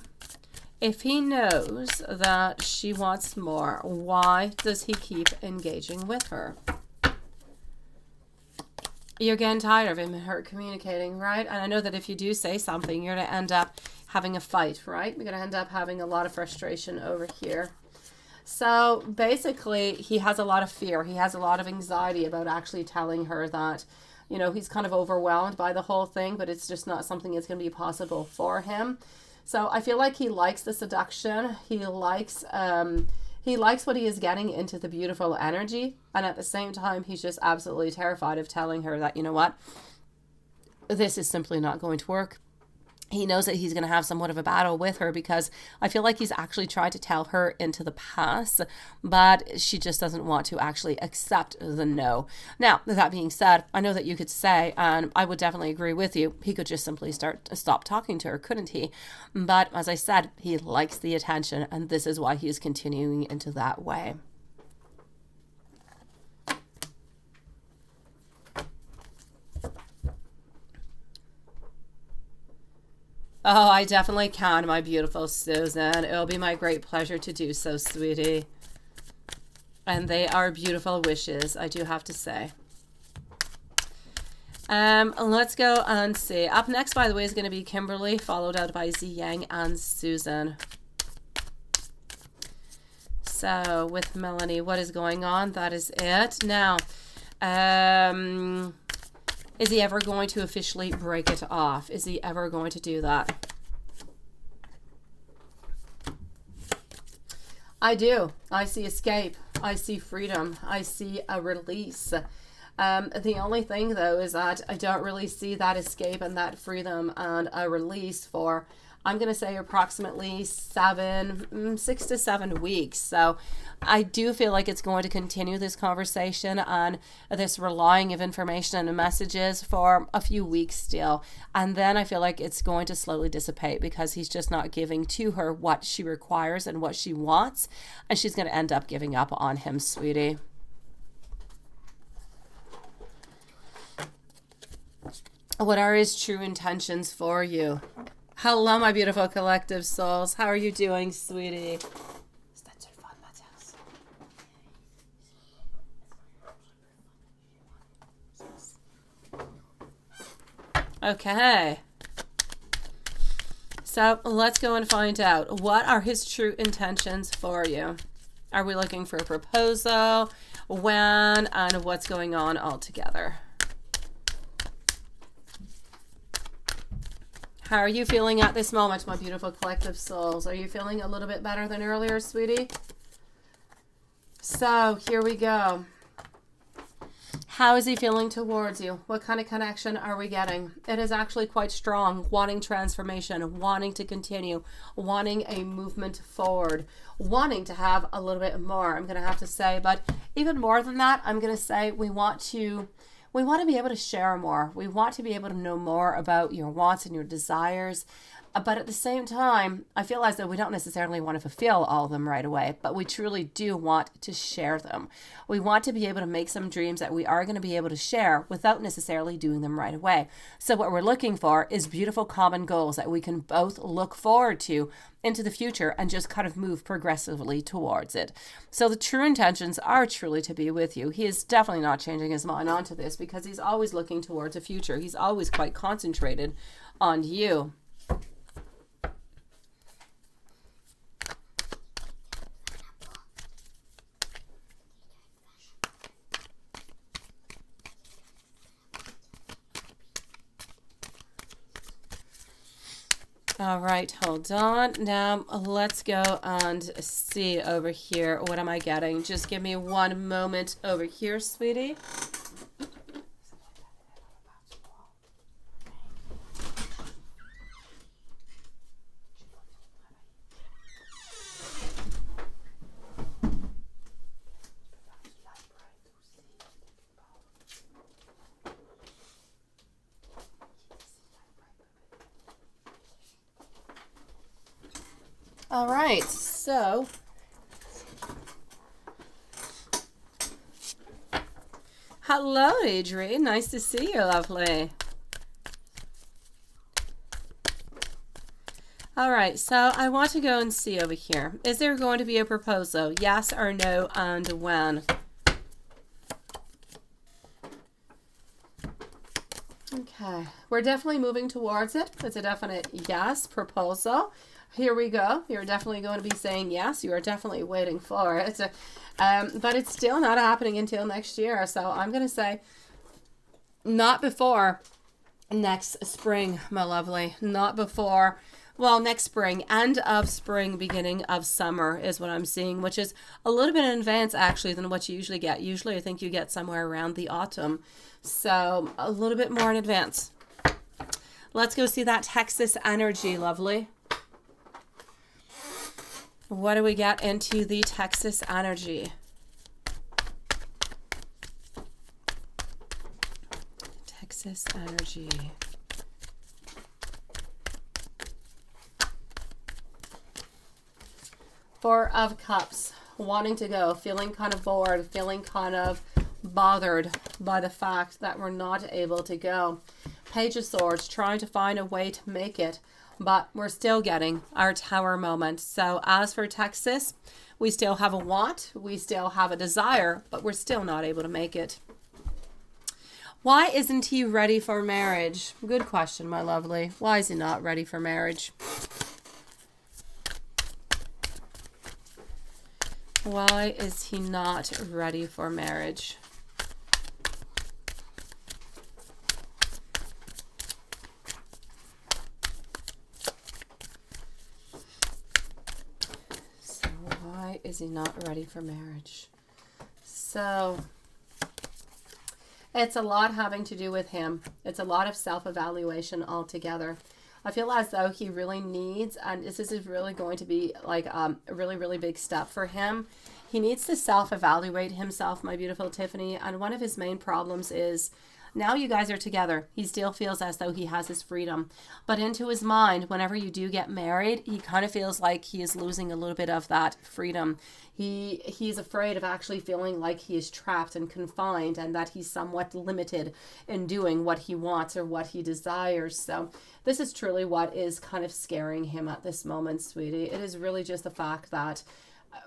if he knows that she wants more, why does he keep engaging with her? You're getting tired of him and her communicating, right? And I know that if you do say something, you're going to end up having a fight, right? We're going to end up having a lot of frustration over here. So, basically, he has a lot of fear. He has a lot of anxiety about actually telling her that, you know, he's kind of overwhelmed by the whole thing, but it's just not something that's going to be possible for him. So I feel like he likes the seduction. He likes what he is getting into the beautiful energy. And at the same time, he's just absolutely terrified of telling her that, you know what, this is simply not going to work. He knows that he's going to have somewhat of a battle with her because I feel like he's actually tried to tell her into the past, but she just doesn't want to actually accept the no. Now, that being said, I know that you could say, and I would definitely agree with you, he could just simply stop talking to her, couldn't he? But as I said, he likes the attention, and this is why he is continuing into that way. Oh, I definitely can, my beautiful Susan. It'll be my great pleasure to do so, sweetie. And they are beautiful wishes, I do have to say. Let's go and see. Up next, by the way, is going to be Kimberly, followed out by Ziyang and Susan. So, with Melanie, what is going on? That is it. Now, is he ever going to officially break it off? Is he ever going to do that? I do. I see escape. I see freedom. I see a release. The only thing, though, is that I don't really see that escape and that freedom and a release for, I'm going to say, approximately 6 to 7 weeks. So I do feel like it's going to continue this conversation on this relying of information and messages for a few weeks still. And then I feel like it's going to slowly dissipate because he's just not giving to her what she requires and what she wants. And she's going to end up giving up on him, sweetie. What are his true intentions for you? Hello, my beautiful collective souls. How are you doing, sweetie? Okay. So let's go and find out. What are his true intentions for you? Are we looking for a proposal? When? And what's going on altogether? How are you feeling at this moment, my beautiful collective souls? Are you feeling a little bit better than earlier, sweetie? So, here we go. How is he feeling towards you? What kind of connection are we getting? It is actually quite strong. Wanting transformation, wanting to continue, wanting a movement forward, wanting to have a little bit more, I'm going to have to say. But even more than that, I'm going to say we want to be able to share more. We want to be able to know more about your wants and your desires. But at the same time, I feel as though we don't necessarily want to fulfill all of them right away, but we truly do want to share them. We want to be able to make some dreams that we are going to be able to share without necessarily doing them right away. So what we're looking for is beautiful common goals that we can both look forward to into the future and just kind of move progressively towards it. So the true intentions are truly to be with you. He is definitely not changing his mind onto this because he's always looking towards the future. He's always quite concentrated on you. All right, hold on. Now let's go and see over here. What am I getting? Just give me one moment over here, sweetie. All right, so hello, Adrian. Nice to see you, lovely. All right, so I want to go and see over here. Is there going to be a proposal? Yes or no, and when? Okay, we're definitely moving towards it. It's a definite yes, proposal. Here we go. You're definitely going to be saying yes. You are definitely waiting for it. But it's still not happening until next year. So I'm going to say not before next spring, my lovely. Not before, well, next spring. End of spring, beginning of summer is what I'm seeing, which is a little bit in advance, actually, than what you usually get. Usually, I think you get somewhere around the autumn. So a little bit more in advance. Let's go see that Texas energy, lovely. What do we get into the Texas energy? Texas energy. Four of Cups. Wanting to go. Feeling kind of bored. Feeling kind of bothered by the fact that we're not able to go. Page of Swords. Trying to find a way to make it. But we're still getting our Tower moment. So as for Texas, we still have a want, we still have a desire, but we're still not able to make it. Why isn't he ready for marriage? Good question, my lovely. Why is he not ready for marriage? Why is he not ready for marriage? Is he not ready for marriage? So it's a lot having to do with him. It's a lot of self-evaluation altogether. I feel as though he really needs, and this is really going to be like a really, really big step for him. He needs to self-evaluate himself, my beautiful Tiffany. And one of his main problems is now you guys are together. He still feels as though he has his freedom. But into his mind, whenever you do get married, he kind of feels like he is losing a little bit of that freedom. He's afraid of actually feeling like he is trapped and confined and that he's somewhat limited in doing what he wants or what he desires. So this is truly what is kind of scaring him at this moment, sweetie. It is really just the fact that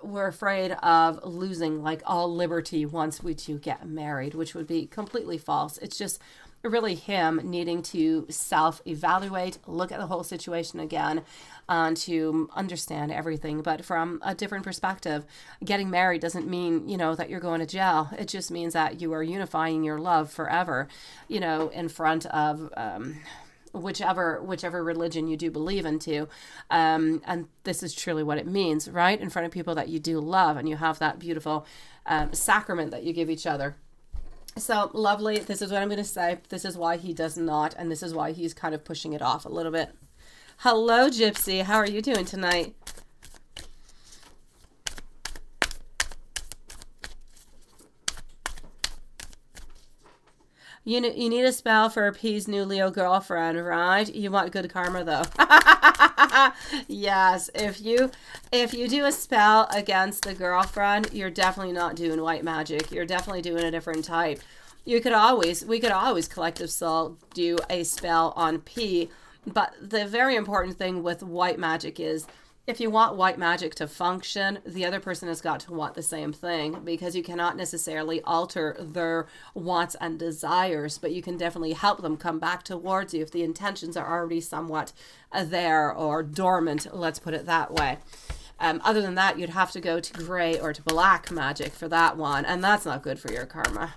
we're afraid of losing like all liberty once we two get married, which would be completely false. It's just really him needing to self-evaluate, look at the whole situation again, and to understand everything, but from a different perspective. Getting married doesn't mean, that you're going to jail. It just means that you are unifying your love forever, in front of whichever religion you do believe into, and this is truly what it means, right? In front of people that you do love, and you have that beautiful sacrament that you give each other. So lovely. This is what I'm going to say. This is why he does not, and this is why he's kind of pushing it off a little bit. Hello, Gypsy. How are you doing tonight? You need a spell for P's new Leo girlfriend, right? You want good karma, though. Yes, if you do a spell against the girlfriend, you're definitely not doing white magic. You're definitely doing a different type. We could always Collective Soul do a spell on P, but the very important thing with white magic is, if you want white magic to function, the other person has got to want the same thing, because you cannot necessarily alter their wants and desires, but you can definitely help them come back towards you if the intentions are already somewhat there or dormant, let's put it that way. Other than that, you'd have to go to gray or to black magic for that one, and that's not good for your karma.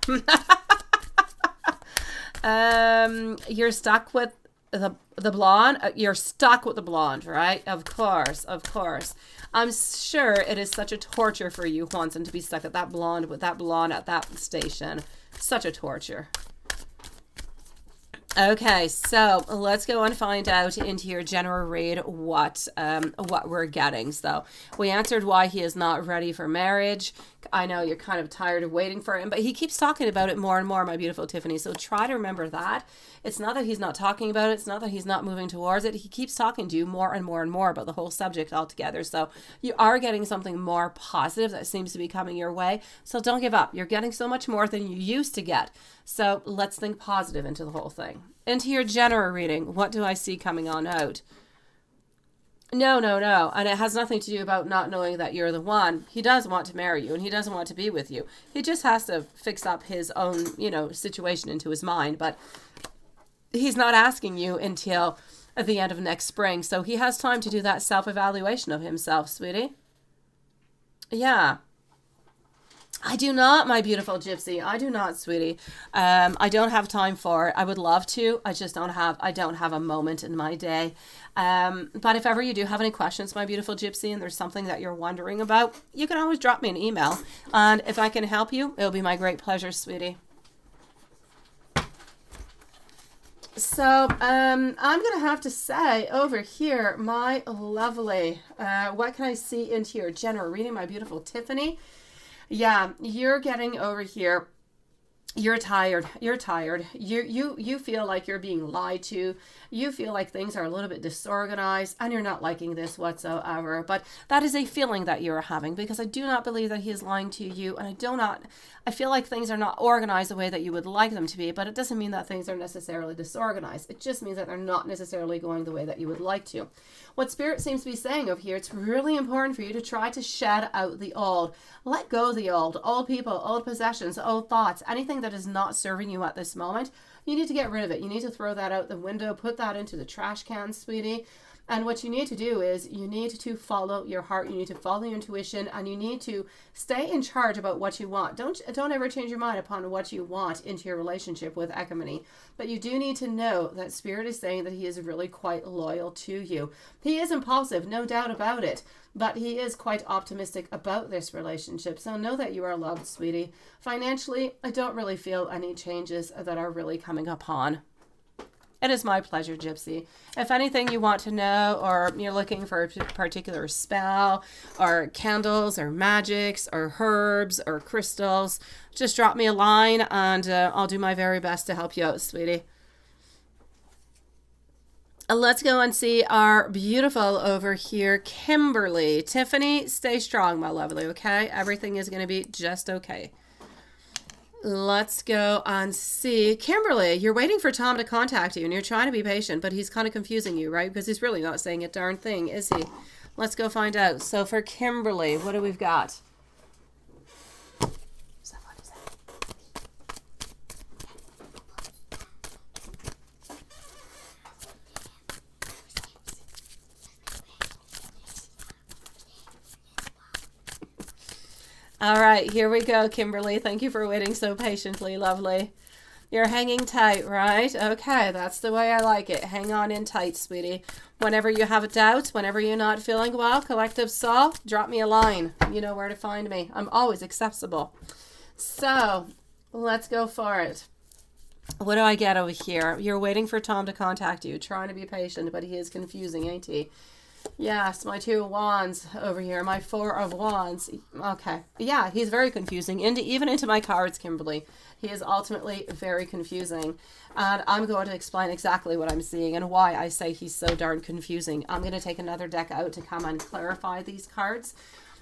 You're stuck with the blonde, you're stuck with the blonde, right? Of course, of course. I'm sure it is such a torture for you, Juanson, to be stuck at that blonde with that blonde at that station. Such a torture. Okay, so let's go and find out into your general read what we're getting. So we answered why he is not ready for marriage. I know you're kind of tired of waiting for him, but he keeps talking about it more and more, my beautiful Tiffany. So try to remember that. It's not that he's not talking about it. It's not that he's not moving towards it. He keeps talking to you more and more and more about the whole subject altogether. So you are getting something more positive that seems to be coming your way. So don't give up. You're getting so much more than you used to get. So let's think positive into the whole thing. Into your general reading, what do I see coming on out? No. And it has nothing to do about not knowing that you're the one. He does want to marry you and he doesn't want to be with you. He just has to fix up his own, situation into his mind. But he's not asking you until at the end of next spring. So he has time to do that self-evaluation of himself, sweetie. Yeah. I do not, my beautiful gypsy. I do not, sweetie. I don't have time for it. I would love to. I just don't have a moment in my day. But if ever you do have any questions, my beautiful gypsy, and there's something that you're wondering about, you can always drop me an email. And if I can help you, it'll be my great pleasure, sweetie. So I'm going to have to say over here, my lovely, what can I see into your general reading, my beautiful Tiffany? Yeah, you're getting over here. You're tired. You're tired. You feel like you're being lied to. You feel like things are a little bit disorganized and you're not liking this whatsoever. But that is a feeling that you're having because I do not believe that he is lying to you. And I feel like things are not organized the way that you would like them to be, but it doesn't mean that things are necessarily disorganized. It just means that they're not necessarily going the way that you would like to. What Spirit seems to be saying over here, it's really important for you to try to shed out the old. Let go of the old people, old possessions, old thoughts, anything that is not serving you at this moment. You need to get rid of it. You need to throw that out the window, put that into the trash can, sweetie. And what you need to do is you need to follow your heart. You need to follow your intuition, and you need to stay in charge about what you want. Don't ever change your mind upon what you want into your relationship with Ekamani. But you do need to know that Spirit is saying that he is really quite loyal to you. He is impulsive, no doubt about it, but he is quite optimistic about this relationship. So know that you are loved, sweetie. Financially, I don't really feel any changes that are really coming upon. It is my pleasure, Gypsy. If anything you want to know, or you're looking for a particular spell, or candles, or magics, or herbs, or crystals, just drop me a line, and I'll do my very best to help you out, sweetie. Let's go and see our beautiful over here, Kimberly. Tiffany, stay strong, my lovely, okay? Everything is going to be just okay. Let's go and see. Kimberly, you're waiting for Tom to contact you and you're trying to be patient, but he's kind of confusing you, right? Because he's really not saying a darn thing, is he? Let's go find out. So for Kimberly, what do we've got? All right, here we go, Kimberly. Thank you for waiting so patiently, lovely. You're hanging tight, right? Okay, that's the way I like it. Hang on in tight, sweetie. Whenever you have doubts, whenever you're not feeling well, Collective Soul, drop me a line. You know where to find me. I'm always accessible. So, let's go for it. What do I get over here? You're waiting for Tom to contact you, trying to be patient, but he is confusing, ain't he? Yes, my 2 of wands over here, my 4 of wands. Okay. Yeah, he's very confusing. Even into my cards, Kimberly. He is ultimately very confusing. And I'm going to explain exactly what I'm seeing and why I say he's so darn confusing. I'm going to take another deck out to come and clarify these cards.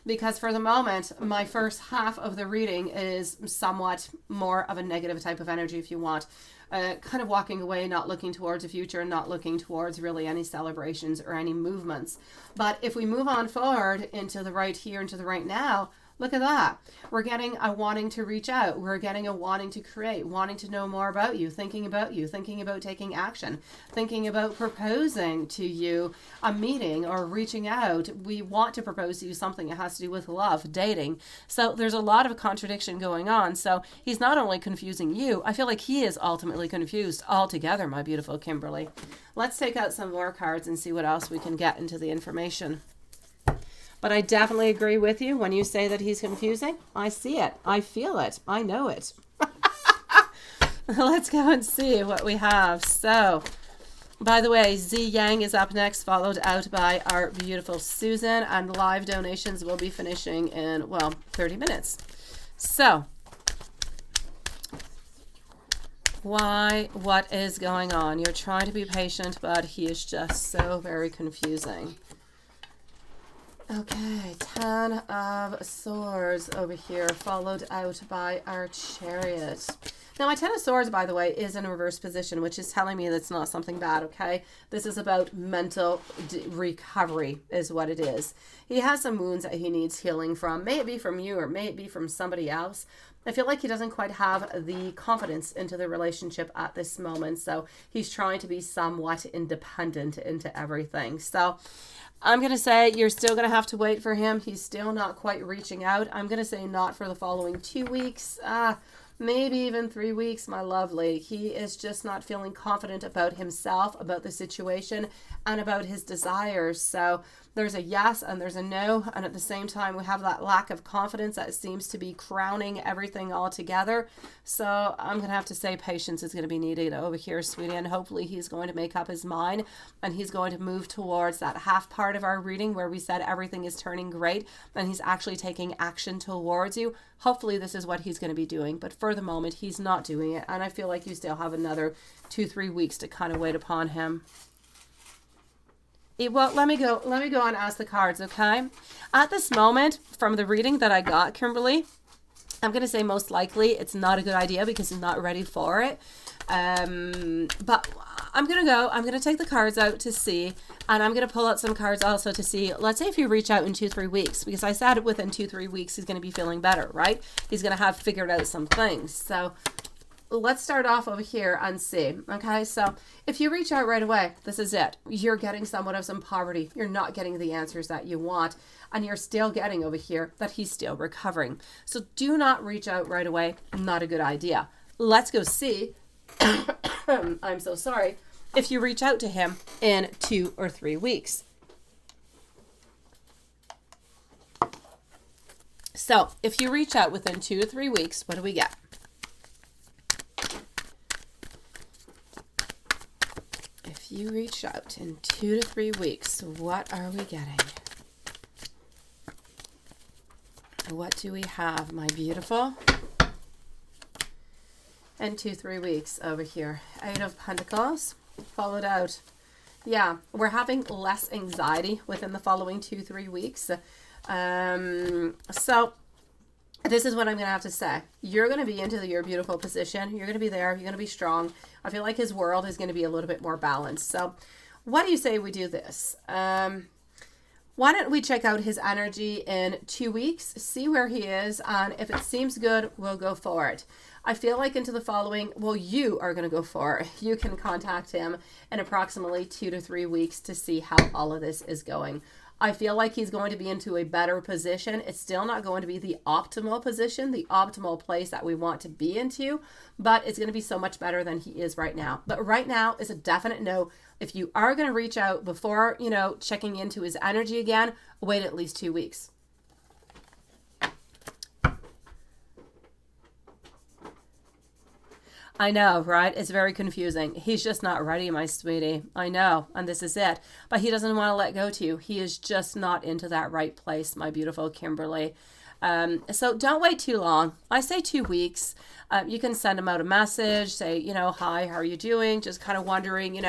Because for the moment, my first half of the reading is somewhat more of a negative type of energy, if you want. Kind of walking away, not looking towards the future, not looking towards really any celebrations or any movements. But if we move on forward into the right here, into the right now, Look at that. We're getting a wanting to reach out. We're getting a wanting to create, wanting to know more about you, thinking about taking action, thinking about proposing to you a meeting or reaching out. We want to propose to you something that has to do with love, dating. So there's a lot of contradiction going on. So he's not only confusing you, I feel like he is ultimately confused altogether, my beautiful Kimberly. Let's take out some more cards and see what else we can get into the information. But I definitely agree with you when you say that he's confusing. I see it. I feel it. I know it. Let's go and see what we have. So, by the way, Z Yang is up next, followed out by our beautiful Susan. And live donations will be finishing in, well, 30 minutes. So, why? What is going on? You're trying to be patient, but he is just so very confusing. Okay, 10 of Swords over here, followed out by our Chariot. Now, my 10 of Swords, by the way, is in a reverse position, which is telling me that's not something bad, okay? This is about mental recovery is what it is. He has some wounds that he needs healing from. May it be from you or may it be from somebody else. I feel like he doesn't quite have the confidence into the relationship at this moment, so he's trying to be somewhat independent into everything. So I'm going to say you're still going to have to wait for him. He's still not quite reaching out. I'm going to say not for the following 2 weeks, maybe even 3 weeks, my lovely. He is just not feeling confident about himself, about the situation, and about his desires. So there's a yes and there's a no. And at the same time, we have that lack of confidence that seems to be crowning everything all together. So I'm going to have to say patience is going to be needed over here, sweetie. And hopefully he's going to make up his mind and he's going to move towards that half part of our reading where we said everything is turning great and he's actually taking action towards you. Hopefully this is what he's going to be doing. But for the moment, he's not doing it. And I feel like you still have another 2-3 weeks to kind of wait upon him. Well, let me go and ask the cards, okay? At this moment, from the reading that I got, Kimberly, I'm going to say most likely it's not a good idea because he's not ready for it. But I'm going to take the cards out to see, and I'm going to pull out some cards also to see, let's say if you reach out in 2-3 weeks, because I said within 2-3 weeks he's going to be feeling better, right? He's going to have figured out some things. So let's start off over here and see. Okay, so if you reach out right away, this is it. You're getting somewhat of some poverty. You're not getting the answers that you want. And you're still getting over here that he's still recovering. So do not reach out right away. Not a good idea. Let's go see. I'm so sorry. If you reach out to him in 2 or 3 weeks. So if you reach out within 2 to 3 weeks, what do we get? If you reach out in 2 to 3 weeks, what are we getting? What do we have, my beautiful? In 2-3 weeks over here. 8 of Pentacles, followed out. Yeah, we're having less anxiety within the following 2-3 weeks. So this is what I'm going to have to say. You're going to be into your beautiful position. You're going to be there. You're going to be strong. I feel like his world is going to be a little bit more balanced. So what do you say we do this? Why don't we check out his energy in 2 weeks, see where he is, and if it seems good, we'll go for it. I feel like into the following, well, you are going to go for it. You can contact him in approximately 2 to 3 weeks to see how all of this is going. I feel like he's going to be into a better position. It's still not going to be the optimal position, the optimal place that we want to be into, but it's going to be so much better than he is right now. But right now is a definite no. If you are going to reach out before, checking into his energy again, wait at least 2 weeks. I know, right? It's very confusing. He's just not ready, my sweetie. I know, and this is it. But he doesn't want to let go to you. He is just not into that right place, my beautiful Kimberly. So don't wait too long. I say 2 weeks. You can send him out a message, say, hi, how are you doing? Just kind of wondering,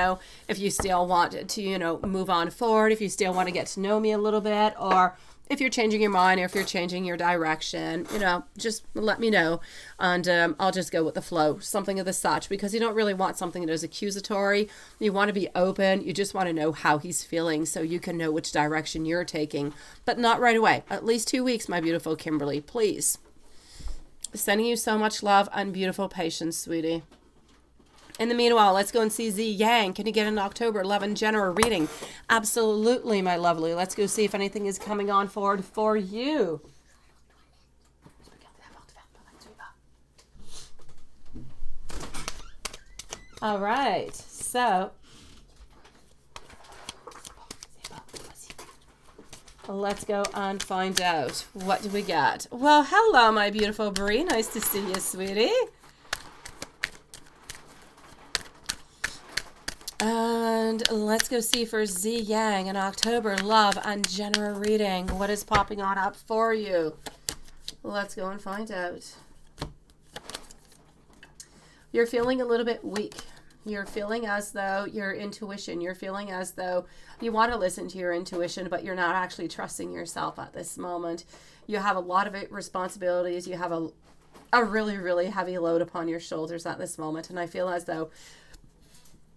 if you still want to, move on forward, if you still want to get to know me a little bit, or if you're changing your mind or if you're changing your direction, you know, just let me know, and I'll just go with the flow, something of the such, because you don't really want something that is accusatory. You want to be open. You just want to know how he's feeling so you can know which direction you're taking, but not right away. At least 2 weeks, my beautiful Kimberly, please. Sending you so much love and beautiful patience, sweetie. In the meanwhile, let's go and see Z Yang. Can you get an October 11 general reading? Absolutely, my lovely. Let's go see if anything is coming on forward for you. All right. So let's go and find out. What do we got? Well, hello, my beautiful Brie. Nice to see you, sweetie. And let's go see for Z Yang an October love and general reading. What is popping on up for you? Let's go and find out. You're feeling a little bit weak. You're feeling as though your intuition, you're feeling as though you want to listen to your intuition, but you're not actually trusting yourself at this moment. You have a lot of responsibilities. You have a really, really heavy load upon your shoulders at this moment. And I feel as though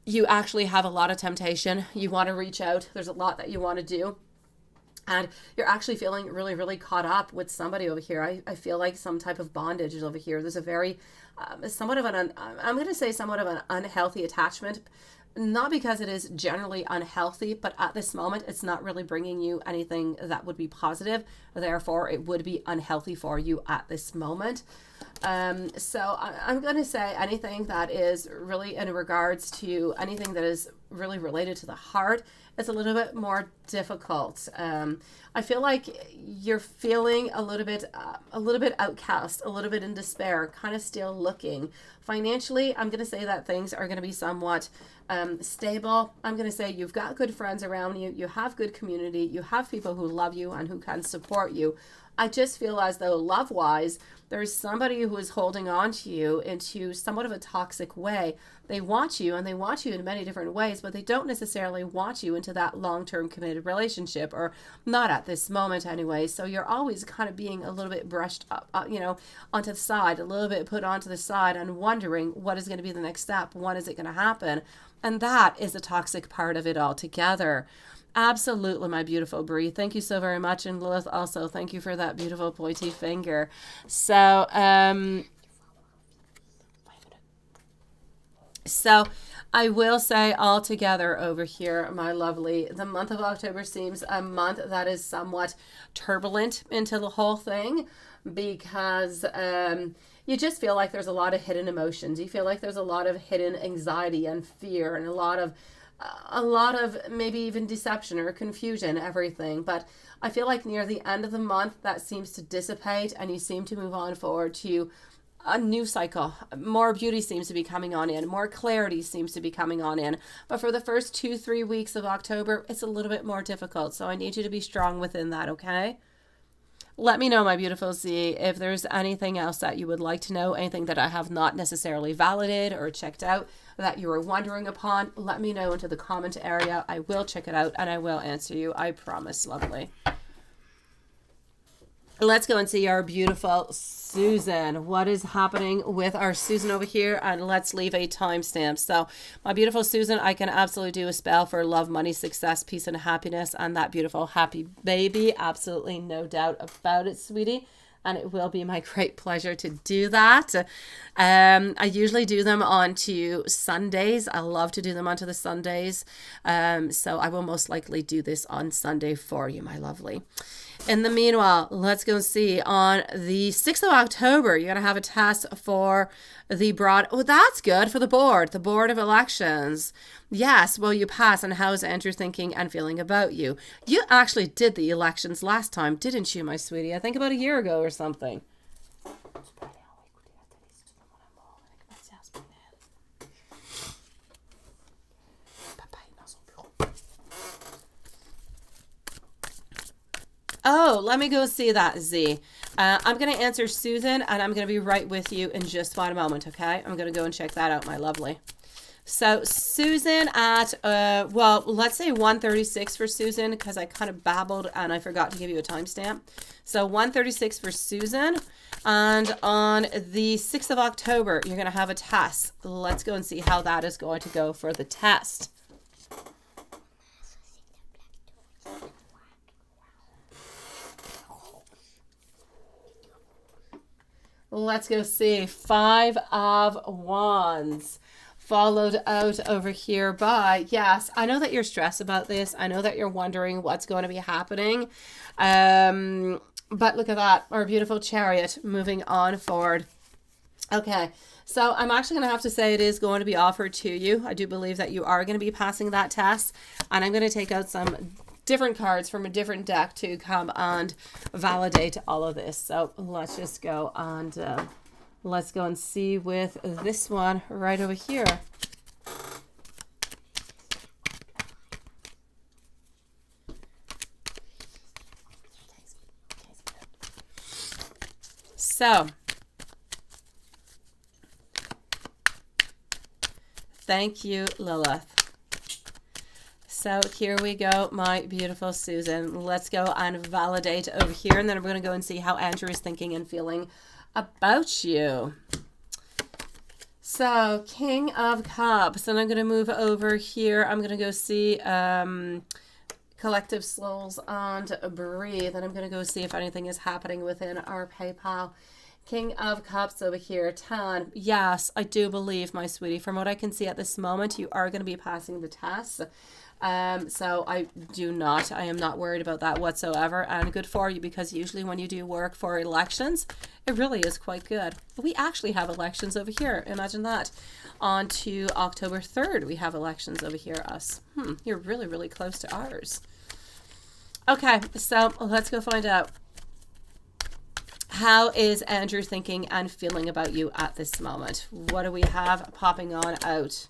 you actually have a lot of temptation. You want to reach out. There's a lot that you want to do. And you're actually feeling really, really caught up with somebody over here. I feel like some type of bondage is over here. There's a very, somewhat of an, I'm going to say somewhat of an unhealthy attachment. Not because it is generally unhealthy, but at this moment, it's not really bringing you anything that would be positive. Therefore, it would be unhealthy for you at this moment. So I'm going to say anything that is really in regards to anything that is really related to the heart is a little bit more difficult. I feel like you're feeling a little bit outcast, a little bit in despair, kind of still looking. Financially, I'm going to say that things are going to be somewhat stable. I'm going to say you've got good friends around you. You have good community. You have people who love you and who can support you. I just feel as though love-wise, there's somebody who is holding on to you into somewhat of a toxic way. They want you, and they want you in many different ways, but they don't necessarily want you into that long-term committed relationship, or not at this moment anyway. So you're always kind of being a little bit brushed up, onto the side, a little bit put onto the side, and wondering what is going to be the next step. When is it going to happen? And that is the toxic part of it altogether. Absolutely, my beautiful Brie. Thank you so very much. And Lilith, also, thank you for that beautiful pointy finger. So, I will say altogether over here, my lovely, the month of October seems a month that is somewhat turbulent into the whole thing, because you just feel like there's a lot of hidden emotions. You feel like there's a lot of hidden anxiety and fear, and a lot of maybe even deception or confusion, everything. But I feel like near the end of the month, that seems to dissipate, and you seem to move on forward to a new cycle. More beauty seems to be coming on in. More clarity seems to be coming on in. But for the first 2-3 weeks of October, it's a little bit more difficult. So I need you to be strong within that, okay? Let me know, my beautiful Z, if there's anything else that you would like to know, anything that I have not necessarily validated or checked out that you were wondering upon. Let me know into the comment area. I will check it out and I will answer you. I promise, lovely. Let's go and see our beautiful Susan. What is happening with our Susan over here? And let's leave a timestamp. So my beautiful Susan, I can absolutely do a spell for love, money, success, peace, and happiness, and that beautiful happy baby. Absolutely no doubt about it, sweetie. And it will be my great pleasure to do that. I usually do them onto Sundays. I love to do them onto the Sundays. So I will most likely do this on Sunday for you, my lovely. In the meanwhile, let's go see on the 6th of October, you're going to have a test for the broad. Oh, that's good for the Board of Elections. Yes, will you pass, and how is Andrew thinking and feeling about you? You actually did the elections last time, didn't you, my sweetie? I think about a year ago or something. Oh, let me go see that, Z. I'm going to answer Susan, and I'm going to be right with you in just one moment, okay? I'm going to go and check that out, my lovely. So Susan at, well, let's say 1:36 for Susan, because I kind of babbled and I forgot to give you a timestamp. So 1:36 for Susan. And on the 6th of October, you're going to have a test. Let's go and see how that is going to go for the test. Let's go see. 5 of Wands. Followed out over here by, yes, I know that you're stressed about this. I know that you're wondering what's going to be happening. But look at that, our beautiful Chariot moving on forward. Okay, so I'm actually going to have to say it is going to be offered to you. I do believe that you are going to be passing that test. And I'm going to take out some different cards from a different deck to come and validate all of this. So let's just go and let's go and see with this one right over here. So, thank you, Lilith. So here we go, my beautiful Susan. Let's go and validate over here, and then we're going to go and see how Andrew is thinking and feeling about you. So, King of Cups, and I'm going to move over here. I'm going to go see Collective Souls and Breathe, and I'm going to go see if anything is happening within our PayPal. King of Cups over here, 10. Yes, I do believe, my sweetie, from what I can see at this moment, you are going to be passing the test. So I am not worried about that whatsoever, and good for you, because usually when you do work for elections, it really is quite good. We actually have elections over here. Imagine that. On to October 3rd, we have elections over here, us. You're really, really close to ours. Okay, so let's go find out. How is Andrew thinking and feeling about you at this moment? What do we have popping on out?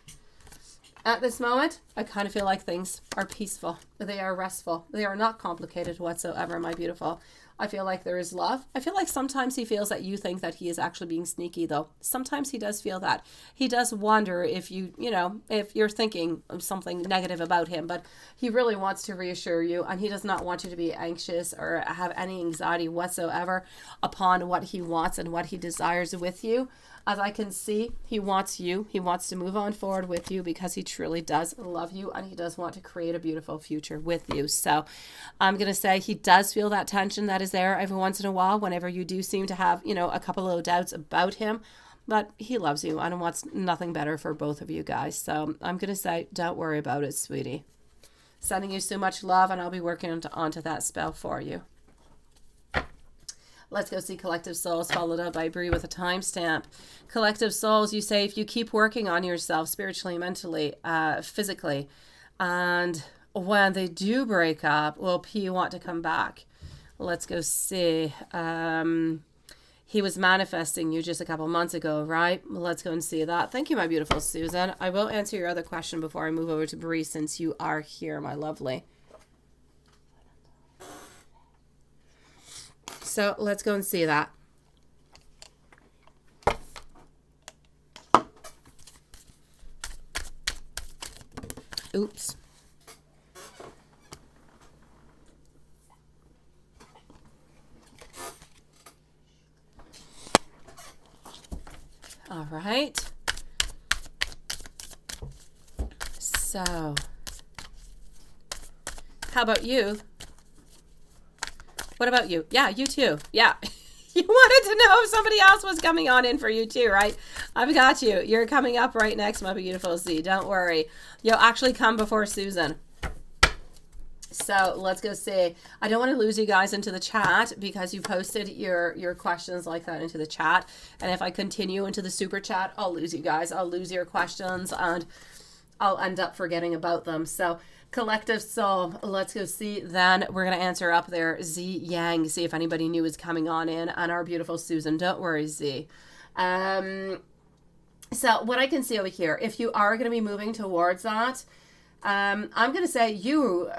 At this moment, I kind of feel like things are peaceful. They are restful. They are not complicated whatsoever, my beautiful. I feel like there is love. I feel like sometimes he feels that you think that he is actually being sneaky, though. Sometimes he does feel that. He does wonder if if you're thinking something negative about him, but he really wants to reassure you, and he does not want you to be anxious or have any anxiety whatsoever upon what he wants and what he desires with you. As I can see, he wants you. He wants to move on forward with you because he truly does love you, and he does want to create a beautiful future with you. So I'm going to say he does feel that tension that is there every once in a while whenever you do seem to have, a couple of doubts about him. But he loves you and wants nothing better for both of you guys. So I'm going to say, don't worry about it, sweetie. Sending you so much love, and I'll be working onto that spell for you. Let's go see Collective Souls, followed up by Bree with a timestamp. Collective Souls, you say if you keep working on yourself spiritually, mentally, physically, and when they do break up, will P want to come back? Let's go see. He was manifesting you just a couple months ago, right? Let's go and see that. Thank you, my beautiful Susan. I will answer your other question before I move over to Bree, since you are here, my lovely. So let's go and see that. Oops. All right. So, how about you? What about you? Yeah, you too. Yeah. You wanted to know if somebody else was coming on in for you too, right? I've got you. You're coming up right next, my beautiful Z. Don't worry. You'll actually come before Susan. So let's go see. I don't want to lose you guys into the chat because you posted your questions like that into the chat. And if I continue into the super chat, I'll lose you guys. I'll lose your questions and I'll end up forgetting about them. So Collective Soul, let's go see. Then we're going to answer up there Z Yang, see if anybody new is coming on in, and our beautiful Susan. Don't worry, Z. So what I can see over here, if you are going to be moving towards that, I'm going to say you,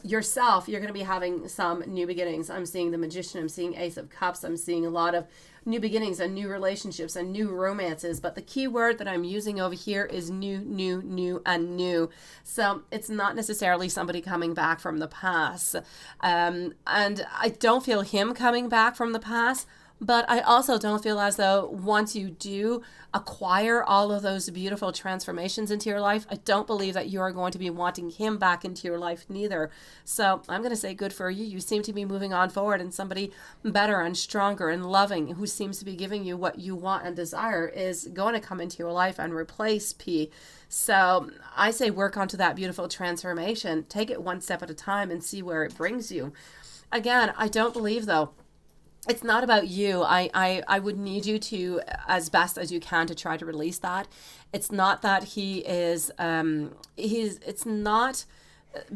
yourself, you're going to be having some new beginnings. I'm seeing the Magician. I'm seeing Ace of Cups. I'm seeing a lot of new beginnings and new relationships and new romances. But the key word that I'm using over here is new, new, new, and new. So it's not necessarily somebody coming back from the past. And I don't feel him coming back from the past. But I also don't feel as though once you do acquire all of those beautiful transformations into your life, I don't believe that you are going to be wanting him back into your life neither. So I'm going to say good for you. You seem to be moving on forward, and somebody better and stronger and loving who seems to be giving you what you want and desire is going to come into your life and replace P. So I say work onto that beautiful transformation. Take it one step at a time and see where it brings you. Again, I don't believe, though, it's not about you. I would need you to, as best as you can, to try to release that. It's not that he is, it's not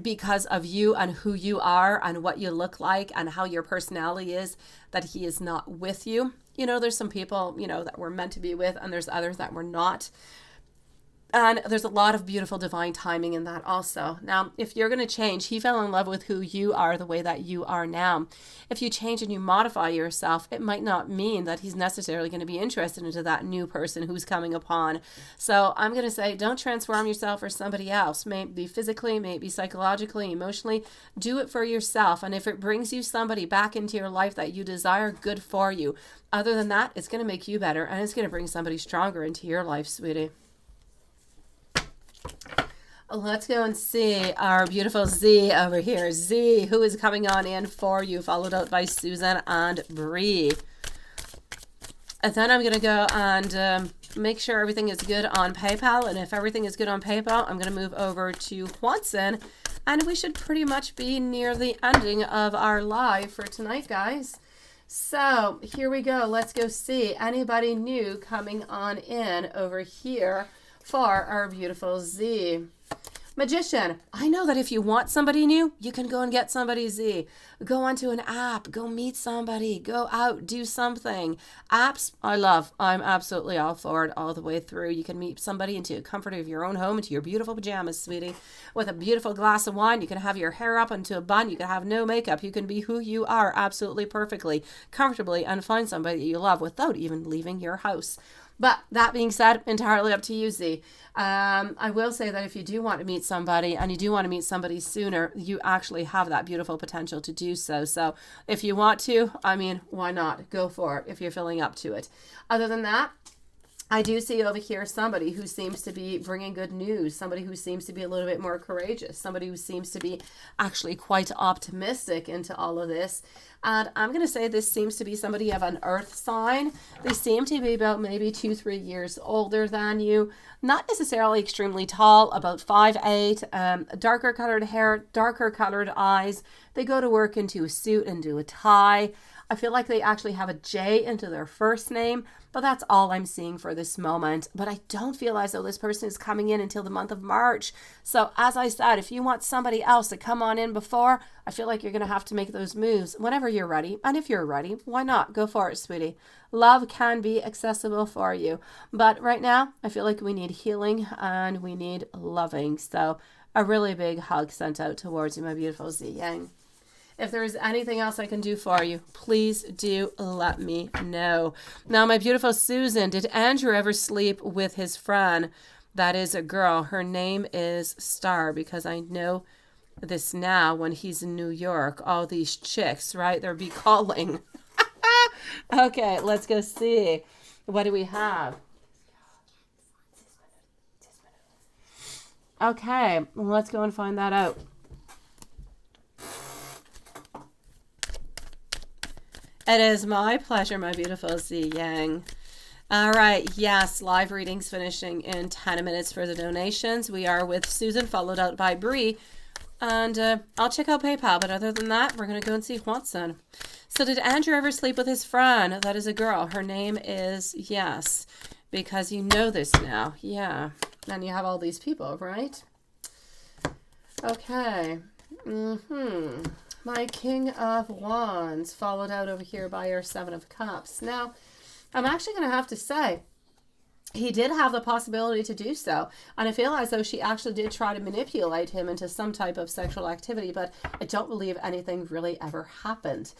because of you and who you are and what you look like and how your personality is that he is not with you. You know, there's some people, you know, that we're meant to be with, and there's others that we're not. And there's a lot of beautiful divine timing in that also. Now, if you're going to change, he fell in love with who you are the way that you are now. If you change and you modify yourself, it might not mean that he's necessarily going to be interested into that new person who's coming upon. So I'm going to say, don't transform yourself for somebody else. Maybe physically, maybe psychologically, emotionally. Do it for yourself. And if it brings you somebody back into your life that you desire, good for you. Other than that, it's going to make you better, and it's going to bring somebody stronger into your life, sweetie. Let's go and see our beautiful Z over here. Z, who is coming on in for you, followed out by Susan and Bree. And then I'm going to go and make sure everything is good on PayPal. And if everything is good on PayPal, I'm going to move over to Watson. And we should pretty much be near the ending of our live for tonight, guys. So here we go. Let's go see anybody new coming on in over here for our beautiful Z. Magician, I know that if you want somebody new, you can go and get somebody, Z. Go onto an app, go meet somebody, go out, do something. Apps, I love. I'm absolutely all for it all the way through. You can meet somebody into the comfort of your own home, into your beautiful pajamas, sweetie, with a beautiful glass of wine. You can have your hair up into a bun. You can have no makeup. You can be who you are absolutely perfectly, comfortably, and find somebody that you love without even leaving your house. But that being said, entirely up to you, Z. I will say that if you do want to meet somebody and you do want to meet somebody sooner, you actually have that beautiful potential to do so. So if you want to, I mean, why not? Go for it if you're feeling up to it. Other than that, I do see over here somebody who seems to be bringing good news, somebody who seems to be a little bit more courageous, somebody who seems to be actually quite optimistic into all of this. And I'm going to say this seems to be somebody of an earth sign. They seem to be about maybe 2-3 years older than you. Not necessarily extremely tall, about 5'8", darker colored hair, darker colored eyes. They go to work into a suit and do a tie. I feel like they actually have a J into their first name, but that's all I'm seeing for this moment. But I don't feel as though this person is coming in until the month of March. So as I said, if you want somebody else to come on in before, I feel like you're going to have to make those moves whenever you're ready. And if you're ready, why not? Go for it, sweetie. Love can be accessible for you. But right now, I feel like we need healing and we need loving. So a really big hug sent out towards you, my beautiful Z Yang. If there is anything else I can do for you, please do let me know. Now, my beautiful Susan, did Andrew ever sleep with his friend? That is a girl. Her name is Star, because I know this now when he's in New York. All these chicks, right? They'll be calling. Okay, let's go see. What do we have? Okay, let's go and find that out. It is my pleasure, my beautiful Z Yang. All right, yes, live readings finishing in 10 minutes for the donations. We are with Susan, followed out by Bree. And I'll check out PayPal, but other than that, we're going to go and see Watson. So did Andrew ever sleep with his friend? That is a girl. Her name is, yes, because you know this now. Yeah, and you have all these people, right? Okay. My King of Wands, followed out over here by our Seven of Cups. Now, I'm actually going to have to say, he did have the possibility to do so. And I feel as though she actually did try to manipulate him into some type of sexual activity, but I don't believe anything really ever happened.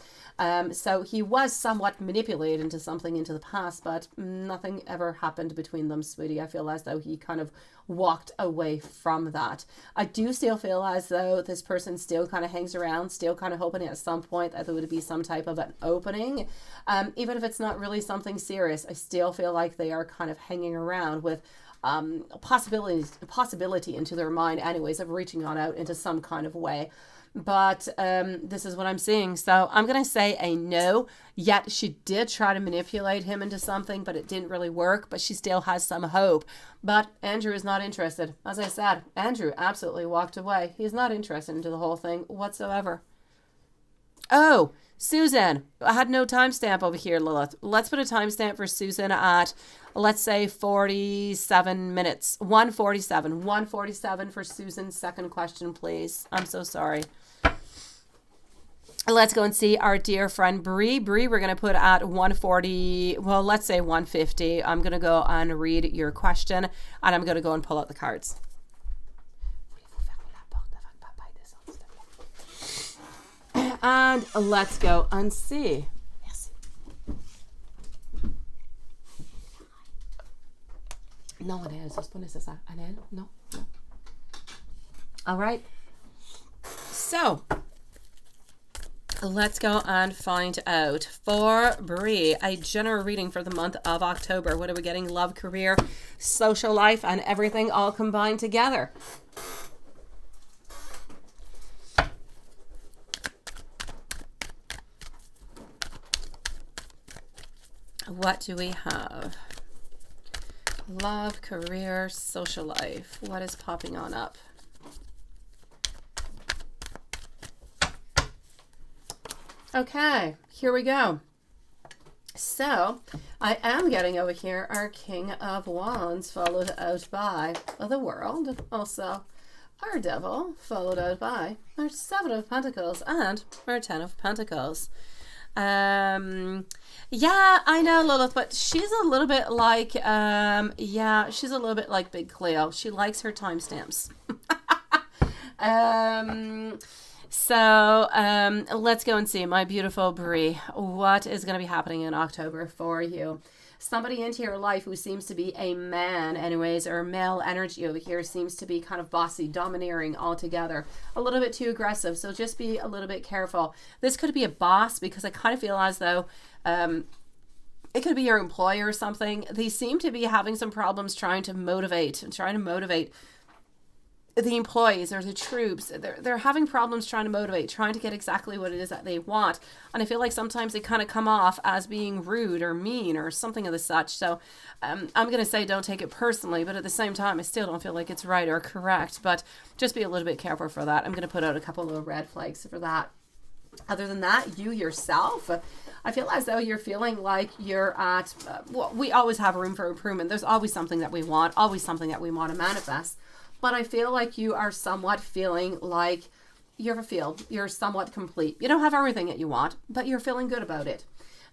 So he was somewhat manipulated into something into the past, but nothing ever happened between them, sweetie. I feel as though he kind of walked away from that. I do still feel as though this person still kind of hangs around, still kind of hoping at some point that there would be some type of an opening. Even if it's not really something serious, I still feel like they are kind of hanging around with a possibility into their mind anyways of reaching on out into some kind of way. But this is what I'm seeing. So I'm going to say a no. Yet she did try to manipulate him into something, but it didn't really work. But she still has some hope. But Andrew is not interested. As I said, Andrew absolutely walked away. He's not interested into the whole thing whatsoever. Oh, Susan. I had no timestamp over here, Lilith. Let's put a timestamp for Susan at, let's say, 47 minutes. 147. 147 for Susan's second question, please. I'm so sorry. Let's go and see our dear friend Bree. Bree, we're going to put at 140, well, let's say 150. I'm going to go and read your question, and I'm going to go and pull out the cards. And let's go and see. Yes. No, it is. Just pones esa. Anel? No. All right. So, let's go and find out for Bree, a general reading for the month of October. What are we getting? Love, career, social life, and everything all combined together. What do we have? Love, career, social life. What is popping on up? Okay, here we go. So, I am getting over here our King of Wands, followed out by the World. Also, our Devil, followed out by our Seven of Pentacles and our Ten of Pentacles. Yeah, I know, Lilith, but she's a little bit like, yeah, she's a little bit like Big Cleo. She likes her timestamps. So, let's go and see, my beautiful Bree, what is going to be happening in October for you. Somebody into your life who seems to be a man anyways, or male energy over here seems to be kind of bossy, domineering altogether, a little bit too aggressive. So just be a little bit careful. This could be a boss, because I kind of feel as though it could be your employer or something. They seem to be having some problems trying to motivate the employees or the troops. They're having problems trying to motivate, trying to get exactly what it is that they want. And I feel like sometimes they kind of come off as being rude or mean or something of the such. So I'm going to say don't take it personally, but at the same time, I still don't feel like it's right or correct. But just be a little bit careful for that. I'm going to put out a couple of red flags for that. Other than that, you yourself, I feel as though you're feeling like you're at, well, we always have room for improvement. There's always something that we want, always something that we want to manifest. But I feel like you are somewhat feeling like you're fulfilled. You're somewhat complete. You don't have everything that you want, but you're feeling good about it.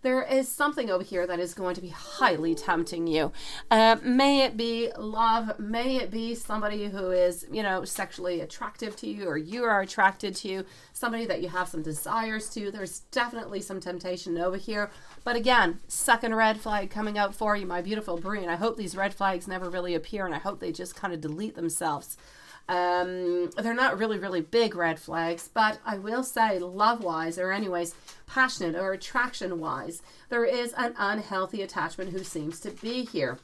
There is something over here that is going to be highly tempting you. May it be love. May it be somebody who is, you know, sexually attractive to you, or you are attracted to, somebody that you have some desires to. There's definitely some temptation over here. But again, second red flag coming out for you, my beautiful Bree. And I hope these red flags never really appear, and I hope they just kind of delete themselves. They're not really, really big red flags, but I will say love-wise, or anyways, passionate or attraction-wise, there is an unhealthy attachment who seems to be here.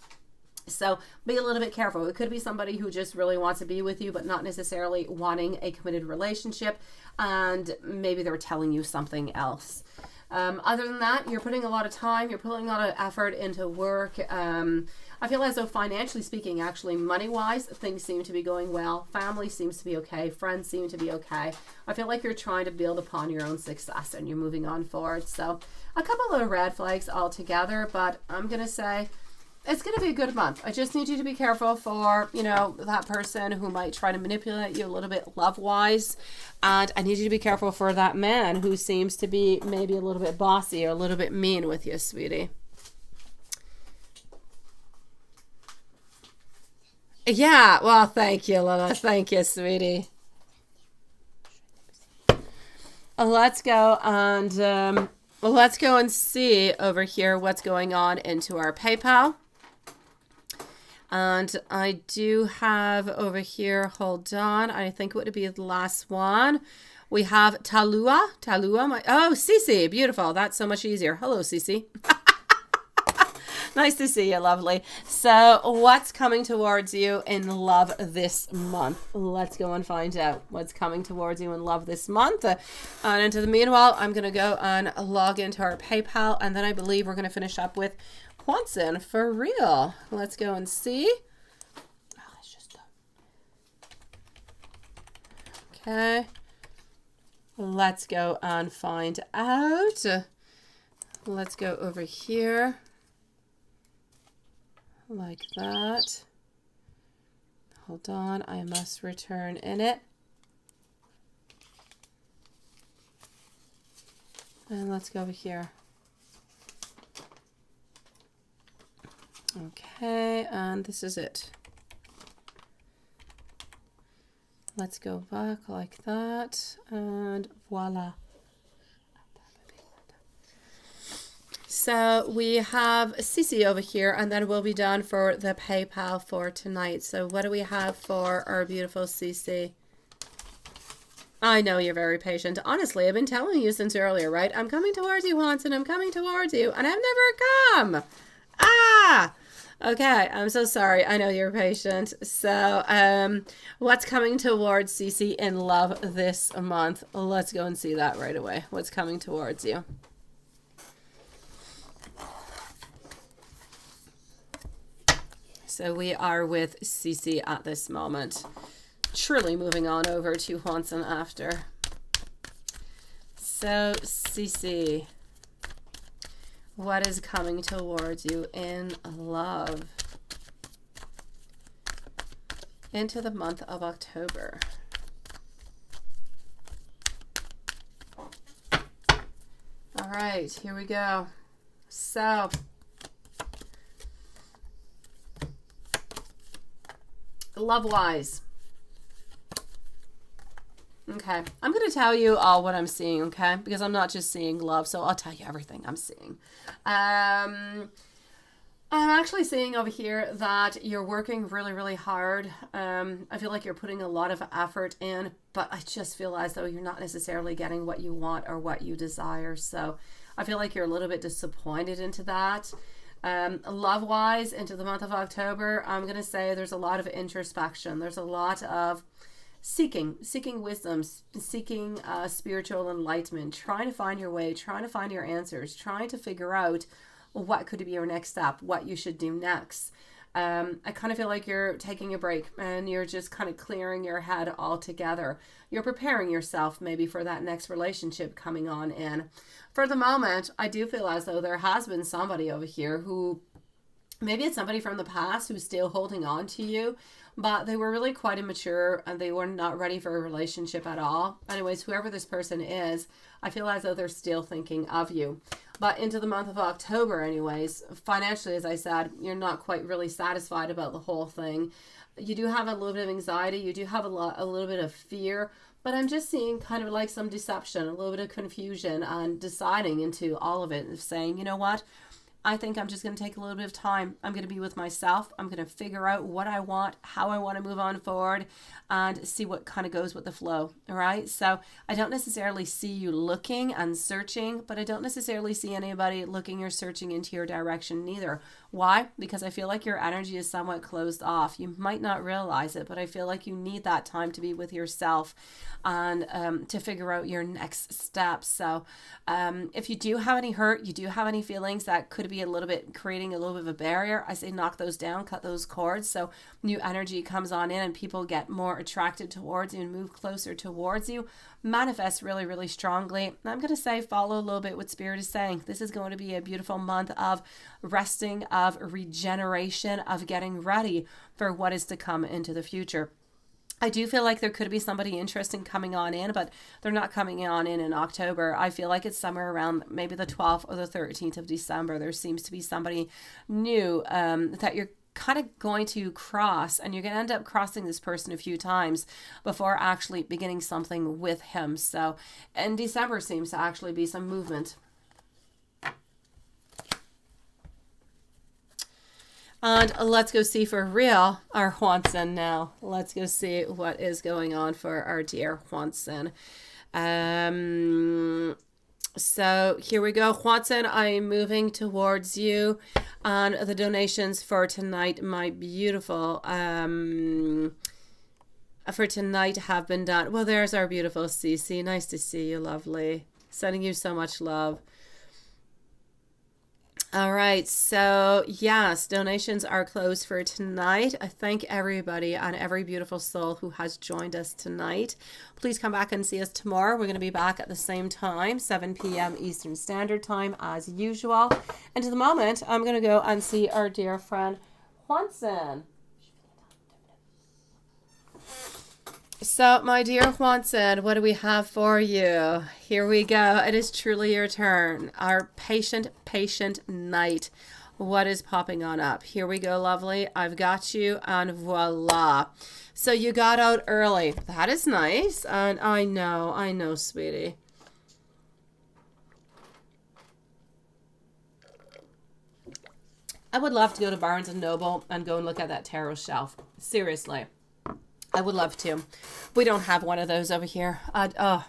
So be a little bit careful. It could be somebody who just really wants to be with you, but not necessarily wanting a committed relationship, and maybe they're telling you something else. Other than that, you're putting a lot of time, you're putting a lot of effort into work. I feel as though financially speaking, actually money-wise, things seem to be going well. Family seems to be okay. Friends seem to be okay. I feel like you're trying to build upon your own success and you're moving on forward. So a couple of red flags altogether, but I'm going to say it's going to be a good month. I just need you to be careful for, you know, that person who might try to manipulate you a little bit love-wise. And I need you to be careful for that man who seems to be maybe a little bit bossy or a little bit mean with you, sweetie. Yeah, well, thank you, Lila. Thank you, sweetie. Let's go and let's go and see over here what's going on into our PayPal. And I do have over here, hold on, I think it would be the last one. We have Talua. Oh, Cece, beautiful. That's so much easier. Hello, Cece. Nice to see you, lovely. So what's coming towards you in love this month? Let's go and find out what's coming towards you in love this month. And into the meanwhile, I'm going to go and log into our PayPal. And then I believe we're going to finish up with Quanson for real. Let's go and see. Okay. Let's go and find out. Let's go over here. Like that. Hold on, I must return in it. And let's go over here. Okay, and this is it. Let's go back like that, and voila. So we have Cece over here, and then we'll be done for the PayPal for tonight. So what do we have for our beautiful Cece? I know you're very patient. Honestly, I've been telling you since earlier, right? I'm coming towards you, Hanson. I'm coming towards you, and I've never come. Ah! Okay, I'm so sorry. I know you're patient. So, what's coming towards Cece in love this month? Let's go and see that right away. What's coming towards you? So we are with Cece at this moment. Truly moving on over to Hanson after. So, Cece, what is coming towards you in love into the month of October? All right, here we go. So, love-wise. Okay, I'm going to tell you all what I'm seeing, okay? Because I'm not just seeing love, so I'll tell you everything I'm seeing. I'm actually seeing over here that you're working really, really hard. I feel like you're putting a lot of effort in, but I just feel as though you're not necessarily getting what you want or what you desire. So I feel like you're a little bit disappointed into that. Love-wise, into the month of October, I'm going to say there's a lot of introspection. There's a lot of seeking wisdom, seeking spiritual enlightenment, trying to find your way, trying to find your answers, trying to figure out what could be your next step, what you should do next. I kind of feel like you're taking a break and you're just kind of clearing your head altogether. You're preparing yourself maybe for that next relationship coming on in. For the moment, I do feel as though there has been somebody over here who, maybe it's somebody from the past who's still holding on to you, but they were really quite immature and they were not ready for a relationship at all. Anyways, whoever this person is, I feel as though they're still thinking of you. But into the month of October, anyways, financially, as I said, you're not quite really satisfied about the whole thing. You do have a little bit of anxiety. You do have a little bit of fear. But I'm just seeing kind of like some deception, a little bit of confusion, and deciding into all of it, saying, you know what? I think I'm just going to take a little bit of time. I'm going to be with myself. I'm going to figure out what I want, how I want to move on forward, and see what kind of goes with the flow. All right. So I don't necessarily see you looking and searching, but I don't necessarily see anybody looking or searching into your direction neither. Why? Because I feel like your energy is somewhat closed off. You might not realize it, but I feel like you need that time to be with yourself and to figure out your next steps. So if you do have any hurt, you do have any feelings that could be a little bit creating a little bit of a barrier, I say knock those down, cut those cords, so new energy comes on in and people get more attracted towards you and move closer towards you. Manifest really, really strongly. And I'm going to say follow a little bit what Spirit is saying. This is going to be a beautiful month of resting, of regeneration, of getting ready for what is to come into the future. I do feel like there could be somebody interesting coming on in, but they're not coming on in October. I feel like it's somewhere around maybe the 12th or the 13th of December. There seems to be somebody new that you're kind of going to cross, and you're going to end up crossing this person a few times before actually beginning something with him. So in December seems to actually be some movement. And let's go see for real our Juanson now. Let's go see what is going on for our dear Juanson. So here we go. Juanson, I'm moving towards you. And the donations for tonight, my beautiful, for tonight have been done. Well, there's our beautiful Cece. Nice to see you, lovely. Sending you so much love. All right, so yes, donations are closed for tonight. I thank everybody and every beautiful soul who has joined us tonight. Please come back and see us tomorrow. We're going to be back at the same time, 7 p.m. Eastern Standard Time as usual. And to the moment, I'm going to go and see our dear friend Juanson. So, my dear Juanson, what do we have for you? Here we go. It is truly your turn. Our patient night. What is popping on up? Here we go, lovely. I've got you, and voila. So you got out early. That is nice. And I know, sweetie. I would love to go to Barnes & Noble and go and look at that tarot shelf. Seriously. I would love to. We don't have one of those over here. I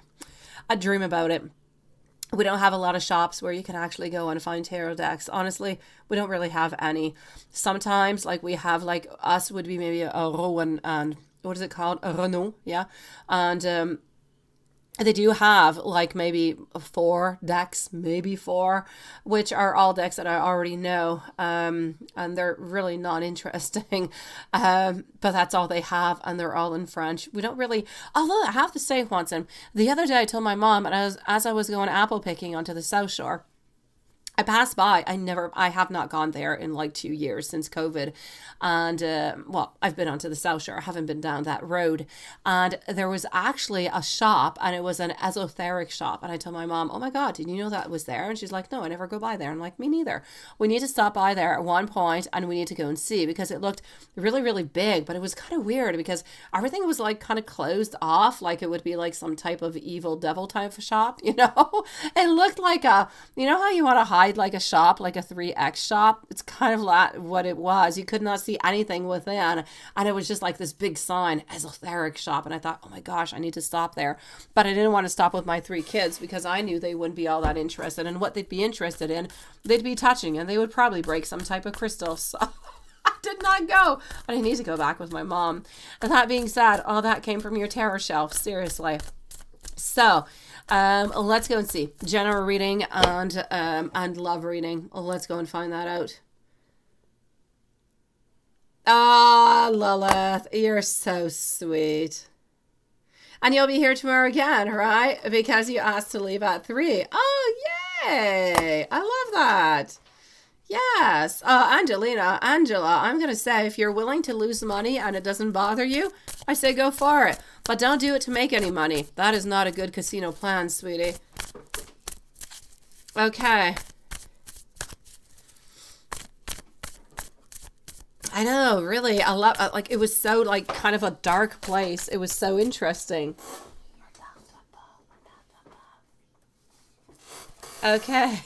dream about it. We don't have a lot of shops where you can actually go and find tarot decks. Honestly, we don't really have any. Sometimes, like, we have, like, us would be maybe a Rowan and, what is it called? A Renault, yeah. And they do have like maybe 4 decks, maybe 4, which are all decks that I already know, and they're really not interesting, but that's all they have, and they're all in French. We don't really, although I have to say, Juanson, the other day I told my mom, and as I was going apple picking onto the South Shore, I passed by. I have not gone there in like 2 years since COVID. And, well, I've been onto the South Shore. I haven't been down that road. And there was actually a shop, and it was an esoteric shop. And I told my mom, oh my God, did you know that was there? And she's like, no, I never go by there. I'm like, me neither. We need to stop by there at one point, and we need to go and see, because it looked really, really big, but it was kind of weird because everything was like kind of closed off. Like it would be like some type of evil devil type of shop, you know? It looked like you know how you want to hide like a shop, like a 3X shop? It's kind of like what it was. You could not see anything within, and it was just like this big sign, esoteric shop. And I thought, oh my gosh, I need to stop there. But I didn't want to stop with my 3 kids because I knew they wouldn't be all that interested. And what they'd be interested in, they'd be touching, and they would probably break some type of crystal. So I did not go. But I need to go back with my mom. And that being said, all that came from your tarot shelf. Seriously. So let's go and see general reading and love reading. Let's go and find that out. Ah, Lilith, you're so sweet. And you'll be here tomorrow again, right? Because you asked to leave at 3. Oh, yay. I love that. Yes. Angela, I'm going to say, if you're willing to lose money and it doesn't bother you, I say go for it. But don't do it to make any money. That is not a good casino plan, sweetie. Okay. I know, really. I love, like, it was so, like, kind of a dark place. It was so interesting. Okay.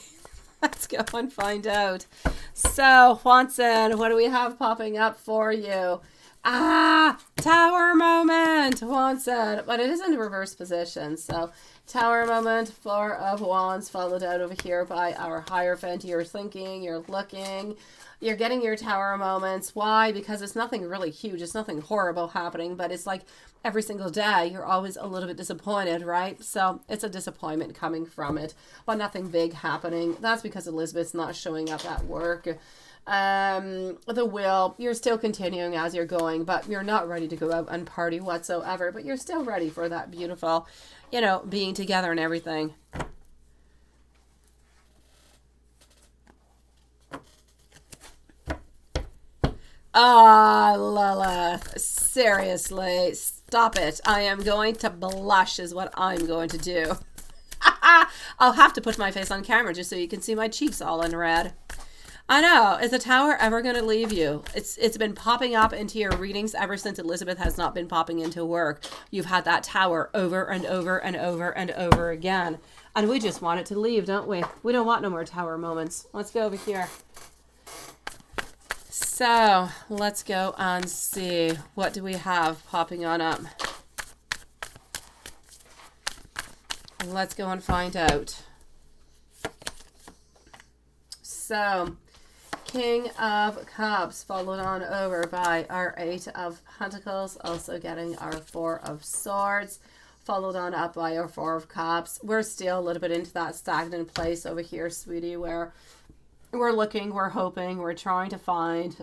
Let's go and find out. So, Juanson, what do we have popping up for you? Ah, tower moment, Juanson. But it is in reverse position. So, tower moment, 4 of Wands, followed out over here by our Hierophant. You're thinking, you're looking, you're getting your tower moments. Why? Because it's nothing really huge. It's nothing horrible happening, but it's like every single day you're always a little bit disappointed, right? So it's a disappointment coming from it, but nothing big happening. That's because Elizabeth's not showing up at work. The will, you're still continuing as you're going, but you're not ready to go out and party whatsoever, but you're still ready for that beautiful, you know, being together and everything. Ah, Lilith, seriously, stop it. I am going to blush is what I'm going to do. I'll have to put my face on camera just so you can see my cheeks all in red. I know. Is the Tower ever going to leave you? It's been popping up into your readings ever since Elizabeth has not been popping into work. You've had that Tower over and over and over and over again. And we just want it to leave, don't we? We don't want no more Tower moments. Let's go over here. So let's go and see. What do we have popping on up? Let's go and find out. So, King of Cups, followed on over by our 8 of Pentacles, also getting our 4 of Swords, followed on up by our 4 of Cups. We're still a little bit into that stagnant place over here, sweetie, where we're looking, we're hoping, we're trying to find,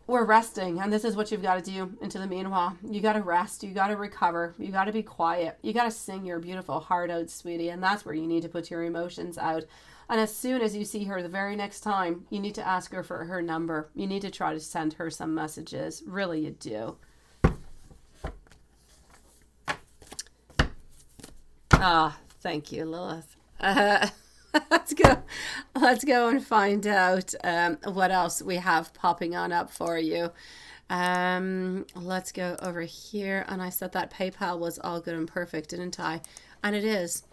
we're resting, and this is what you've got to do into the meanwhile. You got to rest, you got to recover, you got to be quiet, you got to sing your beautiful heart out, sweetie, and that's where you need to put your emotions out. And as soon as you see her the very next time, you need to ask her for her number. You need to try to send her some messages. Really, you do. Ah, thank you, Lilith. Let's go and find out what else we have popping on up for you. Let's go over here. And I said that PayPal was all good and perfect, didn't I? And it is.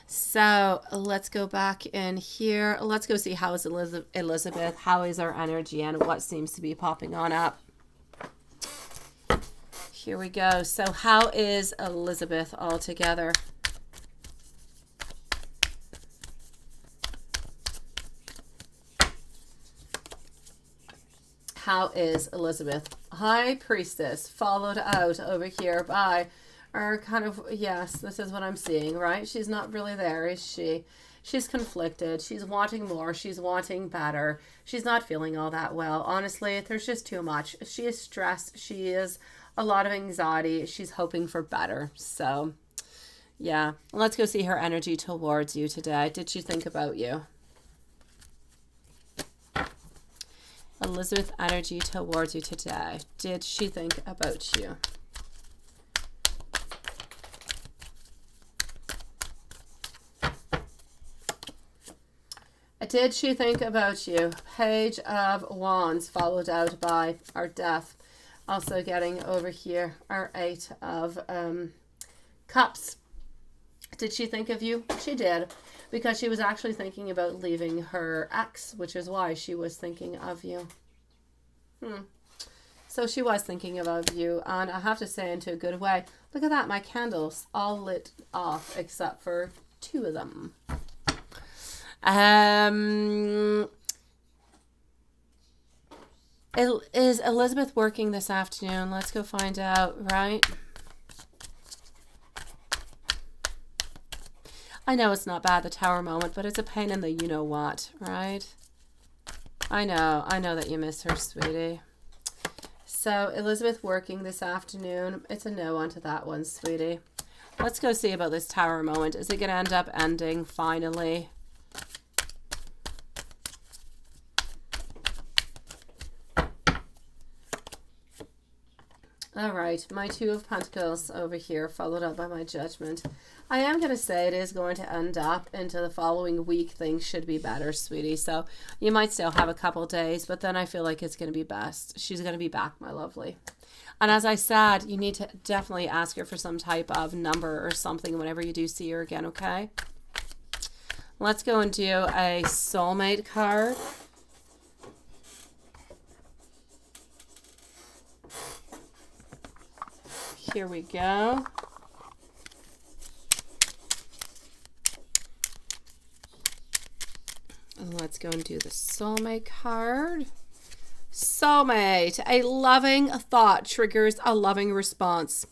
So let's go back in here. Let's go see how is Elizabeth. How is our energy and what seems to be popping on up. Here we go. So how is Elizabeth altogether? How is Elizabeth? High Priestess, followed out over here by our kind of, yes, this is what I'm seeing, right? She's not really there, is she? She's conflicted. She's wanting more. She's wanting better. She's not feeling all that well. Honestly, there's just too much. She is stressed. She is a lot of anxiety. She's hoping for better. So, yeah. Let's go see her energy towards you today. Did she think about you? Elizabeth, energy towards you today. Did she think about you? Did she think about you? Page of Wands, followed out by our Death. Also getting over here our 8 of Cups. Did she think of you? She did, because she was actually thinking about leaving her ex, which is why she was thinking of you. So she was thinking about you, and I have to say, into a good way. Look at that, my candles all lit off except for 2 of them. Is Elizabeth working this afternoon? Let's go find out, right? I know it's not bad, the Tower moment, but it's a pain in the you-know-what, right? I know that you miss her, sweetie. So, Elizabeth working this afternoon. It's a no onto that one, sweetie. Let's go see about this Tower moment. Is it going to end up ending finally? All right, my 2 of Pentacles over here, followed up by my Judgment. I am going to say it is going to end up into the following week. Things should be better, sweetie. So you might still have a couple days, but then I feel like it's going to be best. She's going to be back, my lovely. And as I said, you need to definitely ask her for some type of number or something whenever you do see her again, okay? Let's go and do a soulmate card. Here we go. Let's go and do the soulmate card. Soulmate, a loving thought triggers a loving response.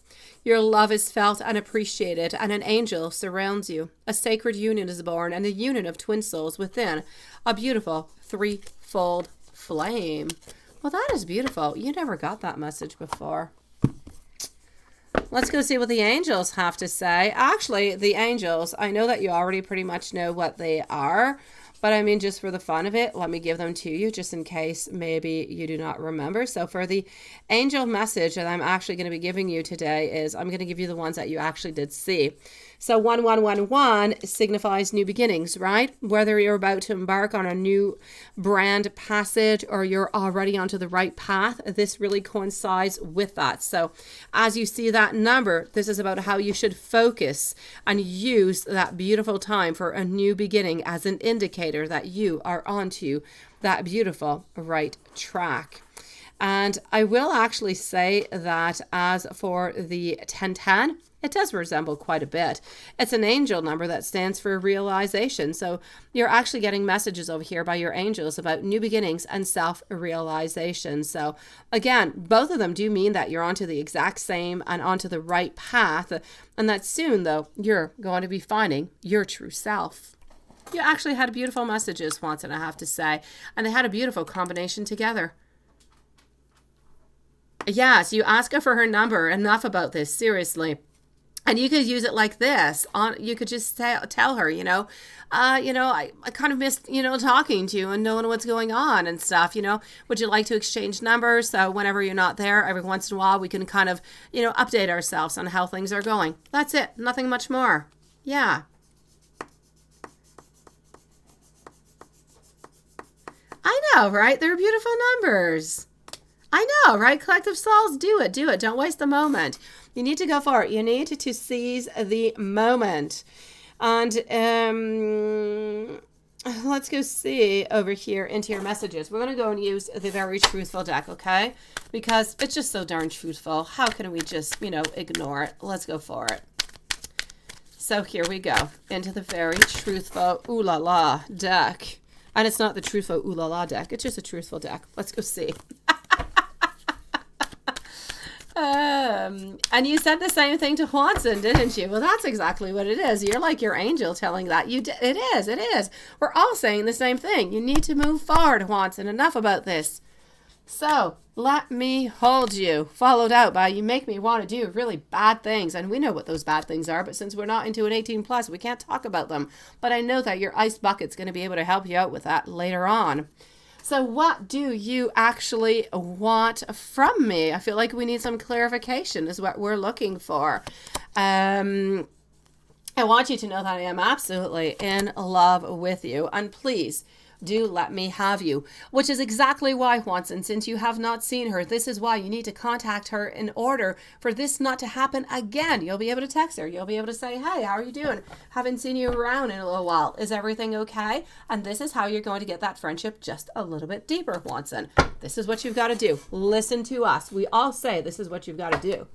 Your love is felt and appreciated, and an angel surrounds you. A sacred union is born, and a union of twin souls within a beautiful threefold flame. Well, that is beautiful. You never got that message before. Let's go see what the angels have to say. Actually, the angels, I know that you already pretty much know what they are, But I mean, just for the fun of it, let me give them to you just in case maybe you do not remember. So for the angel message that I'm actually going to be giving you today is I'm going to give you the ones that you actually did see. So 1111 signifies new beginnings, right? Whether you're about to embark on a new brand passage or you're already onto the right path, this really coincides with that. So as you see that number, this is about how you should focus and use that beautiful time for a new beginning as an indicator that you are onto that beautiful right track. And I will actually say that as for the 1010, it does resemble quite a bit. It's an angel number that stands for realization. So you're actually getting messages over here by your angels about new beginnings and self-realization. So again, both of them do mean that you're onto the exact same and onto the right path. And that soon, though, you're going to be finding your true self. You actually had beautiful messages, Watson, I have to say. And they had a beautiful combination together. Yes, you ask her for her number. Enough about this, seriously. And you could use it like this. You could just tell her, I kind of missed, talking to you and knowing what's going on and stuff, Would you like to exchange numbers? So whenever you're not there, every once in a while, we can kind of, update ourselves on how things are going. That's it. Nothing much more. Yeah. I know, right? They're beautiful numbers. I know, right? Collective souls, do it. Don't waste the moment. You need to go for it. You need to seize the moment. And let's go see over here into your messages. We're going to go and use the Very Truthful deck, okay? Because it's just so darn truthful. How can we just, ignore it? Let's go for it. So here we go into the Very Truthful Ooh La La deck. And it's not the Truthful Ooh La La deck. It's just a truthful deck. Let's go see. And you said the same thing to Watson, didn't you? Well, that's exactly what it is. You're like your angel telling that. It is. We're all saying the same thing. You need to move forward, Watson. Enough about this. So, let me hold you. Followed out by you make me want to do really bad things. And we know what those bad things are, but since we're not into an 18 plus, we can't talk about them. But I know that your ice bucket's going to be able to help you out with that later on. So what do you actually want from me? I feel like we need some clarification is what we're looking for. I want you to know that I am absolutely in love with you. And please do let me have you, which is exactly why, Watson, since you have not seen her, this is why you need to contact her in order for this not to happen again. You'll be able to text her. You'll be able to say, hey, how are you doing? Haven't seen you around in a little while. Is everything okay? And this is how you're going to get that friendship just a little bit deeper, Watson. This is what you've got to do. Listen to us. We all say this is what you've got to do.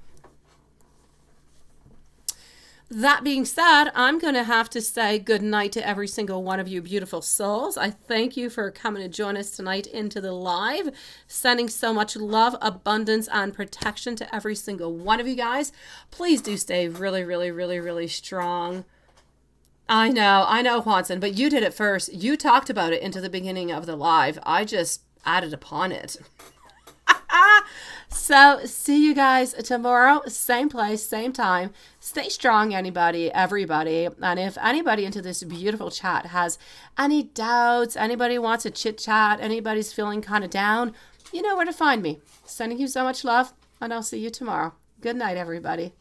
That being said, I'm going to have to say good night to every single one of you beautiful souls. I thank you for coming to join us tonight into the live. Sending so much love, abundance, and protection to every single one of you guys. Please do stay really, really, really, really strong. I know, Watson, but you did it first. You talked about it into the beginning of the live. I just added upon it. So see you guys tomorrow, same place, same time. Stay strong, everybody. And if anybody into this beautiful chat has any doubts, anybody wants a chit chat, anybody's feeling kind of down, you know where to find me. Sending you so much love, and I'll see you tomorrow. Good night, everybody.